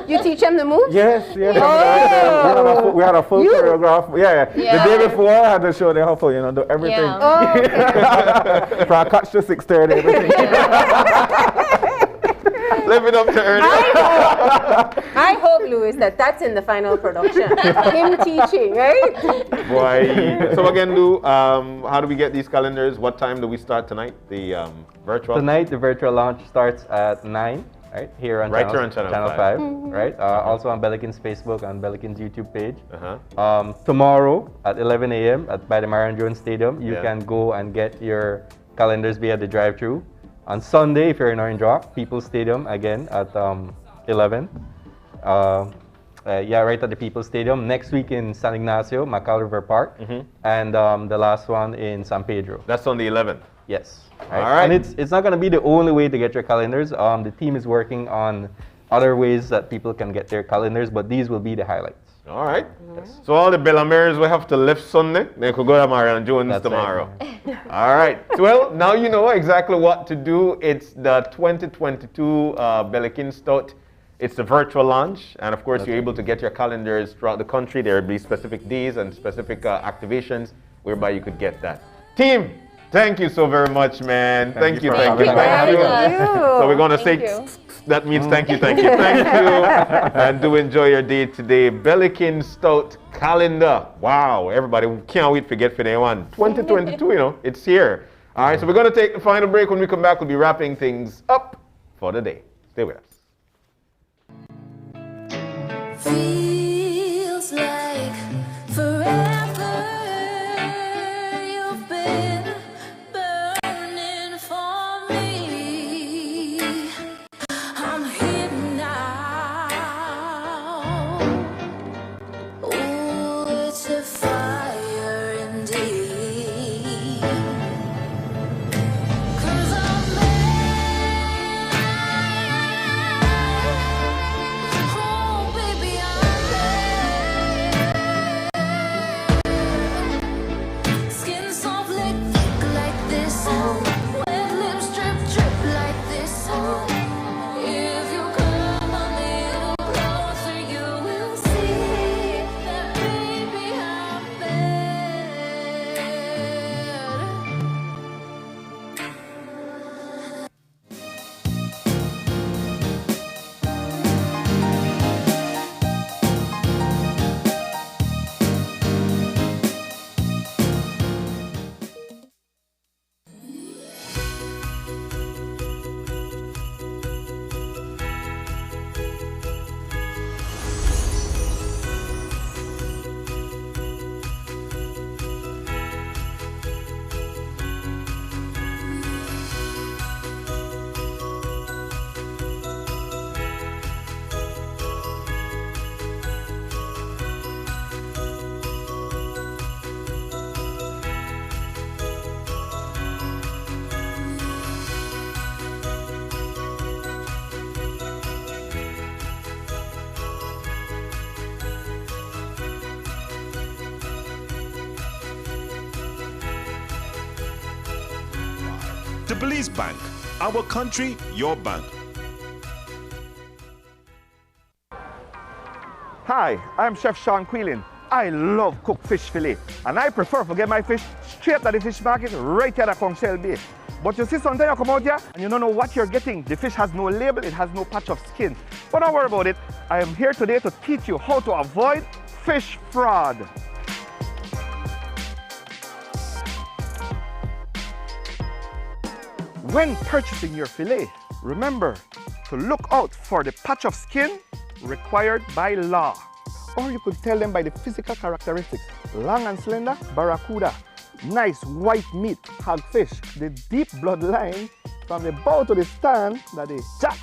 You teach them the moves? Yes. We had a full choreograph. The day before, I had to show them how to, do everything. From catch to 6:30, everything. Live it up to Ernie. I hope, Louis, that's in the final production. Him teaching, right? Boy. So again, Lou, how do we get these calendars? What time do we start tonight? The virtual? Tonight, the virtual launch starts at 9, right? Here on Channel 5, right? Also on Belikin's Facebook and Belikin's YouTube page. Tomorrow at 11 a.m. by the Marion Jones Stadium, you can go and get your calendars via the drive-thru. On Sunday, if you're in Orange Rock, People's Stadium again at 11. Right at the People's Stadium. Next week in San Ignacio, Macau River Park, and the last one in San Pedro. That's on the 11th. Yes. All right. And it's not going to be the only way to get your calendars. The team is working on other ways that people can get their calendars, but these will be the highlights. All right. So all the Bellamers will have to lift Sunday. They could go to Marion Jones tomorrow. Right. All right. So, well, now you know exactly what to do. It's the 2022 Belikin Stout. It's the virtual launch. And, of course, you're able to get your calendars throughout the country. There will be specific days and specific activations whereby you could get that. Team, thank you so very much, man. Thank you. So we're going to say... That means thank you. And do enjoy your day today. Belikin Stout calendar. Wow, everybody can't wait to get for day one. 2022, it's here. All right, so we're going to take the final break. When we come back, we'll be wrapping things up for the day. Stay with us. Feels like forever you've been burning for me. I'm here now. Oh, it's a fire indeed. 'Cause I'm mad. Oh, baby, I'm mad. to Belize Bank. Our country, your bank. Hi, I'm Chef Sean Quillen. I love cooked fish fillet, and I prefer to get my fish straight at the fish market right here at Conchel Bay. But you see, sometimes you come out here and you don't know what you're getting. The fish has no label, it has no patch of skin. But don't worry about it. I am here today to teach you how to avoid fish fraud. When purchasing your fillet, remember to look out for the patch of skin required by law. Or you could tell them by the physical characteristics: long and slender, barracuda, nice white meat, hagfish, the deep bloodline from the bow to the stand, that is jack.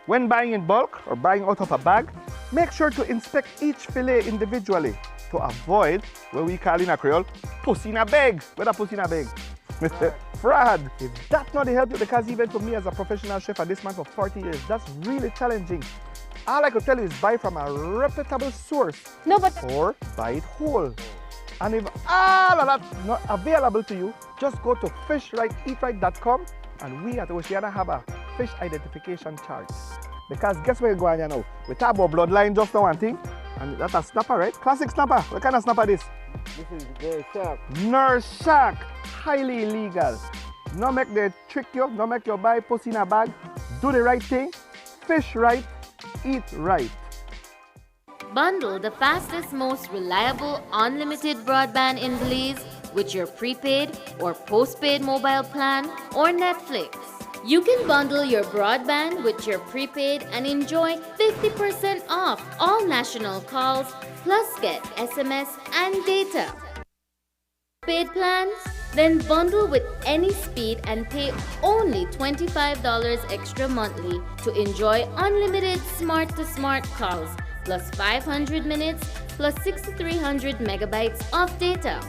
When buying in bulk or buying out of a bag, make sure to inspect each fillet individually to avoid what we call in a Creole, pussy in a bag. What a pussy in a bag? Fraud. If that's not the help you, because even for me as a professional chef at this man for 40 years, that's really challenging. All I could tell you is buy from a reputable source. No, but or buy it whole. And if all of that's not available to you, just go to fishrighteatright.com, and we at Oceana have a fish identification chart. Because guess where you're going here now? We talk about bloodline just now one thing, and that's a snapper, right? Classic snapper. What kind of snapper this? This is the shark. Nurse shark. Highly illegal. No make they trick you, no make you buy pussy in a bag. Do the right thing. Fish right, eat right. Bundle the fastest, most reliable, unlimited broadband in Belize with your prepaid or postpaid mobile plan or Netflix. You can bundle your broadband with your prepaid and enjoy 50% off all national calls, plus get SMS and data. Paid plans? Then bundle with any speed and pay only $25 extra monthly to enjoy unlimited smart-to-smart calls, plus 500 minutes, plus 6,300 megabytes of data.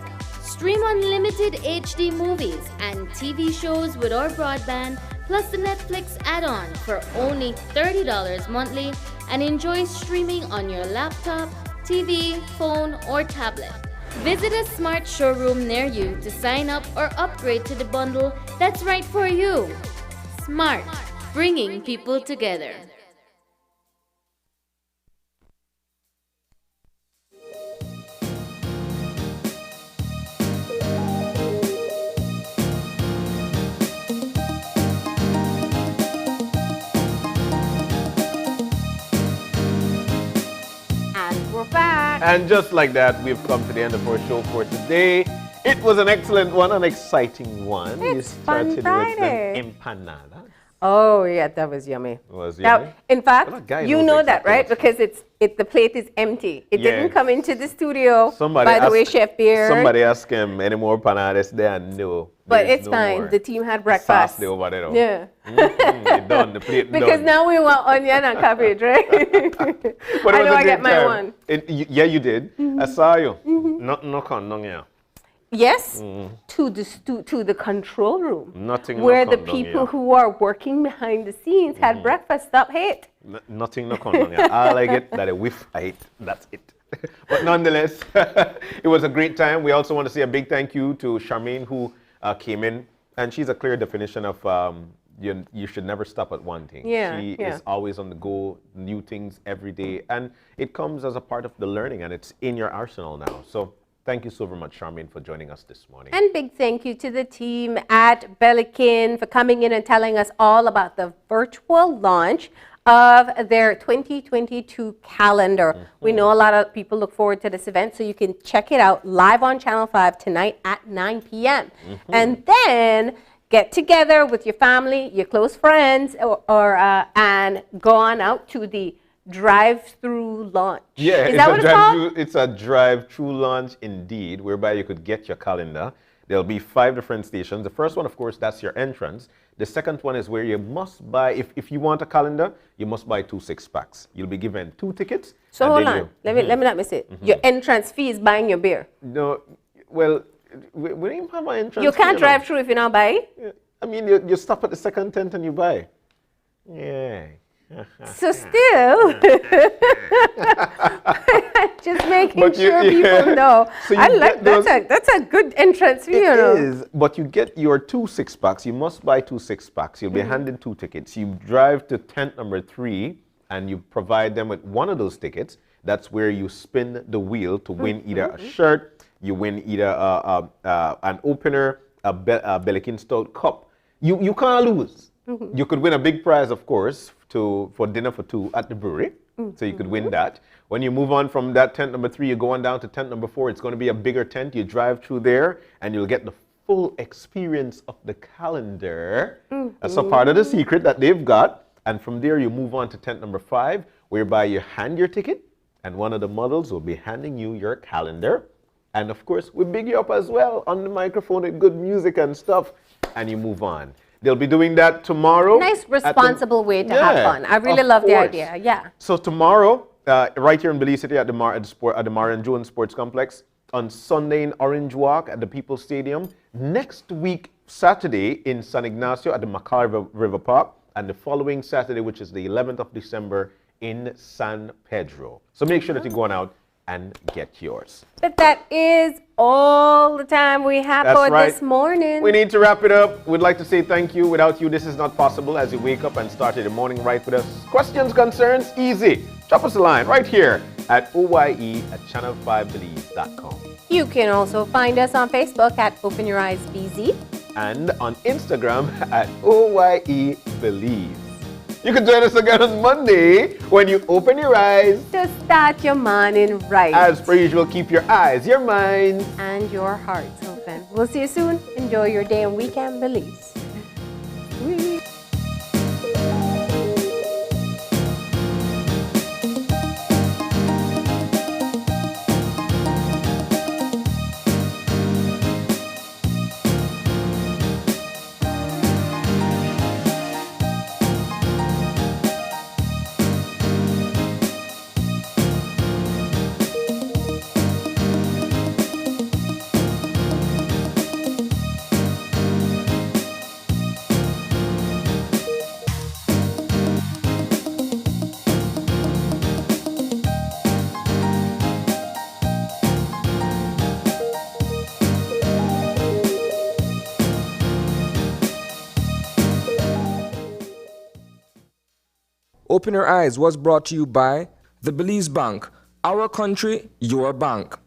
Stream unlimited HD movies and TV shows with our broadband, plus the Netflix add-on for only $30 monthly, and enjoy streaming on your laptop, TV, phone, or tablet. Visit a smart showroom near you to sign up or upgrade to the bundle that's right for you. Smart, bringing people together. And just like that, we've come to the end of our show for today. It was an excellent one, an exciting one. It's you Fun started Friday. with them empanadas. Oh yeah, that was yummy. It was now, yummy. in fact, you know that, exactly right? Because the plate is empty. It didn't come into the studio. Somebody by the way, Chef Beard. Somebody asked him any more empanadas there. No. But it's no fine. More. The team had breakfast. The over there. Yeah. Done. The plate because done. now we want onion and cabbage, right? But I know I get my one. Yeah, you did. I saw you. Knock on, yeah. Yes, to the control room. Nothing. Where the people who are working behind the scenes had breakfast. Stop hate. Nothing. No condom. All I get that a whiff I ate. That's it. But nonetheless, it was a great time. We also want to say a big thank you to Charmaine, who came in, and she's a clear definition of you should never stop at one thing. She is always on the go, new things every day, and it comes as a part of the learning, and it's in your arsenal now. So thank you so very much, Charmaine, for joining us this morning. And big thank you to the team at Bellikin for coming in and telling us all about the virtual launch of their 2022 calendar. We know a lot of people look forward to this event, so you can check it out live on Channel 5 tonight at 9 p.m. And then get together with your family, your close friends, and go on out to the drive-through launch. Yeah, is that what it's called? It's a drive-through launch indeed, whereby you could get your calendar. There'll be 5 different stations. The first one, of course, that's your entrance. The second one is where you must buy, if you want a calendar, you must buy 2 6-packs. You'll be given 2 tickets. So hold on, let me not miss it. Your entrance fee is buying your beer. No, well, we don't even have an entrance. You can't drive through if you're not buying? I mean, you stop at the second tent and you buy. Yeah. So still, just making sure people know. So I like that's a good entrance fee. It is, but you get your 2 6-packs. You must buy 2 6-packs. You'll be handed 2 tickets. You drive to tent number 3, and you provide them with one of those tickets. That's where you spin the wheel to win either a shirt, you win either an opener, a Belikin Stout cup. You can't lose. You could win a big prize, of course, for dinner for 2 at the brewery. So you could win that. When you move on from that tent number 3, you go on down to tent number 4. It's going to be a bigger tent. You drive through there, and you'll get the full experience of the calendar. That's a part of the secret that they've got. And from there, you move on to tent number 5, whereby you hand your ticket, and one of the models will be handing you your calendar. And of course, we big you up as well on the microphone with good music and stuff, and you move on. They'll be doing that tomorrow. Nice, responsible way to have fun. I really love the idea. Yeah. So tomorrow, right here in Belize City at the Mara and Jones Sports Complex. On Sunday in Orange Walk at the People's Stadium. Next week, Saturday in San Ignacio at the Macar River Park. And the following Saturday, which is the 11th of December, in San Pedro. So make sure that you're going out and get yours. But that is all the time we have for this morning. We need to wrap it up. We'd like to say thank you. Without you, this is not possible. As you wake up and start your morning right with us. Questions, concerns, easy. Drop us a line right here at oye@channel5belize.com. You can also find us on Facebook at Open Your Eyes BZ. And on Instagram at oye_belize. You can join us again on Monday when you open your eyes to start your morning right. As per usual, keep your eyes, your minds, and your hearts open. We'll see you soon. Enjoy your day and weekend, Belize. Open Your Eyes was brought to you by the Belize Bank, our country, your bank.